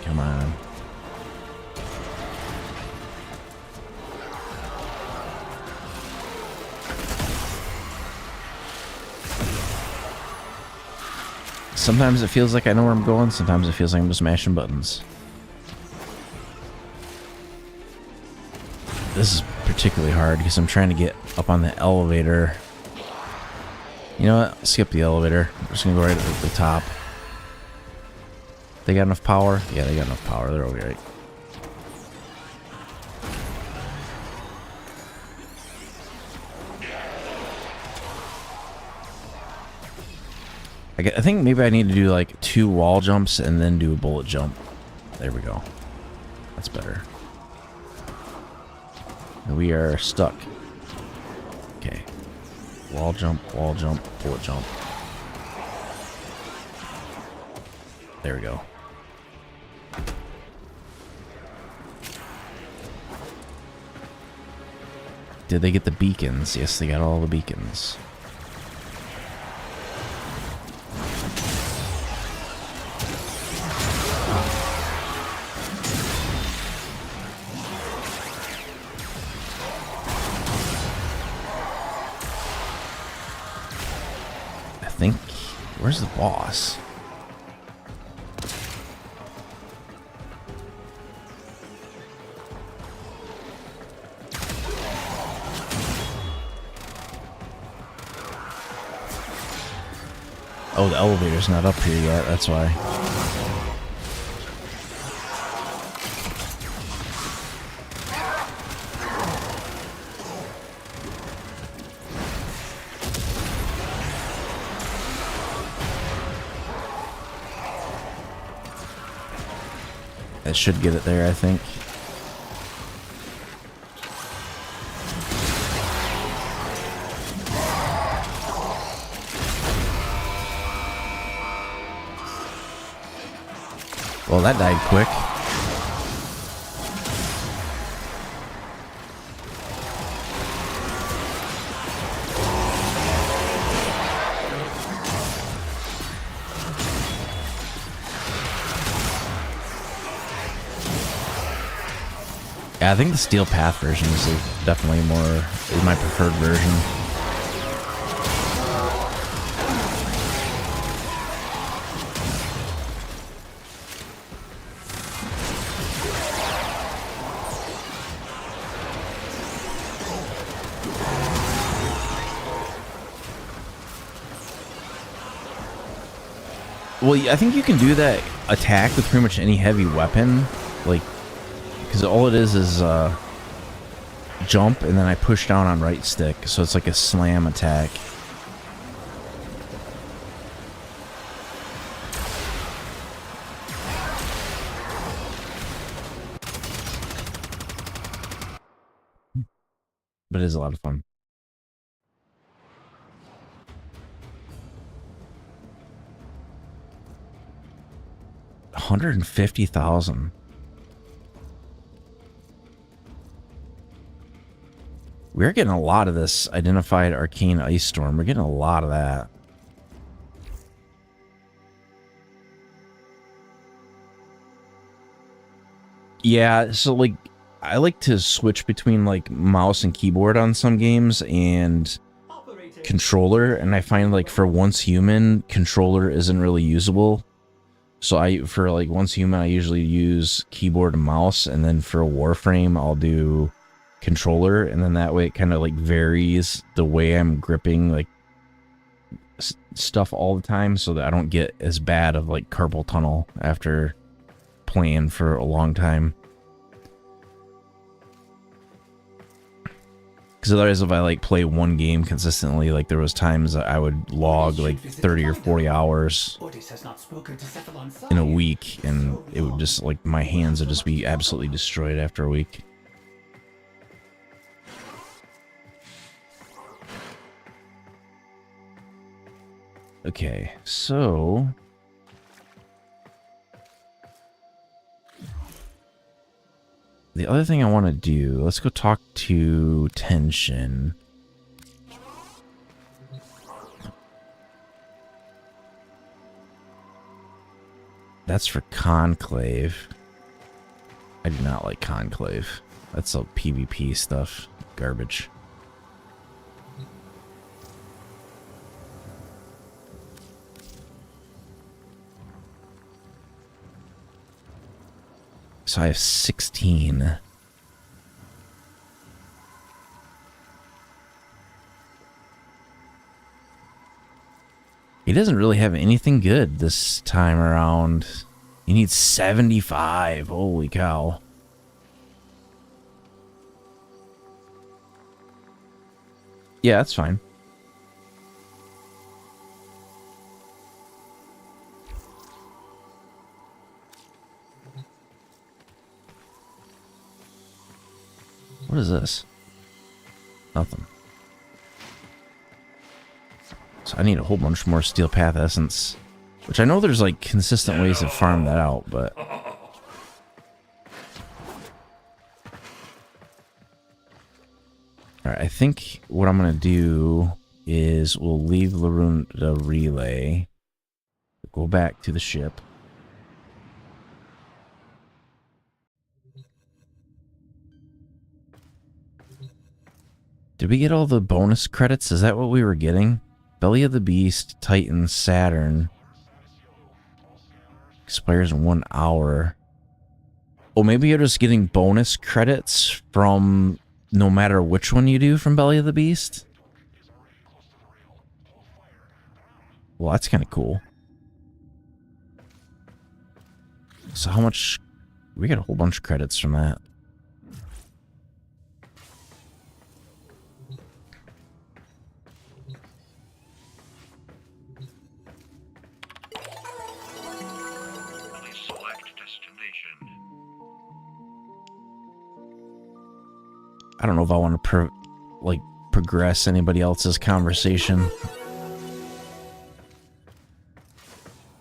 Come on. Sometimes it feels like I know where I'm going, sometimes it feels like I'm just mashing buttons. This is particularly hard because I'm trying to get up on the elevator. You know what? Skip the elevator. I'm just gonna go right at the top. They got enough power? Yeah, they got enough power. They're okay. I think maybe I need to do like 2 wall jumps and then do a bullet jump. There we go. That's better. We are stuck. Okay. Wall jump, bullet jump. There we go. Did they get the beacons? Yes, they got all the beacons. I think... Where's the boss? Oh, the elevator's not up here yet, that's why. That should get it there, I think. Well, that died quick. Yeah, I think the Steel Path version is definitely is my preferred version. Well, I think you can do that attack with pretty much any heavy weapon, like, because all it is jump, and then I push down on right stick, so it's like a slam attack. But it is a lot of fun. $150,000. We're getting a lot of this identified arcane ice storm. We're getting a lot of that. Yeah, so like I like to switch between like mouse and keyboard on some games and controller, and I find like for Once Human, controller isn't really usable. So for like Once Human, I usually use keyboard and mouse, and then for Warframe, I'll do controller, and then that way it kind of like varies the way I'm gripping like stuff all the time, so that I don't get as bad of like carpal tunnel after playing for a long time. Because otherwise, if I like play one game consistently, like there was times that I would log like 30 or 40 hours in a week, and it would just like my hands would just be absolutely destroyed after a week. Okay, so the other thing I want to do, let's go talk to Tension. That's for Conclave. I do not like Conclave. That's all PvP stuff. Garbage. So I have 16. He doesn't really have anything good this time around. He needs 75. Holy cow. Yeah, that's fine. What is this? Nothing. So I need a whole bunch more Steel Path Essence. Which I know there's like consistent ways to farm that out, but... Alright, I think what I'm going to do is we'll leave the relay. Go back to the ship. Did we get all the bonus credits? Is that what we were getting? Belly of the Beast, Titan, Saturn. Expires in 1 hour. Oh, maybe you're just getting bonus credits from no matter which one you do from Belly of the Beast? Well, that's kind of cool. So how much... We got a whole bunch of credits from that. Select destination. I don't know if I want to progress anybody else's conversation.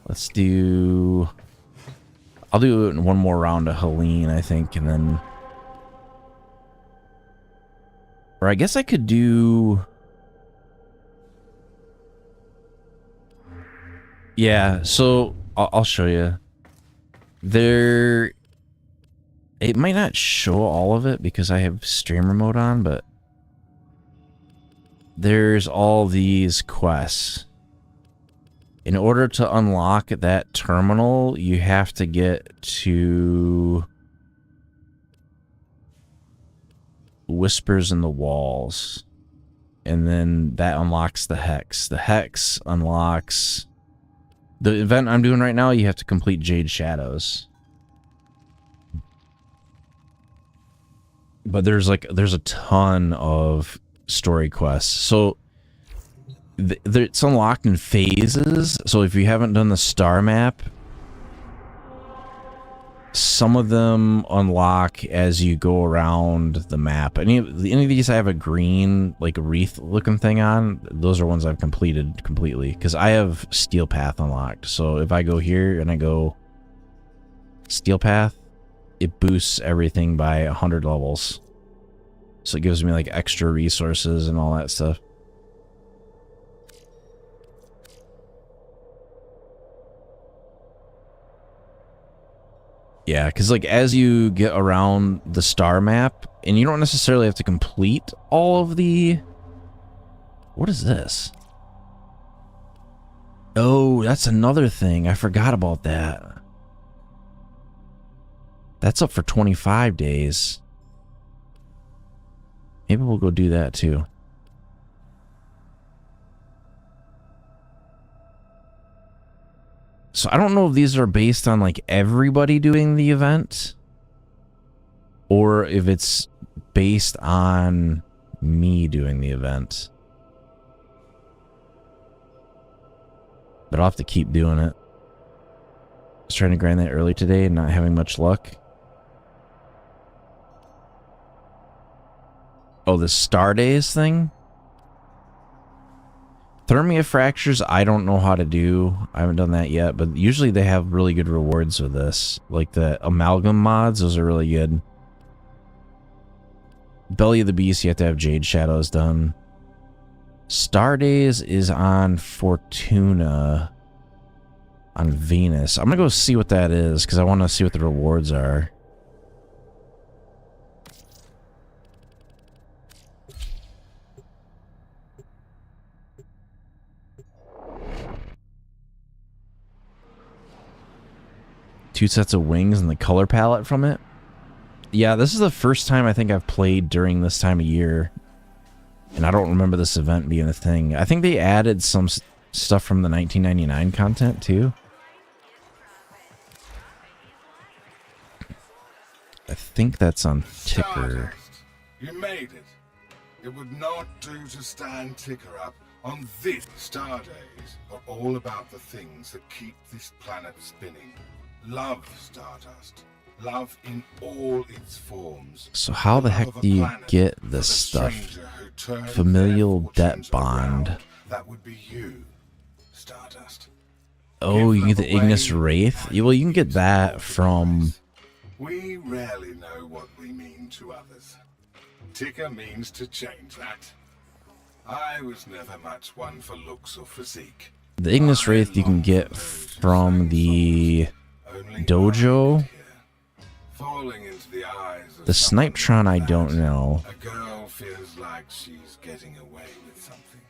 Let's do... I'll do one more round of Helene, I think, and then... Or I guess I could do... Yeah, so I'll show you. There... It might not show all of it because I have streamer mode on, but... There's all these quests. In order to unlock that terminal, you have to get to... Whispers in the Walls. And then that unlocks the Hex. The Hex unlocks... The event I'm doing right now, you have to complete Jade Shadows. But there's a ton of story quests. So it's unlocked in phases. So if you haven't done the star map, some of them unlock as you go around the map. Any of these I have a green, like, wreath looking thing on. Those are ones I've completed completely because I have Steel Path unlocked. So if I go here and I go Steel Path, it boosts everything by 100 levels. So it gives me like extra resources and all that stuff. Yeah, because like as you get around the star map, and you don't necessarily have to complete all of the... What is this? Oh, that's another thing. I forgot about that. That's up for 25 days. Maybe we'll go do that too. So I don't know if these are based on like everybody doing the event, or if it's based on me doing the event. But I'll have to keep doing it. I was trying to grind that early today and not having much luck. Oh, the Star Days thing? Thermia Fractures, I don't know how to do. I haven't done that yet, but usually they have really good rewards with this. Like the Amalgam mods, those are really good. Belly of the Beast, you have to have Jade Shadows done. Star Days is on Fortuna on Venus. I'm gonna go see what that is, because I want to see what the rewards are. Two sets of wings and the color palette from it. Yeah, this is the first time I think I've played during this time of year. And I don't remember this event being a thing. I think they added some stuff from the 1999 content too. I think that's on Ticker. Stardust. You made it. It would not do to stand Ticker up on this. Star Days are all about the things that keep this planet spinning. Love, Stardust. Love in all its forms. So how the heck do you get this stuff? Familial debt bond. That would be you, Stardust. Oh, you can get the Ignis Wraith? Well, you can get that from... We rarely know what we mean to others. Ticker means to change that. I was never much one for looks or physique. The Ignis Wraith you can get from the dojo. The Snipetron I don't know. A girl feels like she's getting away with something.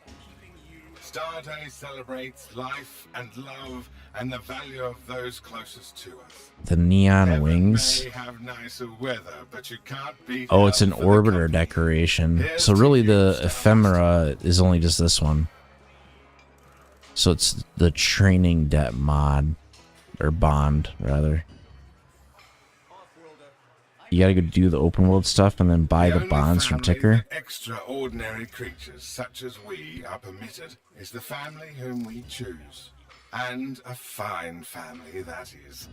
Star Day celebrates life and love and the value of those closest to us. The Neon Wings. Oh, it's an orbiter decoration. So really the ephemera is only just this one. So it's the training debt mod. Or bond, rather. You gotta go do the open world stuff and then buy the bonds from Ticker. Extraordinary creatures such as we are permitted is the family whom we choose. And a fine family that is.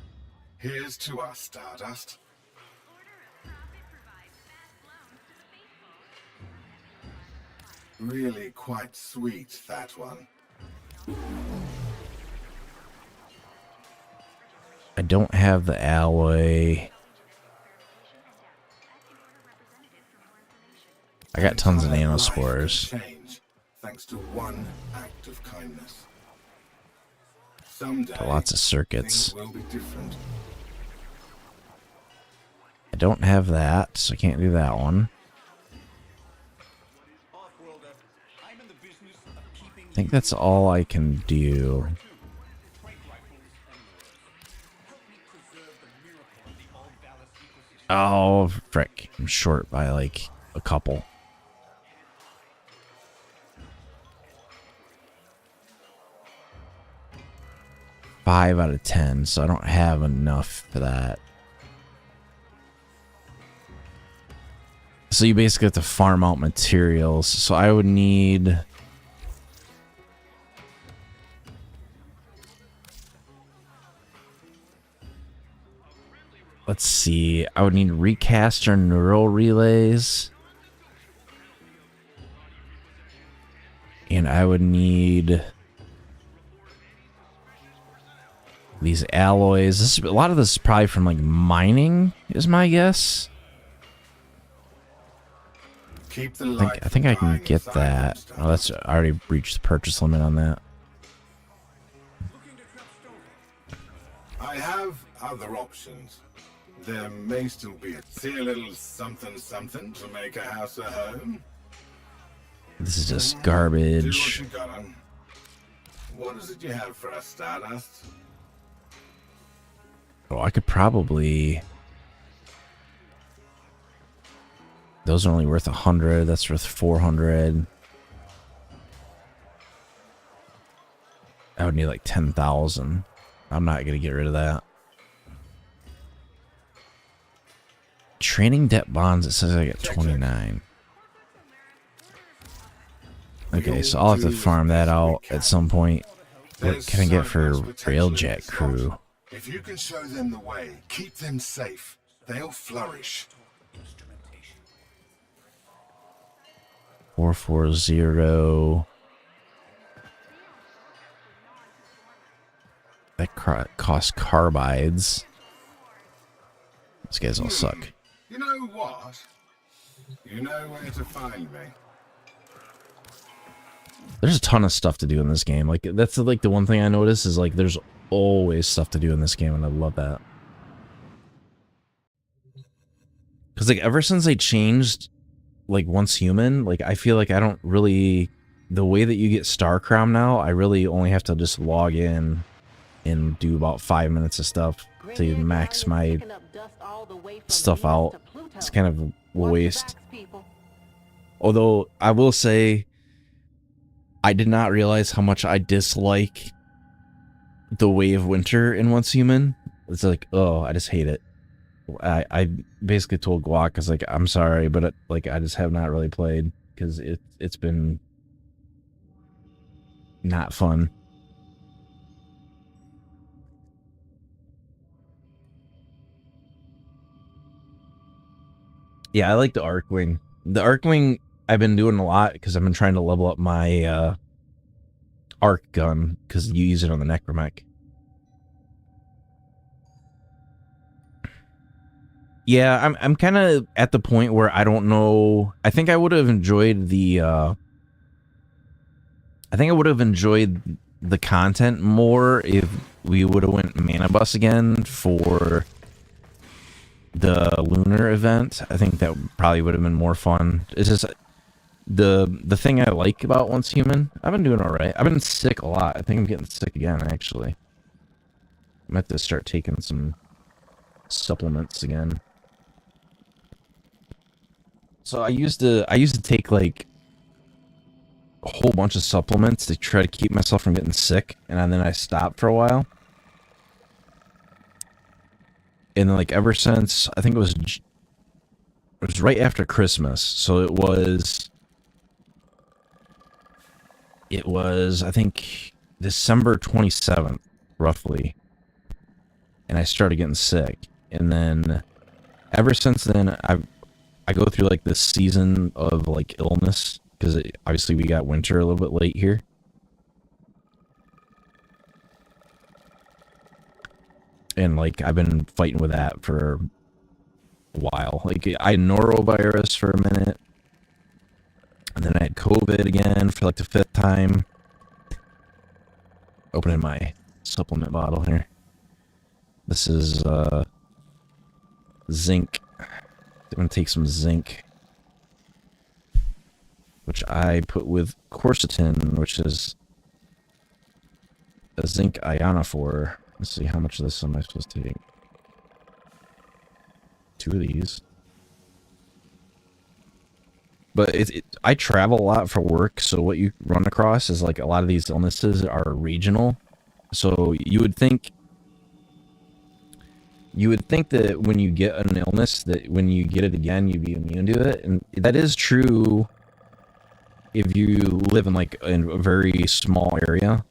Here's to us, Stardust. Really quite sweet, that one. I don't have the alloy. I got tons of Entire life can nanospores. change thanks to one act of kindness. Someday, Got lots of circuits. things will be different. I don't have that, so I can't do that one. I think that's all I can do. Oh, frick. I'm short by like a couple. Five out of 10, so I don't have enough for that. So you basically have to farm out materials. So I would need... Let's see. I would need recaster neural relays. And I would need these alloys. A lot of this is probably from like mining, is my guess. Keep the I think I can get that. Oh, that's I already reached the purchase limit on that. I have other options. There may still be a little something something to make a house a home. This is just Do what garbage. you got on. What is it you have for us, Stardust? Oh, I could probably... Those are only worth 100. That's worth 400. I would need like 10,000. I'm not going to get rid of that. Training debt bonds, it says I get 29. Okay, so I'll have to farm that out at some point. What can I get for Railjet crew? If you can show them the way, keep them safe, they'll flourish. 440. That costs carbides. These guys all suck. You know what? You know where to find me. There's a ton of stuff to do in this game. Like that's like the one thing I notice is like there's always stuff to do in this game, and I love that. Because like ever since they changed like Once Human, like I feel like I don't really, the way that you get Star Crown now, I really only have to just log in and do about 5 minutes of stuff to max my stuff out. It's kind of a waste. Although I will say, I did not realize how much I dislike the Way of Winter in Once Human. It's like, oh, I just hate it. I basically told Guac, I was like, I'm sorry, but like I just have not really played because it's been not fun. Yeah, I like the Arcwing. The Arcwing I've been doing a lot because I've been trying to level up my arc gun because you use it on the Necromech. Yeah, I'm kind of at the point where I don't know. I think I would have enjoyed the content more if we would have went Mana Bus again for the lunar event. I think that probably would have been more fun. It's just the thing I like about Once Human. I've been doing all right. I've been sick a lot. I think I'm getting sick again. Actually, I might have to start taking some supplements again. So I used to take like a whole bunch of supplements to try to keep myself from getting sick, and then I stopped for a while. And then, like, ever since, I think it was right after Christmas, so it was I think December 27th roughly, and I started getting sick. And then ever since then I go through like this season of like illness because obviously we got winter a little bit late here. And like I've been fighting with that for a while. Like I had norovirus for a minute, and then I had COVID again for like the 5th time. Opening my supplement bottle here. This is zinc. I'm gonna take some zinc, which I put with quercetin, which is a zinc ionophore. Let's see, how much of this am I supposed to take? 2 of these. But I travel a lot for work, so what you run across is like a lot of these illnesses are regional. So you would think that when you get an illness, that when you get it again, you'd be immune to it, and that is true if you live in like in a very small area.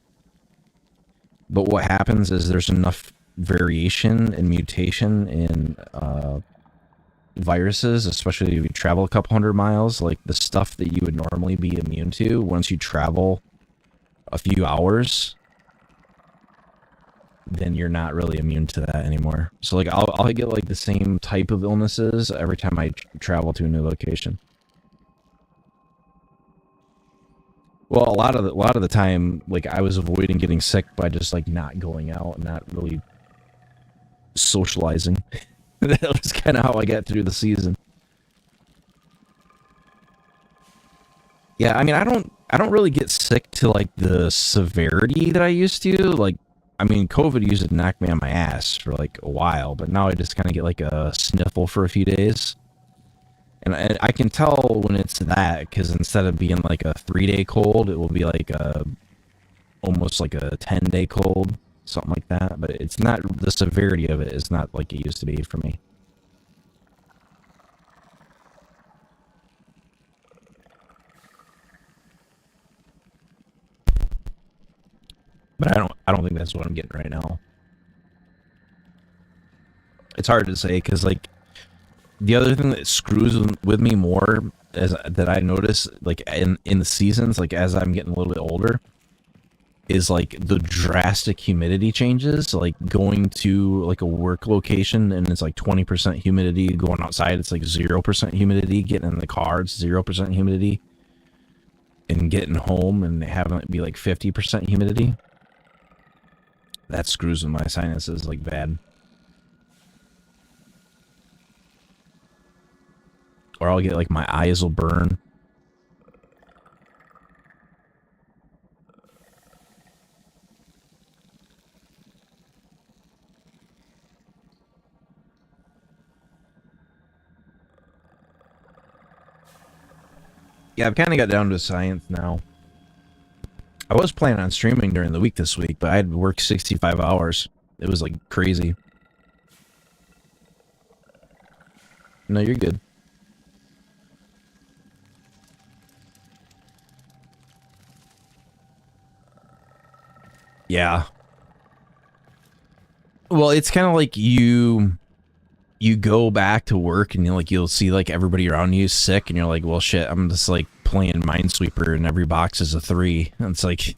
But what happens is there's enough variation and mutation in viruses, especially if you travel a couple 100 miles, like the stuff that you would normally be immune to, once you travel a few hours, then you're not really immune to that anymore. So like I'll get like the same type of illnesses every time I travel to a new location. Well, a lot of the time, like I was avoiding getting sick by just like not going out and not really socializing. That was kind of how I got through the season. Yeah, I mean, I don't really get sick to like the severity that I used to. Like, I mean, COVID used to knock me on my ass for like a while, but now I just kind of get like a sniffle for a few days. And I can tell when it's that, because instead of being like a 3-day cold, it will be like almost like a 10-day cold, something like that. But it's not, the severity of it is not like it used to be for me. But I don't think that's what I'm getting right now. It's hard to say, because like the other thing that screws with me more is that I notice like in the seasons, like as I'm getting a little bit older, is like the drastic humidity changes. Like going to like a work location and it's like 20% humidity, going outside it's like 0% humidity, getting in the car it's 0% humidity, and getting home and having it be like 50% humidity. That screws with my sinuses like bad. Or I'll get like my eyes will burn. Yeah, I've kind of got down to science now. I was planning on streaming during the week this week, but I had worked 65 hours. It was like crazy. No, you're good. Yeah. Well, it's kind of like you go back to work and you'll see like everybody around you is sick and you're like, well, shit, I'm just like playing Minesweeper and every box is a 3. And it's like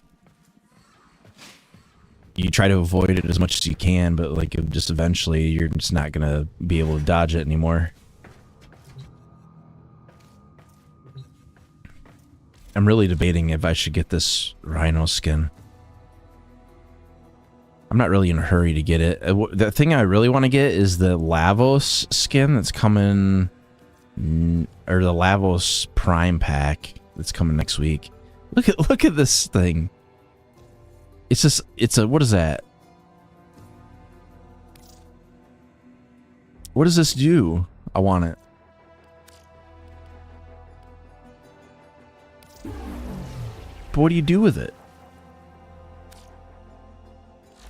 you try to avoid it as much as you can, but like just eventually you're just not gonna be able to dodge it anymore. I'm really debating if I should get this rhino skin. I'm not really in a hurry to get it. The thing I really want to get is the Lavos skin that's coming, or the Lavos Prime pack that's coming next week. Look at this thing. It's just, it's a, what is that? What does this do? I want it. But what do you do with it?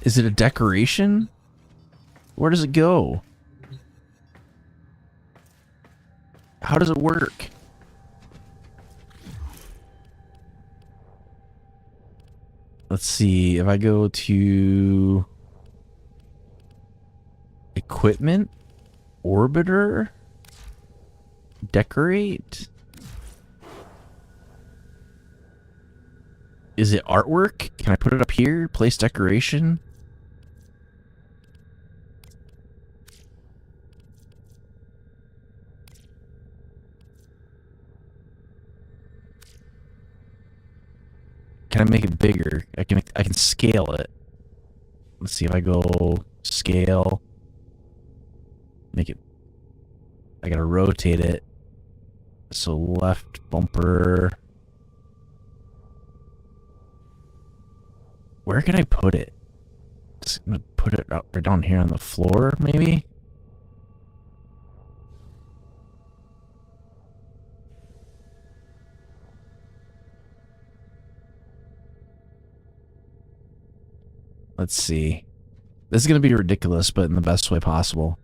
Is it a decoration? Where does it go? How does it work? Let's see, if I go to equipment, orbiter, decorate. Is it artwork? Can I put it up here? Place decoration? Can I make it bigger? I can scale it. Let's see if I go scale. Make it. I gotta rotate it. So left bumper. Where can I put it? Just gonna put it out right down here on the floor, maybe? Let's see. This is gonna be ridiculous, but in the best way possible.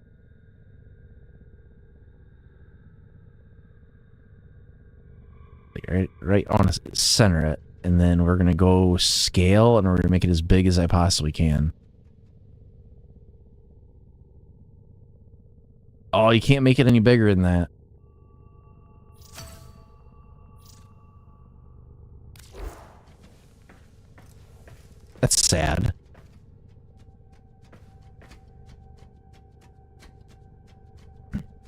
Like right on center it. And then we're going to go scale, and we're going to make it as big as I possibly can. Oh, you can't make it any bigger than that. That's sad.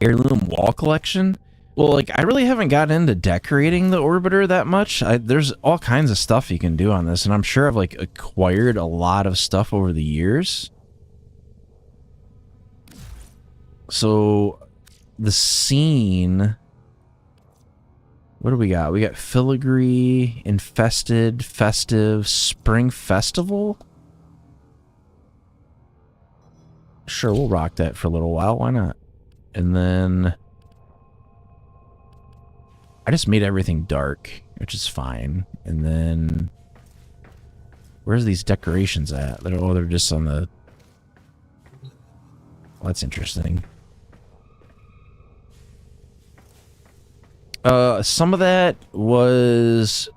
Heirloom wall collection? Well, like, I really haven't gotten into decorating the orbiter that much. There's all kinds of stuff you can do on this, and I'm sure I've, like, acquired a lot of stuff over the years. So, the scene... What do we got? We got filigree, infested, festive, spring festival? Sure, we'll rock that for a little while. Why not? And then... I just made everything dark, which is fine. And then... Where's these decorations at? They're just on the... Well, that's interesting. Some of that was...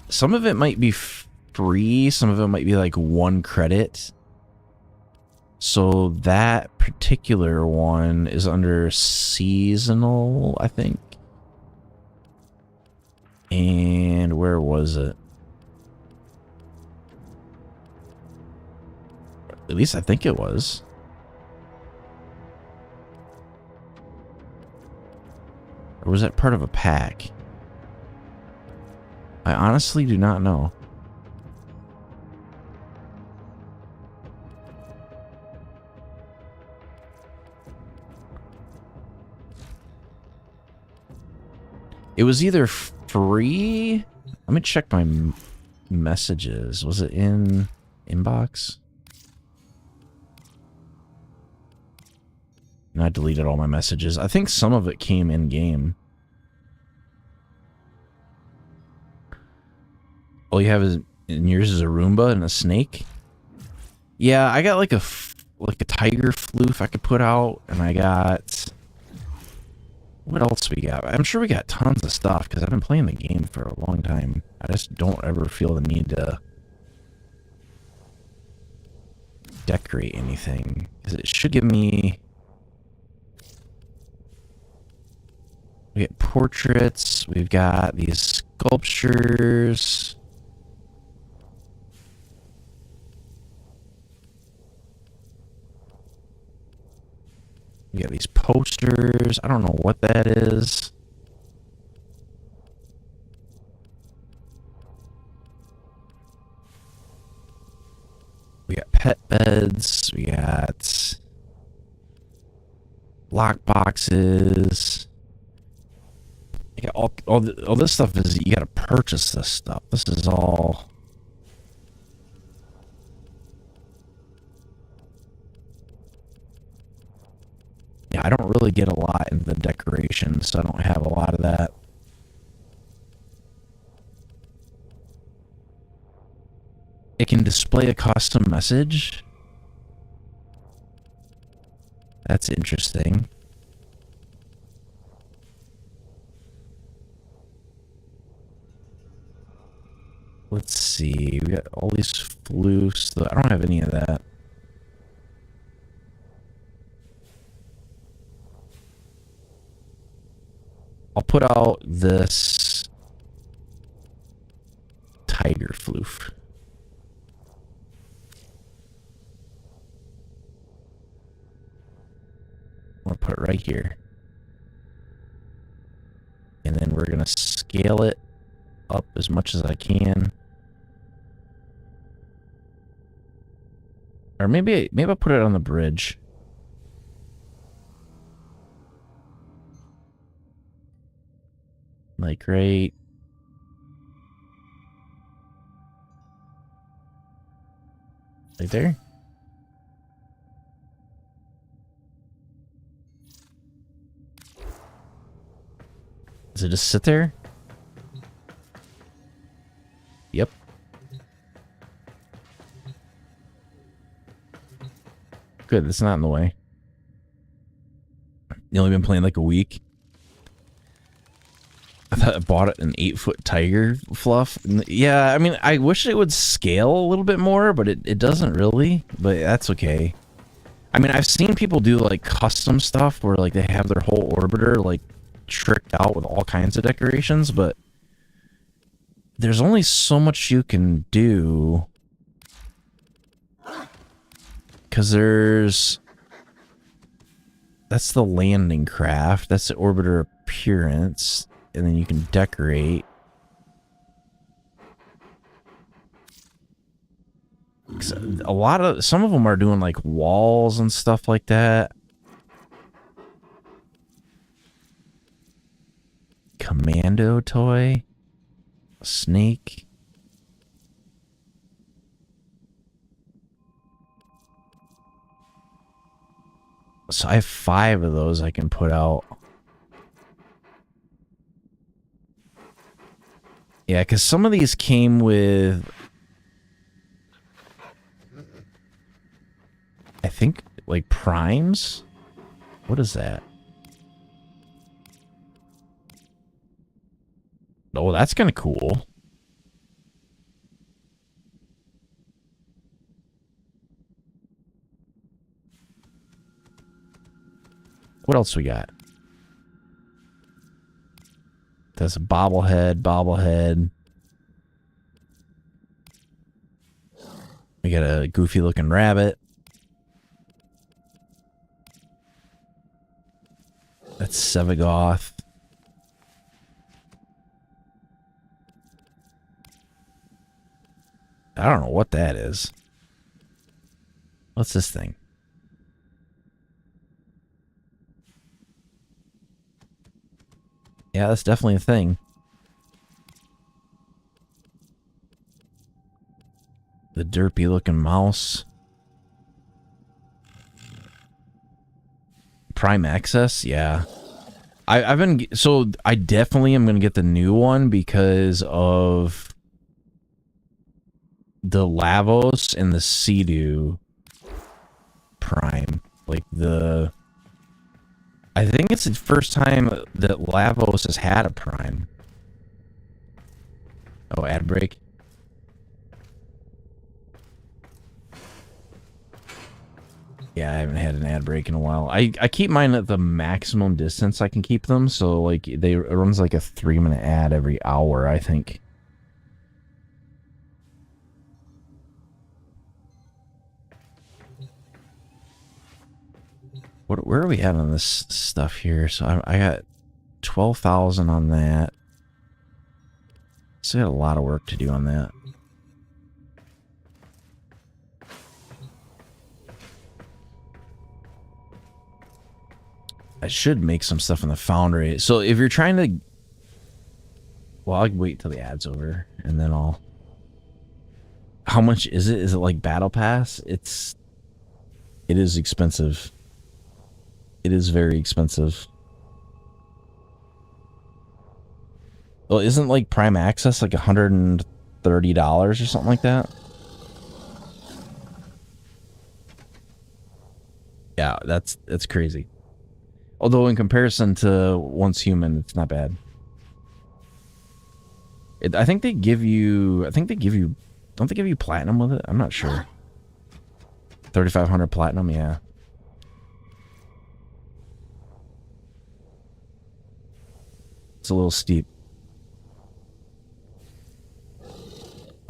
Some of it might be free. Some of it might be like 1 credit. So that particular one is under seasonal, I think. And where was it? At least I think it was. Or was that part of a pack? I honestly do not know. It was either free. Let me check my messages. Was it in inbox? No, I deleted all my messages. I think some of it came in game. All you have is in yours is a Roomba and a snake. Yeah, I got like a tiger floof I could put out, and I got. What else we got? I'm sure we got tons of stuff because I've been playing the game for a long time. I just don't ever feel the need to decorate anything because it should give me. We get portraits. We've got these sculptures. We got these posters. I don't know what that is. We got pet beds. We got lock boxes. Yeah, all this stuff is you got to purchase this stuff. This is all. Yeah, I don't really get a lot in the decorations, so I don't have a lot of that. It can display a custom message. That's interesting. Let's see. We got all these floofs. I don't have any of that. I'll put out this tiger floof. I'm gonna put it right here. And then we're gonna scale it up as much as I can. Or maybe I'll put it on the bridge. Like right there. Does it just sit there? Yep. Good, it's not in the way. You only been playing like a week. I thought I bought an 8-foot tiger fluff. Yeah, I mean, I wish it would scale a little bit more, but it doesn't really. But that's okay. I mean, I've seen people do like custom stuff where like they have their whole orbiter like tricked out with all kinds of decorations, but there's only so much you can do. Because that's the landing craft, that's the orbiter appearance, and then you can decorate. Some of them are doing like walls and stuff like that. Commando toy, snake. So I have 5 of those I can put out. Yeah, because some of these came with, I think, like primes? What is that? Oh, that's kind of cool. What else we got? That's a bobblehead. We got a goofy looking rabbit. That's Sevagoth. I don't know what that is. What's this thing? Yeah, that's definitely a thing. The derpy looking mouse. Prime Access, yeah. I've been, so I definitely am gonna get the new one because of the Lavos and the Sea-Doo Prime. Like I think it's the first time that Lavos has had a Prime. Oh, ad break. Yeah, I haven't had an ad break in a while. I keep mine at the maximum distance I can keep them, so like it runs like a 3-minute ad every hour, I think. Where are we at on this stuff here? So I got 12,000 on that. Still got a lot of work to do on that. I should make some stuff in the foundry. So if you're trying to, well, I'll wait till the ad's over and then I'll. How much is it? Is it like Battle Pass? It is expensive. It is very expensive. Well, isn't like Prime Access like $130 or something like that? Yeah, that's crazy. Although in comparison to Once Human, it's not bad. I think they give you. Don't they give you platinum with it? I'm not sure. 3,500 platinum, yeah. It's a little steep.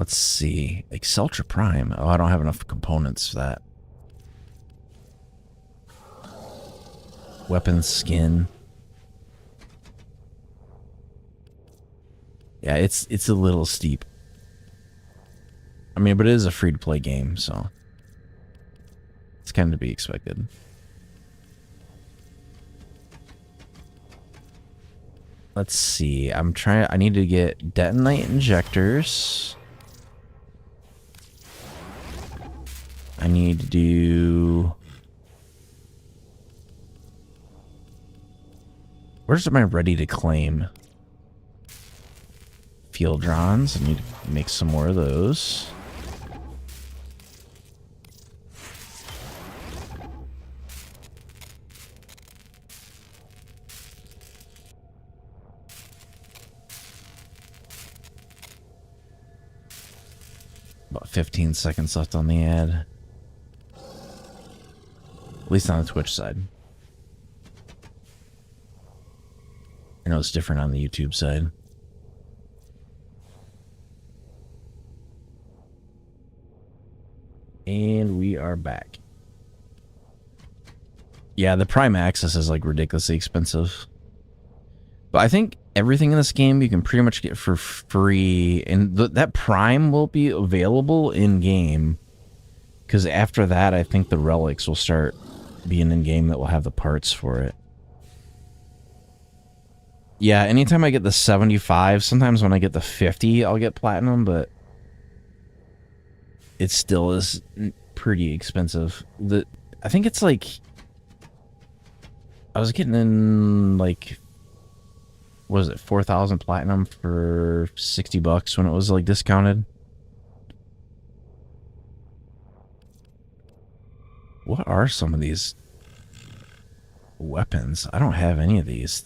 Let's see. Exceltra Prime. Oh, I don't have enough components for that. Weapon skin. Yeah, it's a little steep. I mean, but it is a free-to-play game, so it's kind of to be expected. Let's see. I need to get detonite injectors. I need to do... Where's my ready to claim? Field drons. I need to make some more of those. About 15 seconds left on the ad. At least on the Twitch side. I know it's different on the YouTube side. And we are back. Yeah, the Prime Access is like ridiculously expensive. But I think everything in this game you can pretty much get for free. And that Prime will be available in-game. Because after that, I think the relics will start being in-game that will have the parts for it. Yeah, anytime I get the 75, sometimes when I get the 50, I'll get platinum, but it still is pretty expensive. I think it's like... I was getting in, like... What was it? 4,000 platinum for 60 bucks when it was, like, discounted. What are some of these weapons? I don't have any of these.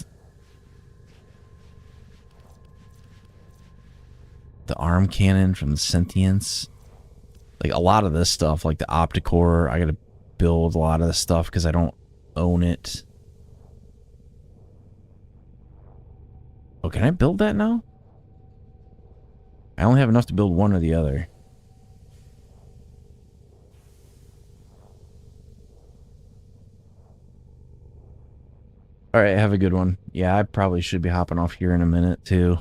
The arm cannon from the Sentience. Like, a lot of this stuff, like the Opticore, I gotta build a lot of this stuff because I don't own it. Oh, can I build that now? I only have enough to build one or the other. Alright, have a good one. Yeah, I probably should be hopping off here in a minute, too.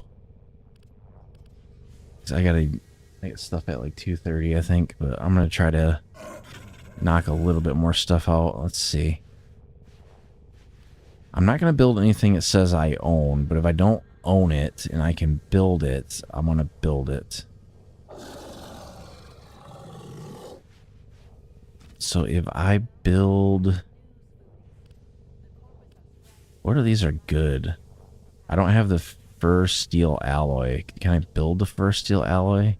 I gotta get stuff at like 2:30, I think, but I'm gonna try to knock a little bit more stuff out. Let's see. I'm not gonna build anything that says I own, but if I don't own it and I can build it, I'm gonna build it. So if I build... What of these are good? I don't have the fur steel alloy. Can I build the fur steel alloy?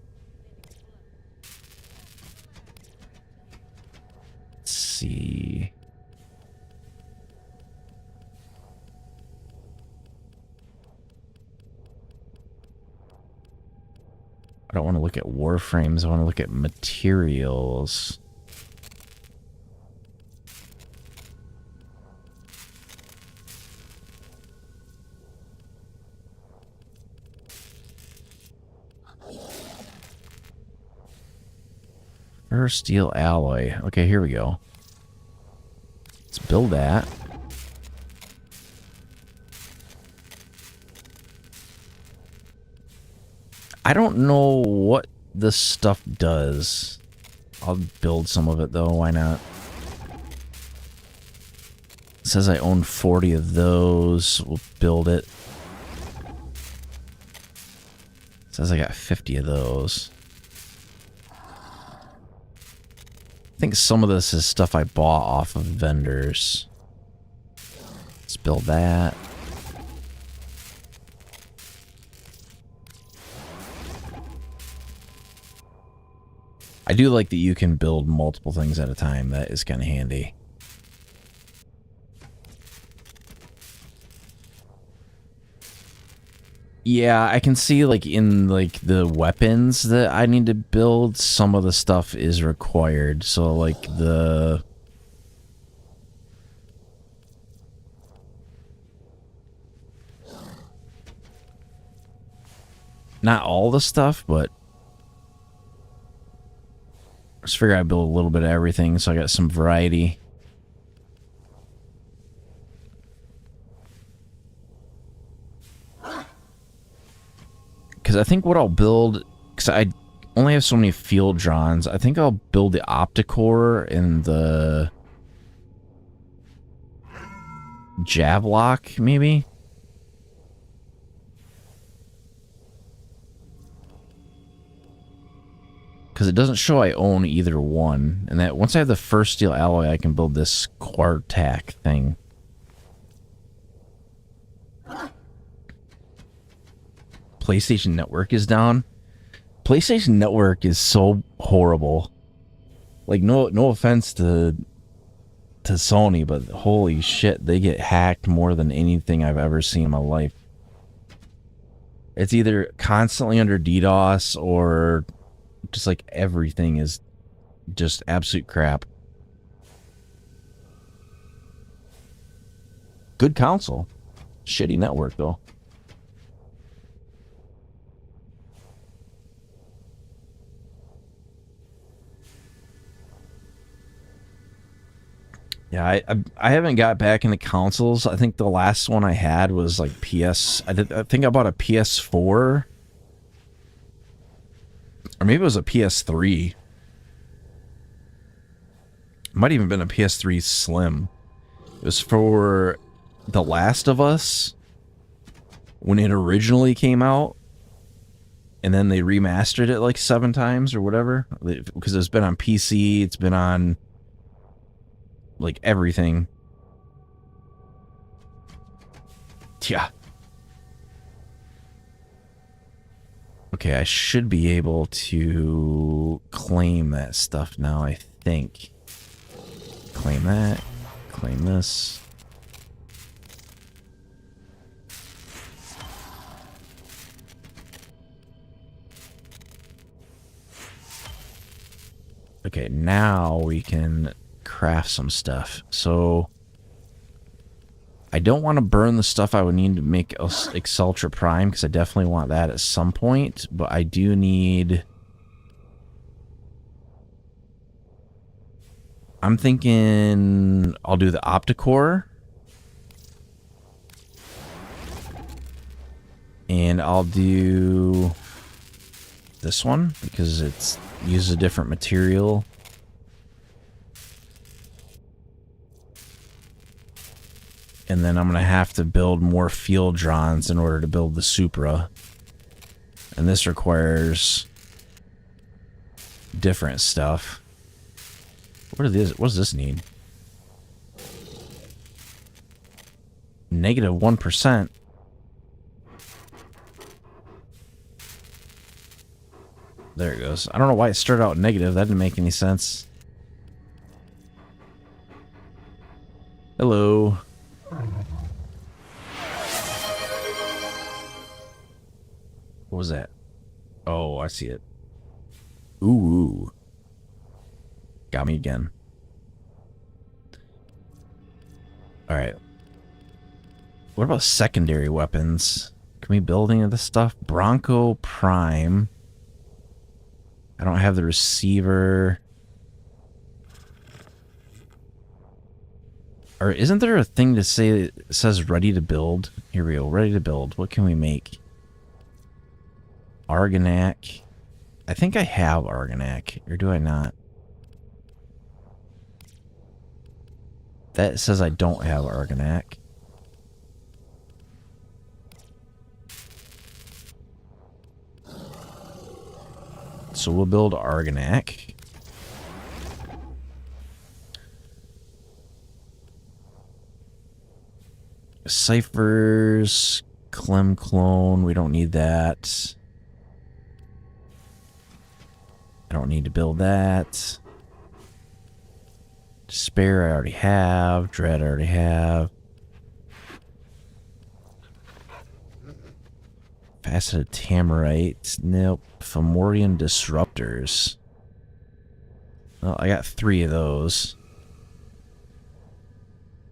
Let's see. I don't want to look at warframes. I want to look at materials. Fur steel alloy. Okay, here we go. Let's build that. I don't know what this stuff does. I'll build some of it though, why not? It says I own 40 of those. We'll build it. It says I got 50 of those. I think some of this is stuff I bought off of vendors. Let's build that. I do like that you can build multiple things at a time. That is kind of handy. Yeah, I can see like in like the weapons that I need to build, some of the stuff is required. So like the not all the stuff, but Just figure I'd build a little bit of everything so I got some variety. Because I think what I'll build, because I only have so many field drons, I think I'll build the Opticore and the Javlock, maybe? Because it doesn't show I own either one. And that once I have the first steel alloy, I can build this Quartac thing. PlayStation Network is down. PlayStation Network is so horrible. Like, no offense to Sony, but holy shit, they get hacked more than anything I've ever seen in my life. It's either constantly under DDoS or just like everything is just absolute crap. Good console. Shitty network, though. Yeah, I haven't got back into consoles. I think the last one I had was like PS. I think I bought a PS4, or maybe it was a PS3. Might even been a PS3 Slim. It was for The Last of Us when it originally came out, and then they remastered it like 7 times or whatever, because it's been on PC, it's been on like everything. Yeah. Okay, I should be able to claim that stuff now, I think. Claim that. Claim this. Okay, now we can craft some stuff. So I don't want to burn the stuff I would need to make Exultra Prime, because I definitely want that at some point, but I do need... I'm thinking I'll do the Opticore, and I'll do this one because it's uses a different material. And then I'm going to have to build more field drons in order to build the Supra. And this requires different stuff. What does this need? Negative 1%. There it goes. I don't know why it started out negative. That didn't make any sense. Hello. What was that? Oh, I see it. Ooh. Got me again. Alright. What about secondary weapons? Can we build any of this stuff? Bronco Prime. I don't have the receiver. Or isn't there a thing to say that says ready to build? Here we go. Ready to build. What can we make? Argonac. I think I have Argonac. Or do I not? That says I don't have Argonac. So we'll build Argonac. Ciphers, Clem Clone, we don't need that. I don't need to build that. Despair I already have. Dread I already have. Faceted Tamarite. Nope. Fomorian Disruptors. Well, I got 3 of those.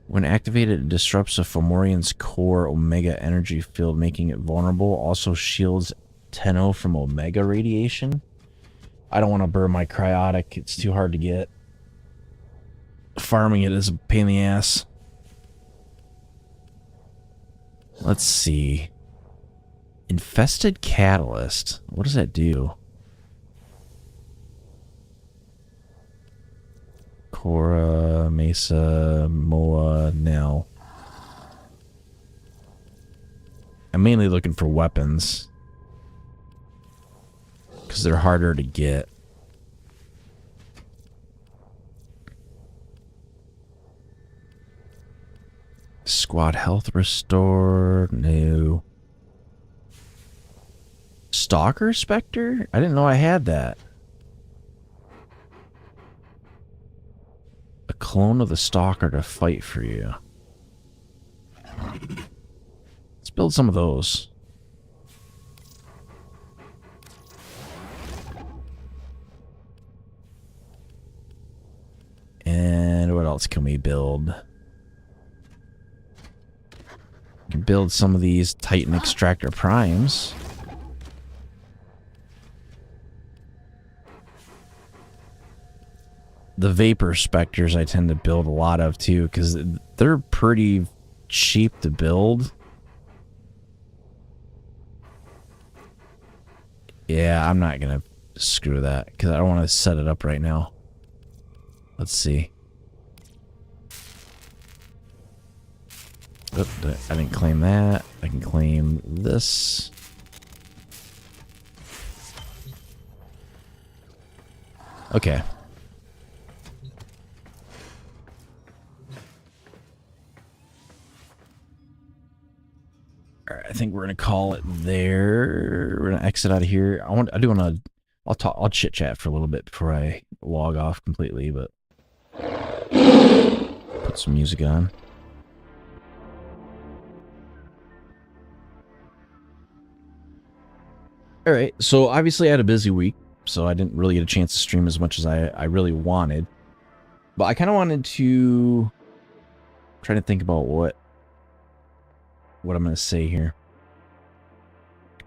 When activated, it disrupts a Fomorian's core Omega energy field, making it vulnerable. Also shields Tenno from Omega radiation. I don't want to burn my cryotic. It's too hard to get. Farming it is a pain in the ass. Let's see. Infested Catalyst. What does that do? Cora, Mesa, Moa, Nell. I'm mainly looking for weapons. Because they're harder to get. Squad health restore. No. Stalker Spectre? I didn't know I had that. A clone of the Stalker to fight for you. Let's build some of those. And what else can we build? We can build some of these Titan Extractor Primes. The Vapor Spectres I tend to build a lot of too, because they're pretty cheap to build. Yeah, I'm not going to screw that, because I don't want to set it up right now. Let's see. Oop, I didn't claim that. I can claim this. Okay. Alright, I think we're gonna call it there. We're gonna exit out of here. I'll chit chat for a little bit before I log off completely, but put some music on. Alright, so obviously I had a busy week, so I didn't really get a chance to stream as much as I really wanted. But I kind of wanted to try to think about what I'm going to say here.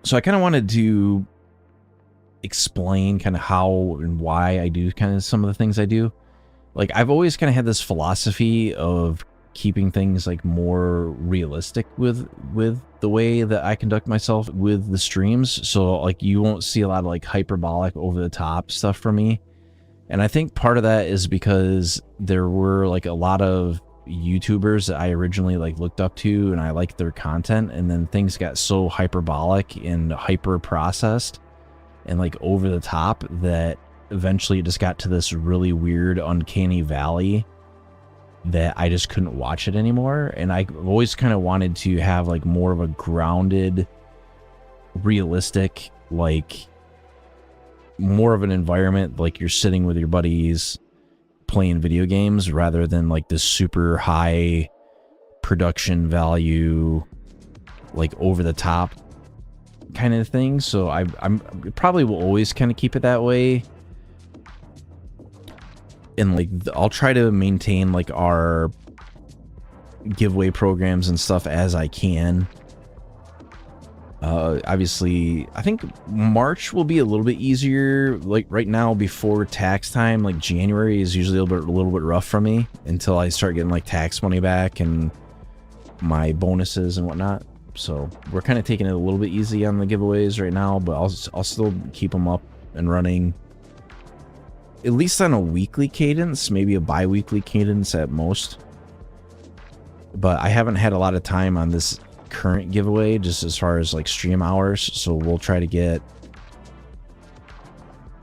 So I kind of wanted to explain kind of how and why I do kind of some of the things I do. Like, I've always kind of had this philosophy of keeping things like more realistic with the way that I conduct myself with the streams. So like you won't see a lot of like hyperbolic over the top stuff from me. And I think part of that is because there were like a lot of YouTubers that I originally like looked up to and I liked their content, and then things got so hyperbolic and hyper processed and like over the top that eventually it just got to this really weird uncanny valley that I just couldn't watch it anymore. And I always kind of wanted to have like more of a grounded, realistic, like more of an environment like you're sitting with your buddies playing video games, rather than like this super high production value, like over the top kind of thing. So I'm probably will always kind of keep it that way. And like I'll try to maintain like our giveaway programs and stuff as I can. Obviously, I think March will be a little bit easier. Like right now, before tax time, like January is usually a little bit rough for me until I start getting like tax money back and my bonuses and whatnot. So we're kind of taking it a little bit easy on the giveaways right now, but I'll still keep them up and running. At least on a weekly cadence, maybe a bi-weekly cadence at most. But I haven't had a lot of time on this current giveaway, just as far as like stream hours, so we'll try to get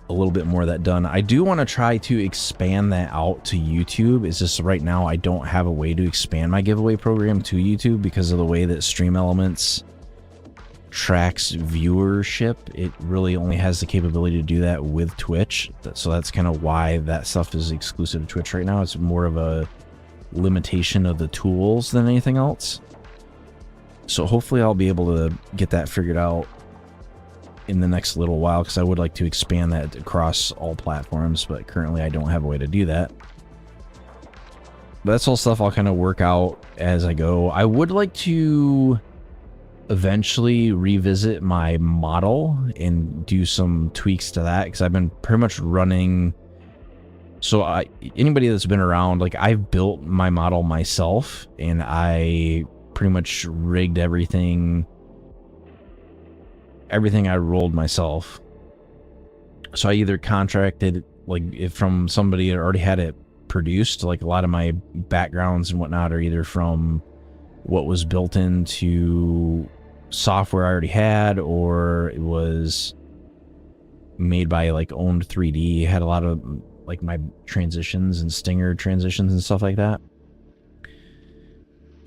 a little bit more of that done. I do want to try to expand that out to YouTube. It's just right now I don't have a way to expand my giveaway program to YouTube because of the way that Stream Elements tracks viewership. It really only has the capability to do that with Twitch, so that's kind of why that stuff is exclusive to Twitch right now. It's more of a limitation of the tools than anything else. So hopefully I'll be able to get that figured out in the next little while, because I would like to expand that across all platforms, but currently I don't have a way to do that. But that's all stuff I'll kind of work out as I go. I would like to eventually revisit my model and do some tweaks to that, because I've been pretty much running. So anybody that's been around, like, I've built my model myself, and I pretty much rigged everything I rolled myself. So I either contracted, like, if from somebody that already had it produced, like a lot of my backgrounds and whatnot are either from what was built into software I already had, or it was made by like owned 3D. Had a lot of like my transitions and stinger transitions and stuff like that.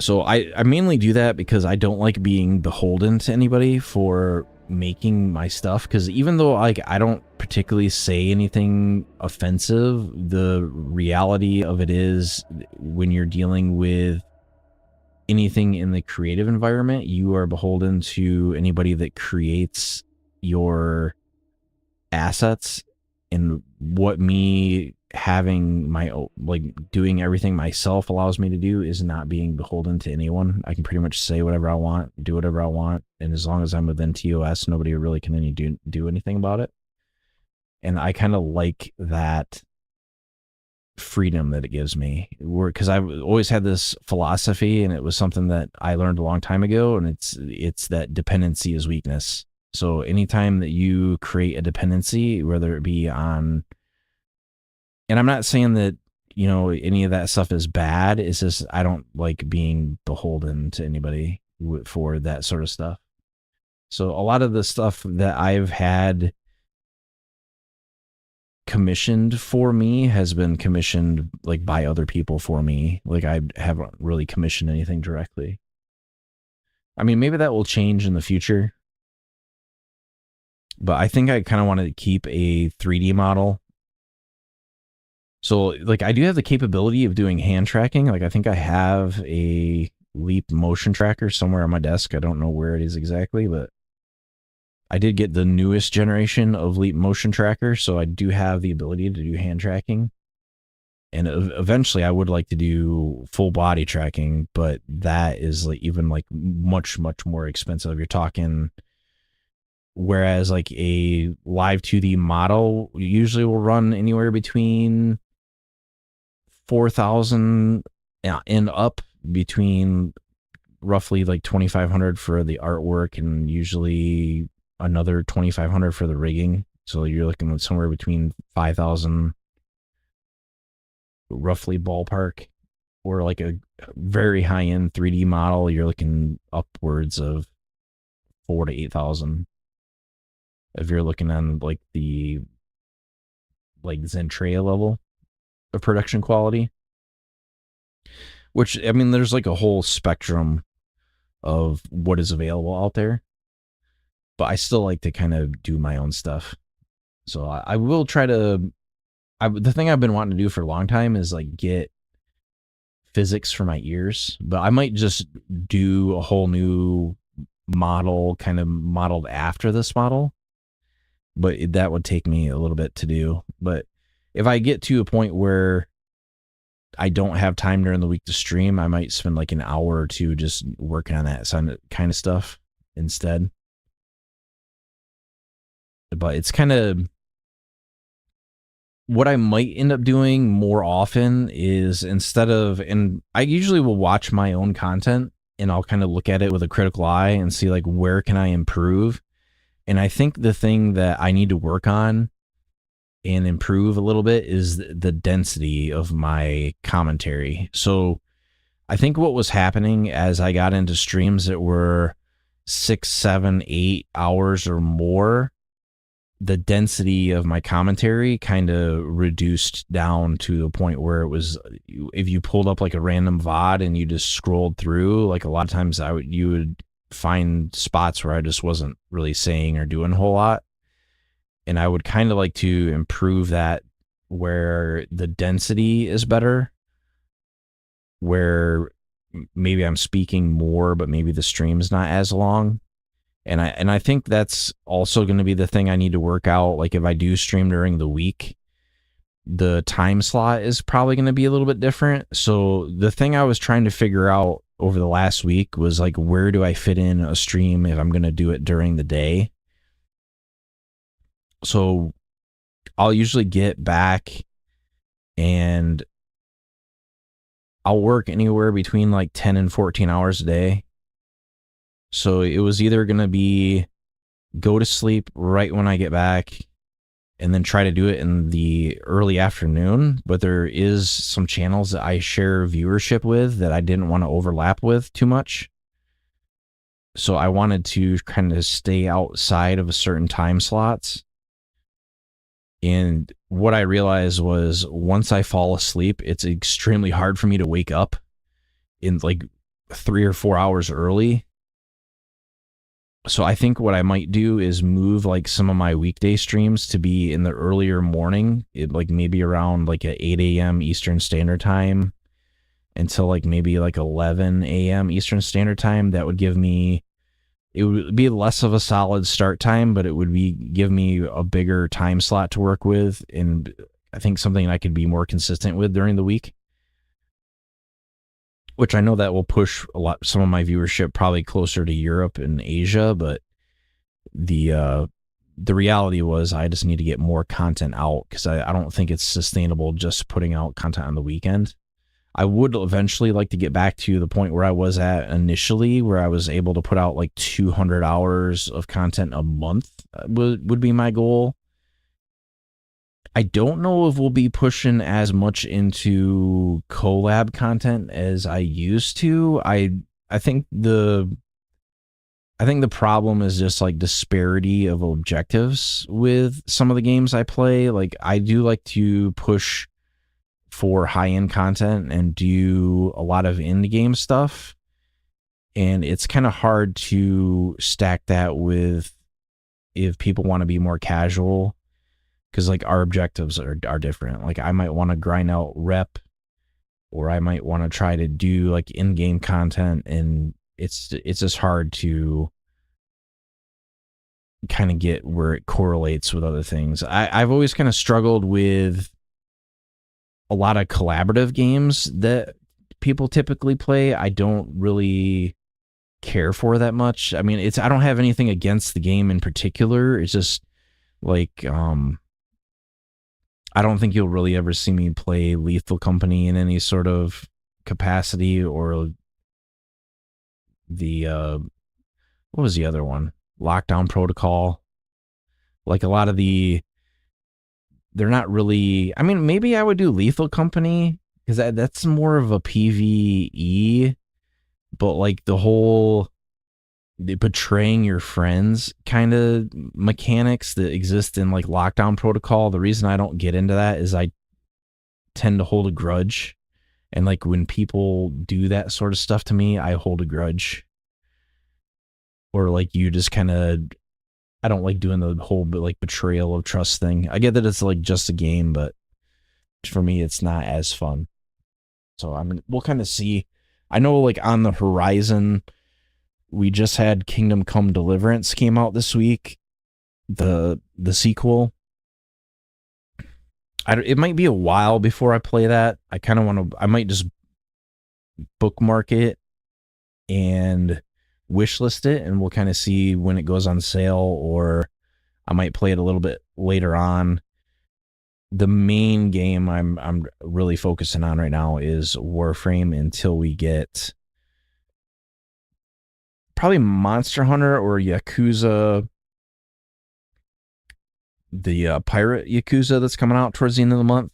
So I mainly do that because I don't like being beholden to anybody for making my stuff, because even though like I don't particularly say anything offensive, the reality of it is when you're dealing with anything in the creative environment, you are beholden to anybody that creates your assets. And what me having my, like, doing everything myself allows me to do is not being beholden to anyone. I can pretty much say whatever I want, do whatever I want, and as long as I'm within TOS, nobody really can do anything about it. And I kind of like that freedom that it gives me, because I've always had this philosophy, and it was something that I learned a long time ago, and it's that dependency is weakness. So anytime that you create a dependency, whether it be on, and I'm not saying that, you know, any of that stuff is bad, it's just I don't like being beholden to anybody for that sort of stuff. So a lot of the stuff that I've had commissioned for me has been commissioned like by other people for me. Like I haven't really commissioned anything directly. I mean, maybe that will change in the future, but I think I kind of want to keep a 3D model. So like I do have the capability of doing hand tracking. Like I think I have a Leap motion tracker somewhere on my desk. I don't know where it is exactly, but I did get the newest generation of Leap motion tracker, so I do have the ability to do hand tracking. And eventually I would like to do full body tracking, but that is like even like much more expensive. You're talking, whereas like a live 2D model usually will run anywhere between 4,000 and up, between roughly like 2,500 for the artwork and usually another 2,500 for the rigging. So you're looking at somewhere between 5,000 roughly ballpark, or like a very high end 3D model, you're looking upwards of 4,000 to 8,000. If you're looking on like the like Zentrea level of production quality, which, I mean, there's like a whole spectrum of what is available out there, but I still like to kind of do my own stuff. So I will try to, the thing I've been wanting to do for a long time is like get physics for my ears, but I might just do a whole new model kind of modeled after this model, but that would take me a little bit to do. But if I get to a point where I don't have time during the week to stream, I might spend like an hour or two just working on that kind of stuff instead. But it's kind of what I might end up doing more often is, instead of, and I usually will watch my own content and I'll kind of look at it with a critical eye and see like, where can I improve? And I think the thing that I need to work on and improve a little bit is the density of my commentary. So I think what was happening as I got into streams that were 6, 7, 8 hours or more, the density of my commentary kind of reduced down to a point where it was, if you pulled up like a random VOD and you just scrolled through, like a lot of times you would find spots where I just wasn't really saying or doing a whole lot. And I would kind of like to improve that, where the density is better, where maybe I'm speaking more, but maybe the stream's not as long. And I think that's also going to be the thing I need to work out. Like if I do stream during the week, the time slot is probably going to be a little bit different. So the thing I was trying to figure out over the last week was like, where do I fit in a stream if I'm going to do it during the day? So I'll usually get back and I'll work anywhere between like 10 and 14 hours a day. So it was either going to be go to sleep right when I get back and then try to do it in the early afternoon. But there is some channels that I share viewership with that I didn't want to overlap with too much. So I wanted to kind of stay outside of a certain time slots. And what I realized was once I fall asleep, it's extremely hard for me to wake up in like 3 or 4 hours early. So I think what I might do is move like some of my weekday streams to be in the earlier morning, like maybe around like at 8 a.m. Eastern Standard Time until like maybe like 11 a.m. Eastern Standard Time. That would give me, it would be less of a solid start time, but it would be give me a bigger time slot to work with, and I think something I could be more consistent with during the week. Which I know that will push some of my viewership probably closer to Europe and Asia, but the reality was I just need to get more content out because I don't think it's sustainable just putting out content on the weekend. I would eventually like to get back to the point where I was at initially, where I was able to put out like 200 hours of content a month would be my goal. I don't know if we'll be pushing as much into collab content as I used to. I think the problem is just like disparity of objectives with some of the games I play. Like I do like to push for high-end content and do a lot of in-game stuff. And it's kind of hard to stack that with if people want to be more casual. Because like our objectives are different. Like I might want to grind out rep, or I might want to try to do like in-game content, and it's just hard to kind of get where it correlates with other things. I've always kind of struggled with a lot of collaborative games that people typically play. I don't really care for that much. I mean, I don't have anything against the game in particular. It's just like I don't think you'll really ever see me play Lethal Company in any sort of capacity, or the what was the other one? Lockdown Protocol. Like a lot of they're not really, I mean, maybe I would do Lethal Company because that's more of a PvE, but like the whole betraying your friends kind of mechanics that exist in like Lockdown Protocol, the reason I don't get into that is I tend to hold a grudge, and like when people do that sort of stuff to me, I hold a grudge. Or like you just kind of, I don't like doing the whole like betrayal of trust thing. I get that it's like just a game, but for me it's not as fun. So we'll kind of see. I know like on the horizon, we just had Kingdom Come Deliverance came out this week, the sequel. It might be a while before I play that. I kind of want to, I might just bookmark it and wishlist it, and we'll kind of see when it goes on sale, or I might play it a little bit later on. The main game I'm really focusing on right now is Warframe until we get probably Monster Hunter or Yakuza, the pirate Yakuza that's coming out towards the end of the month.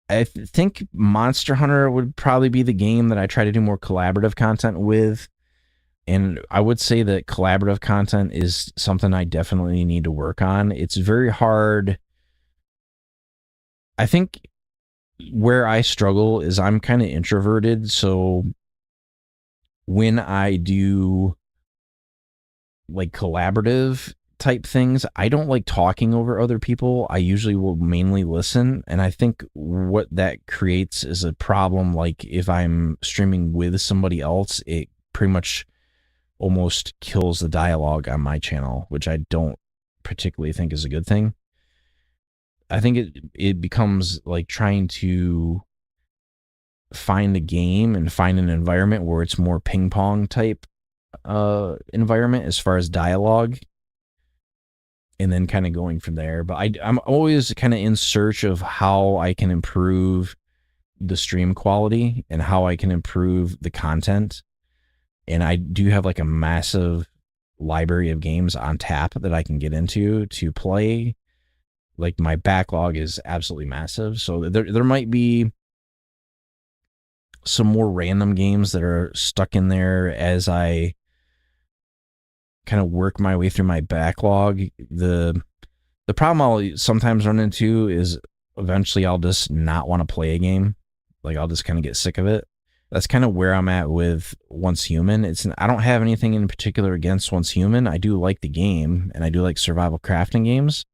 I think Monster Hunter would probably be the game that I try to do more collaborative content with. And I would say that collaborative content is something I definitely need to work on. It's very hard. I think where I struggle is I'm kind of introverted. So when I do like collaborative type things, I don't like talking over other people. I usually will mainly listen. And I think what that creates is a problem. Like if I'm streaming with somebody else, it pretty much almost kills the dialogue on my channel, which I don't particularly think is a good thing. I think it becomes like trying to find a game and find an environment where it's more ping pong type environment as far as dialogue, and then kind of going from there. But I'm always kind of in search of how I can improve the stream quality and how I can improve the content. And I do have like a massive library of games on tap that I can get into to play. Like my backlog is absolutely massive. So there might be some more random games that are stuck in there as I kind of work my way through my backlog. The problem I'll sometimes run into is eventually I'll just not want to play a game. Like I'll just kind of get sick of it. That's kind of where I'm at with Once Human. I don't have anything in particular against Once Human. I do like the game, and I do like survival crafting games.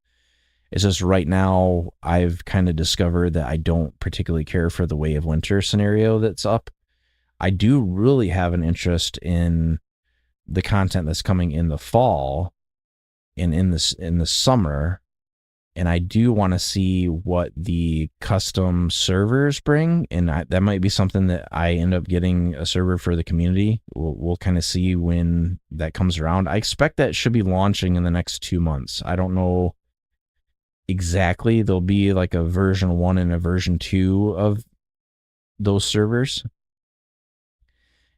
It's just right now I've kind of discovered that I don't particularly care for the Way of Winter scenario that's up. I do really have an interest in the content that's coming in the fall and in the summer. And I do want to see what the custom servers bring. And that might be something that I end up getting a server for the community. We'll kind of see when that comes around. I expect that should be launching in the next 2 months. I don't know exactly. There'll be like a version 1 and a version 2 of those servers.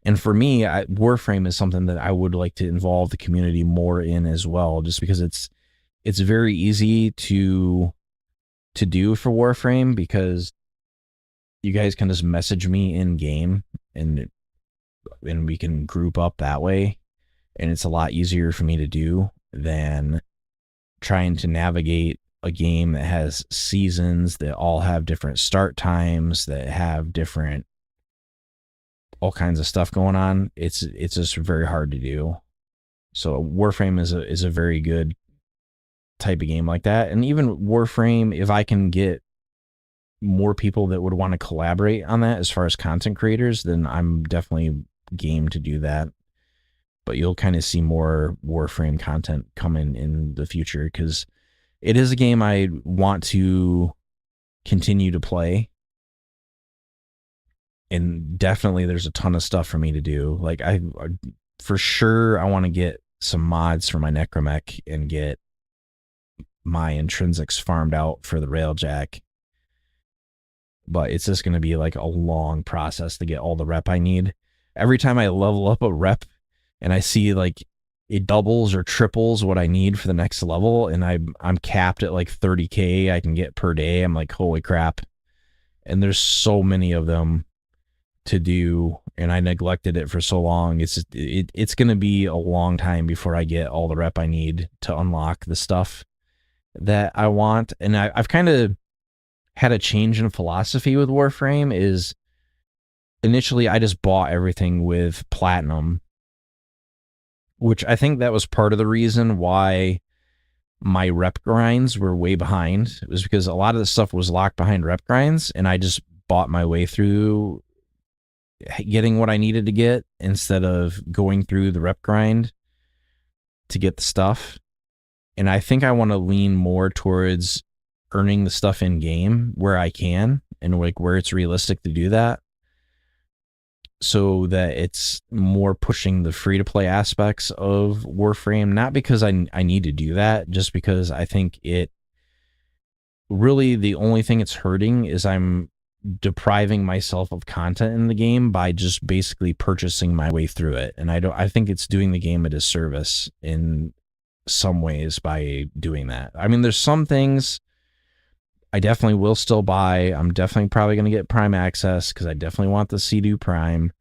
And for me, Warframe is something that I would like to involve the community more in as well, just because it's very easy to do for Warframe, because you guys can just message me in game and we can group up that way. And it's a lot easier for me to do than trying to navigate a game that has seasons that all have different start times, that have different all kinds of stuff going on. It's just very hard to do. So Warframe is a very good type of game like that. And even Warframe, if I can get more people that would want to collaborate on that as far as content creators, then I'm definitely game to do that. But you'll kind of see more Warframe content coming in the future, because it is a game I want to continue to play. And definitely there's a ton of stuff for me to do. Like I for sure I want to get some mods for my Necromech and get my intrinsics farmed out for the Railjack. But it's just going to be like a long process to get all the rep I need. Every time I level up a rep and I see like it doubles or triples what I need for the next level, and I'm capped at like 30k I can get per day, I'm like, holy crap. And there's so many of them to do, and I neglected it for so long. It's going to be a long time before I get all the rep I need to unlock the stuff that I want. And I've kind of had a change in philosophy with Warframe. Is initially I just bought everything with platinum, which I think that was part of the reason why my rep grinds were way behind. It was because a lot of the stuff was locked behind rep grinds, and I just bought my way through getting what I needed to get instead of going through the rep grind to get the stuff. And I think I want to lean more towards earning the stuff in game where I can, and like where it's realistic to do that, so that it's more pushing the free to play aspects of Warframe. Not because I need to do that, just because I think it really, the only thing it's hurting is I'm depriving myself of content in the game by just basically purchasing my way through it. And I think it's doing the game a disservice in some ways by doing that. I mean, there's some things I definitely will still buy. I'm definitely probably going to get Prime Access because I definitely want the Sea-Doo Prime.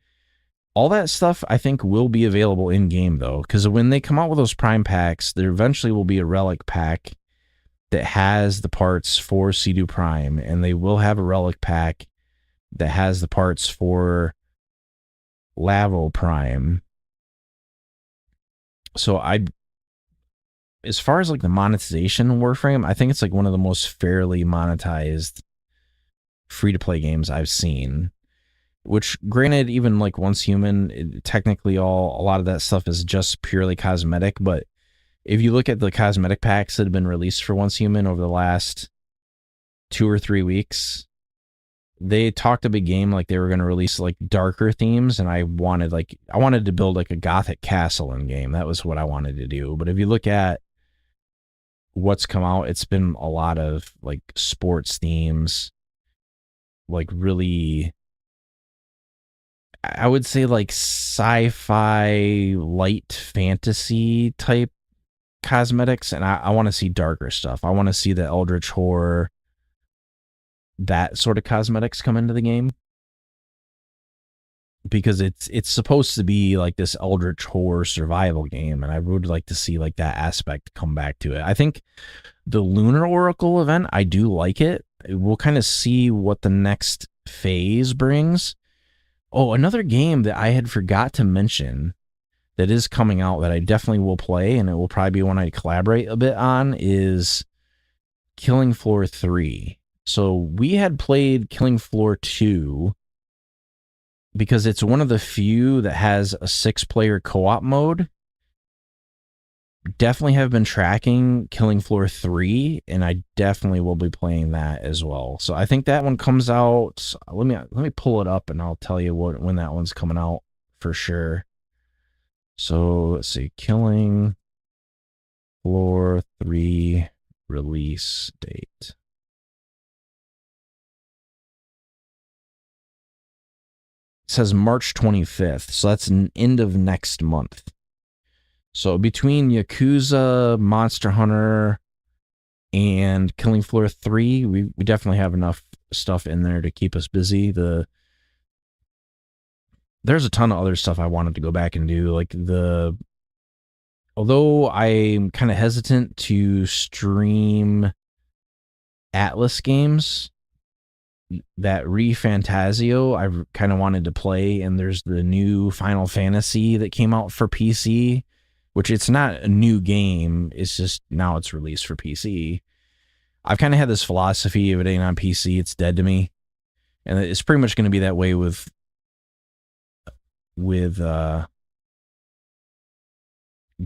All that stuff I think will be available in game though, because when they come out with those Prime packs, there eventually will be a Relic pack that has the parts for Sea-Doo Prime, and they will have a Relic pack that has the parts for Lavo Prime. So as far as like the monetization in Warframe, I think it's like one of the most fairly monetized free-to-play games I've seen. Which, granted, even like Once Human, technically a lot of that stuff is just purely cosmetic, but if you look at the cosmetic packs that have been released for Once Human over the last 2 or 3 weeks, they talked a big game like they were going to release like darker themes, and I wanted to build like a gothic castle in game. That was what I wanted to do. But if you look at what's come out, it's been a lot of like sports themes, like really, I would say like sci-fi light fantasy type cosmetics, and I want to see darker stuff. I want to see the eldritch horror, that sort of cosmetics come into the game, because it's supposed to be like this eldritch horror survival game, and I would like to see like that aspect come back to it. I think the Lunar Oracle event, I do like it. We'll kind of see what the next phase brings. Oh, another game that I had forgot to mention that is coming out that I definitely will play, and it will probably be one I collaborate a bit on, is Killing Floor 3. So we had played Killing Floor 2 because it's one of the few that has a 6-player co-op mode. Definitely have been tracking Killing Floor 3, and I definitely will be playing that as well. So I think that one comes out. Let me pull it up and I'll tell you when that one's coming out for sure. So let's see, Killing Floor 3 release date. It says March 25th, so that's an end of next month. So between Yakuza, Monster Hunter, and Killing Floor 3, we definitely have enough stuff in there to keep us busy. There's a ton of other stuff I wanted to go back and do, like although I'm kind of hesitant to stream Atlas games, that ReFantazio I kind of wanted to play, and there's the new Final Fantasy that came out for PC, which it's not a new game, it's just now it's released for PC. I've kind of had this philosophy, if it ain't on PC, it's dead to me. And it's pretty much going to be that way with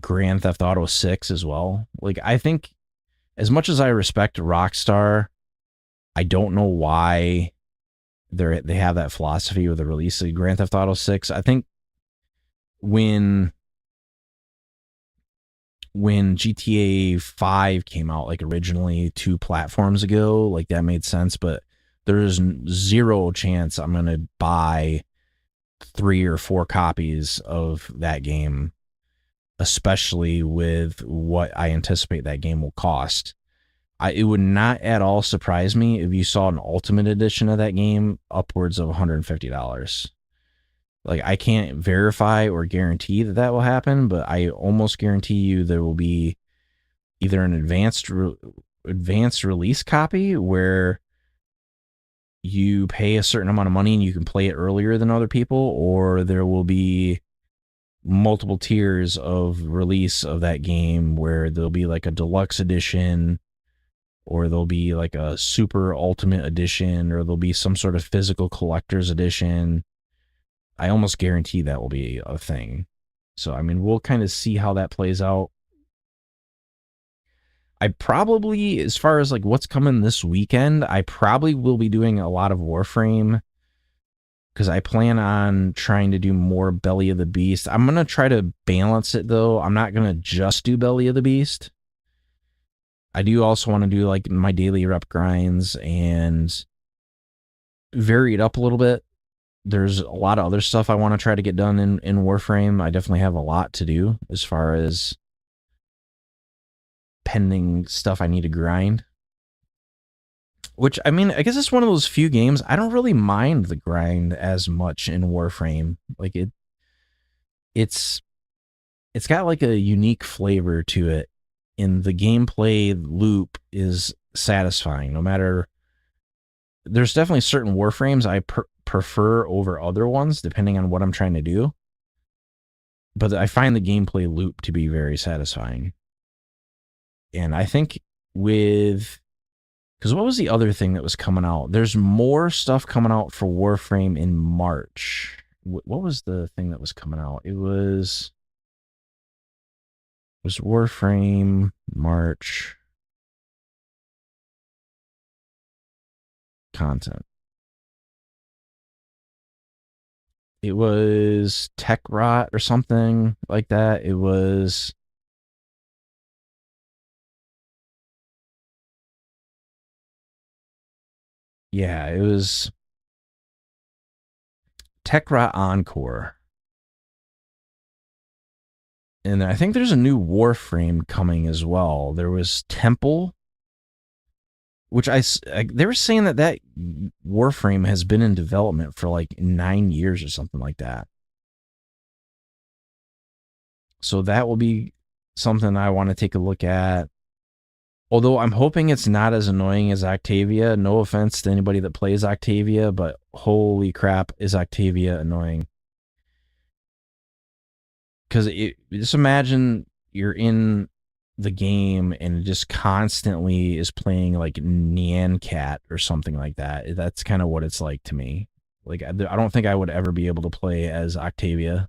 Grand Theft Auto 6 as well. Like, I think as much as I respect Rockstar, I don't know why they have that philosophy with the release of Grand Theft Auto 6. I think when GTA 5 came out, like originally 2 platforms ago, like that made sense, but there's zero chance I'm going to buy 3 or 4 copies of that game, especially with what I anticipate that game will cost. It would not at all surprise me if you saw an Ultimate Edition of that game upwards of $150. Like, I can't verify or guarantee that will happen, but I almost guarantee you there will be either an advanced release copy where you pay a certain amount of money and you can play it earlier than other people, or there will be multiple tiers of release of that game where there'll be like a deluxe edition, or there'll be like a super ultimate edition, or there'll be some sort of physical collector's edition. I almost guarantee that will be a thing. So, I mean, we'll kind of see how that plays out. I probably, as far as like what's coming this weekend, I probably will be doing a lot of Warframe, because I plan on trying to do more Belly of the Beast. I'm going to try to balance it, though. I'm not going to just do Belly of the Beast. I do also want to do like my daily rep grinds and vary it up a little bit. There's a lot of other stuff I want to try to get done in Warframe. I definitely have a lot to do as far as pending stuff I need to grind. Which, I mean, I guess it's one of those few games I don't really mind the grind as much in Warframe. Like, it's got like a unique flavor to it, and the gameplay loop is satisfying. No matter, there's definitely certain Warframes I prefer over other ones depending on what I'm trying to do, but I find the gameplay loop to be very satisfying. And I think because what was the other thing that was coming out? There's more stuff coming out for Warframe in March. What was the thing that was coming out? It was Warframe March content. It was Tech Rot or something like that. It was... Yeah, it was Tech Rot Encore. And I think there's a new Warframe coming as well. There was Temple, which they were saying that Warframe has been in development for like 9 years or something like that. So that will be something I want to take a look at. Although I'm hoping it's not as annoying as Octavia. No offense to anybody that plays Octavia, but holy crap, is Octavia annoying. Because just imagine you're in the game and it just constantly is playing like Nyan Cat or something like that. That's kind of what it's like to me. Like, I don't think I would ever be able to play as Octavia.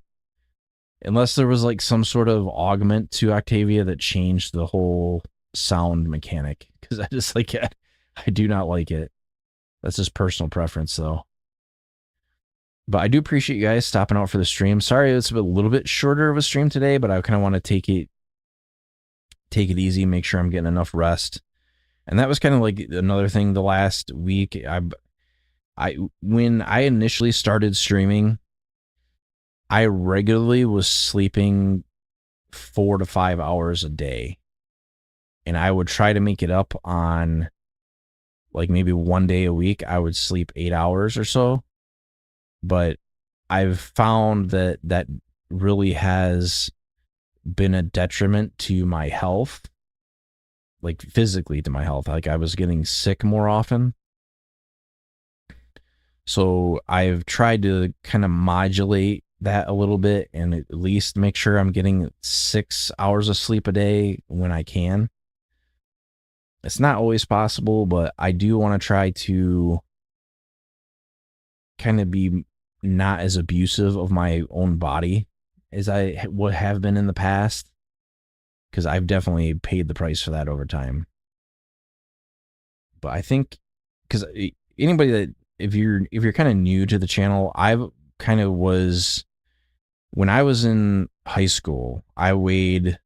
Unless there was like some sort of augment to Octavia that changed the whole sound mechanic, because I just like it. I do not like it. That's just personal preference though. But I do appreciate you guys stopping out for the stream. Sorry it's a little bit shorter of a stream today, but I kind of want to take it easy, make sure I'm getting enough rest. And that was kind of like another thing the last week. When I initially started streaming, I regularly was sleeping 4 to 5 hours a day. And I would try to make it up on like maybe one day a week. I would sleep 8 hours or so. But I've found that really has been a detriment to my health, like physically to my health. Like I was getting sick more often. So I've tried to kind of modulate that a little bit and at least make sure I'm getting 6 hours of sleep a day when I can. It's not always possible, but I do want to try to kind of be not as abusive of my own body as I would have been in the past, because I've definitely paid the price for that over time. But I think, because anybody that, if you're kind of new to the channel, I've kind of was, when I was in high school, I weighed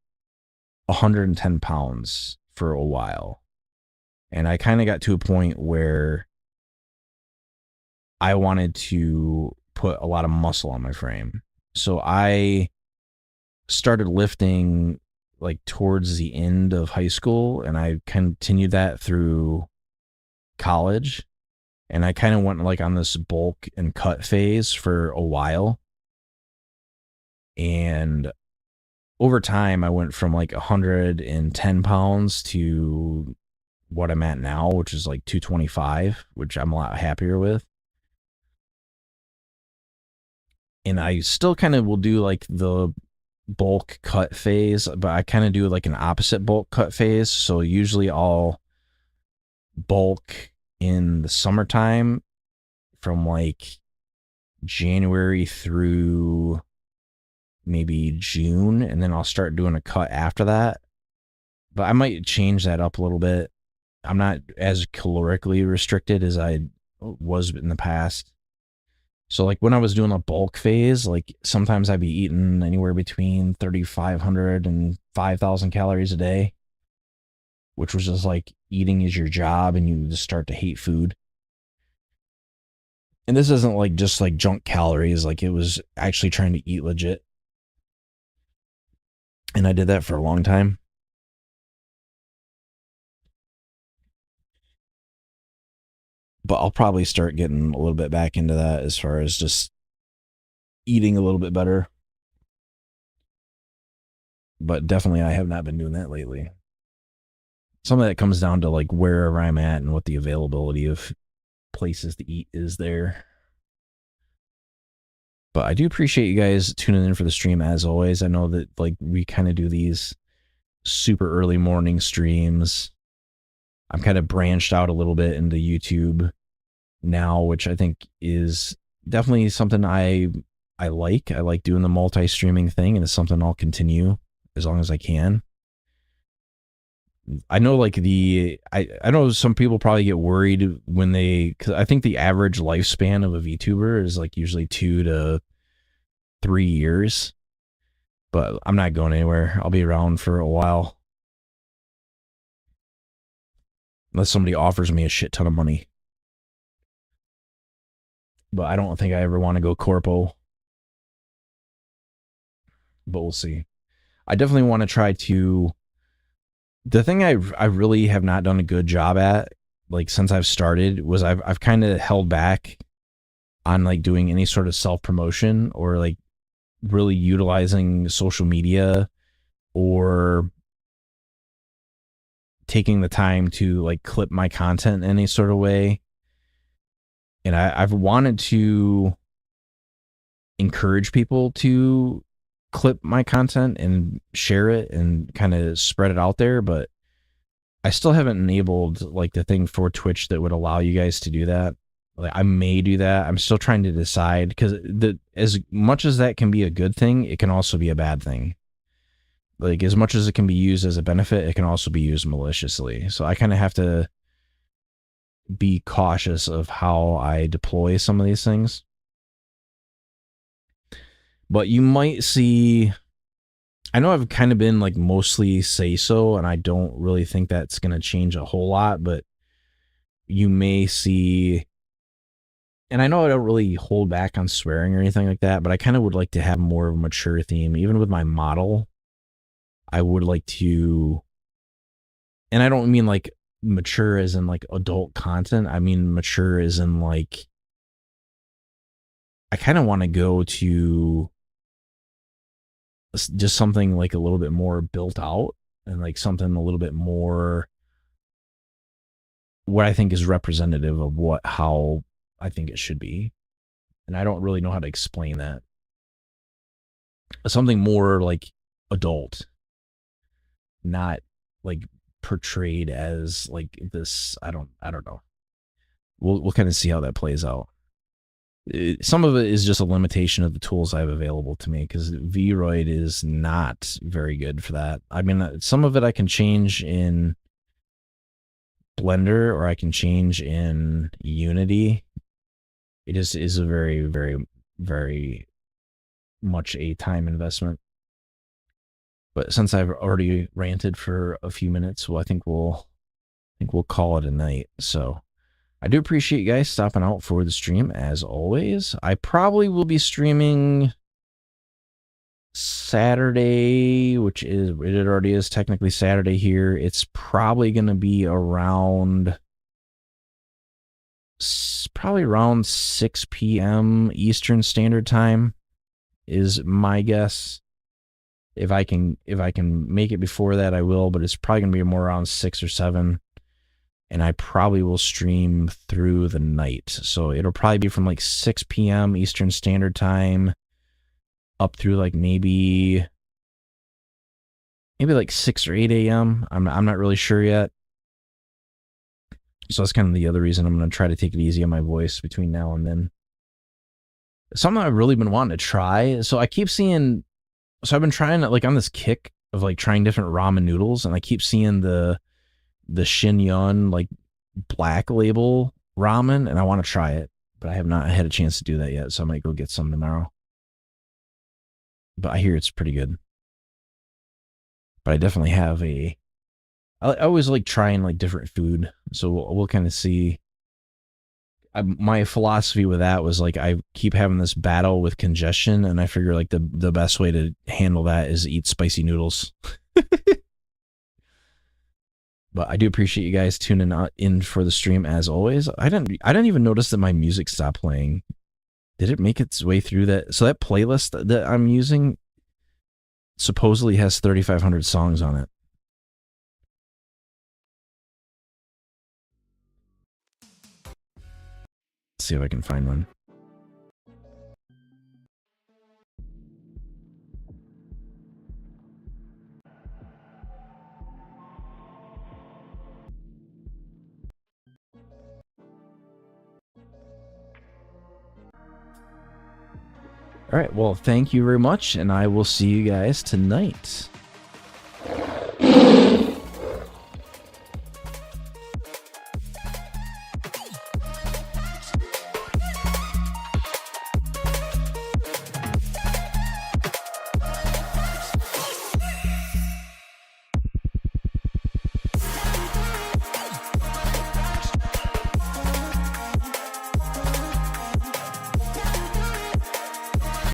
110 pounds for a while. And I kind of got to a point where I wanted to put a lot of muscle on my frame. So I started lifting like towards the end of high school, and I continued that through college. And I kind of went like on this bulk and cut phase for a while. And over time, I went from like 110 pounds to what I'm at now, which is like 225, which I'm a lot happier with. And I still kind of will do like the bulk cut phase, but I kind of do like an opposite bulk cut phase. So usually I'll bulk in the summertime from like January through maybe June, and then I'll start doing a cut after that. But I might change that up a little bit. I'm not as calorically restricted as I was in the past. So like when I was doing a bulk phase, like sometimes I'd be eating anywhere between 3,500 and 5,000 calories a day, which was just like eating is your job and you just start to hate food. And this isn't like just like junk calories, like it was actually trying to eat legit. And I did that for a long time. But I'll probably start getting a little bit back into that as far as just eating a little bit better. But definitely I have not been doing that lately. Some of that comes down to like wherever I'm at and what the availability of places to eat is there. But I do appreciate you guys tuning in for the stream as always. I know that like we kind of do these super early morning streams. I'm kind of branched out a little bit into YouTube now, which I think is definitely something I like. I like doing the multi-streaming thing, and it's something I'll continue as long as I can. I know like I know some people probably get worried when because I think the average lifespan of a VTuber is like usually 2 to 3 years. But I'm not going anywhere. I'll be around for a while. Unless somebody offers me a shit ton of money. But I don't think I ever want to go corpo. But we'll see. I definitely want to try to... The thing I really have not done a good job at, like since I've started, was I've kind of held back on like doing any sort of self-promotion or like really utilizing social media or taking the time to like clip my content in any sort of way. And I've wanted to encourage people to clip my content and share it and kind of spread it out there, but I still haven't enabled like the thing for Twitch that would allow you guys to do that. Like I may do that. I'm still trying to decide, because as much as that can be a good thing, it can also be a bad thing. Like as much as it can be used as a benefit, it can also be used maliciously. So I kind of have to be cautious of how I deploy some of these things. But you might see, I know I've kind of been like mostly say so, and I don't really think that's going to change a whole lot, but you may see, and I know I don't really hold back on swearing or anything like that, but I kind of would like to have more of a mature theme. Even with my model, I would like to, and I don't mean like mature as in like adult content. I mean mature as in like, I kind of want to go to just something like a little bit more built out and like something a little bit more what I think is representative of how I think it should be. And I don't really know how to explain that. Something more like adult, not like portrayed as like this. I don't know. We'll kind of see how that plays out. Some of it is just a limitation of the tools I have available to me, because Vroid is not very good for that. I mean, some of it I can change in Blender or I can change in Unity. It is a very, very, very much a time investment. But since I've already ranted for a few minutes, well, I think we'll call it a night. So I do appreciate you guys stopping out for the stream, as always. I probably will be streaming Saturday, which is, it already is technically Saturday here. It's probably going to be around 6 p.m. Eastern Standard Time is my guess. If I can make it before that, I will, but it's probably going to be more around 6 or 7. And I probably will stream through the night. So it'll probably be from like 6 p.m. Eastern Standard Time up through like maybe like 6 or 8 a.m. I'm not really sure yet. So that's kind of the other reason I'm going to try to take it easy on my voice between now and then. Something I've really been wanting to try. So I keep seeing, so I've been trying like on this kick of like trying different ramen noodles, and I keep seeing the Shin-Yun like black label ramen, and I want to try it, but I have not had a chance to do that yet, so I might go get some tomorrow. But I hear it's pretty good. But I definitely have I always like trying like different food, so we'll kind of see. My philosophy with that was like I keep having this battle with congestion, and I figure like the best way to handle that is eat spicy noodles. But I do appreciate you guys tuning in for the stream, as always. I didn't even notice that my music stopped playing. Did it make its way through that? So that playlist that I'm using supposedly has 3,500 songs on it. Let's see if I can find one. All right, well, thank you very much, and I will see you guys tonight.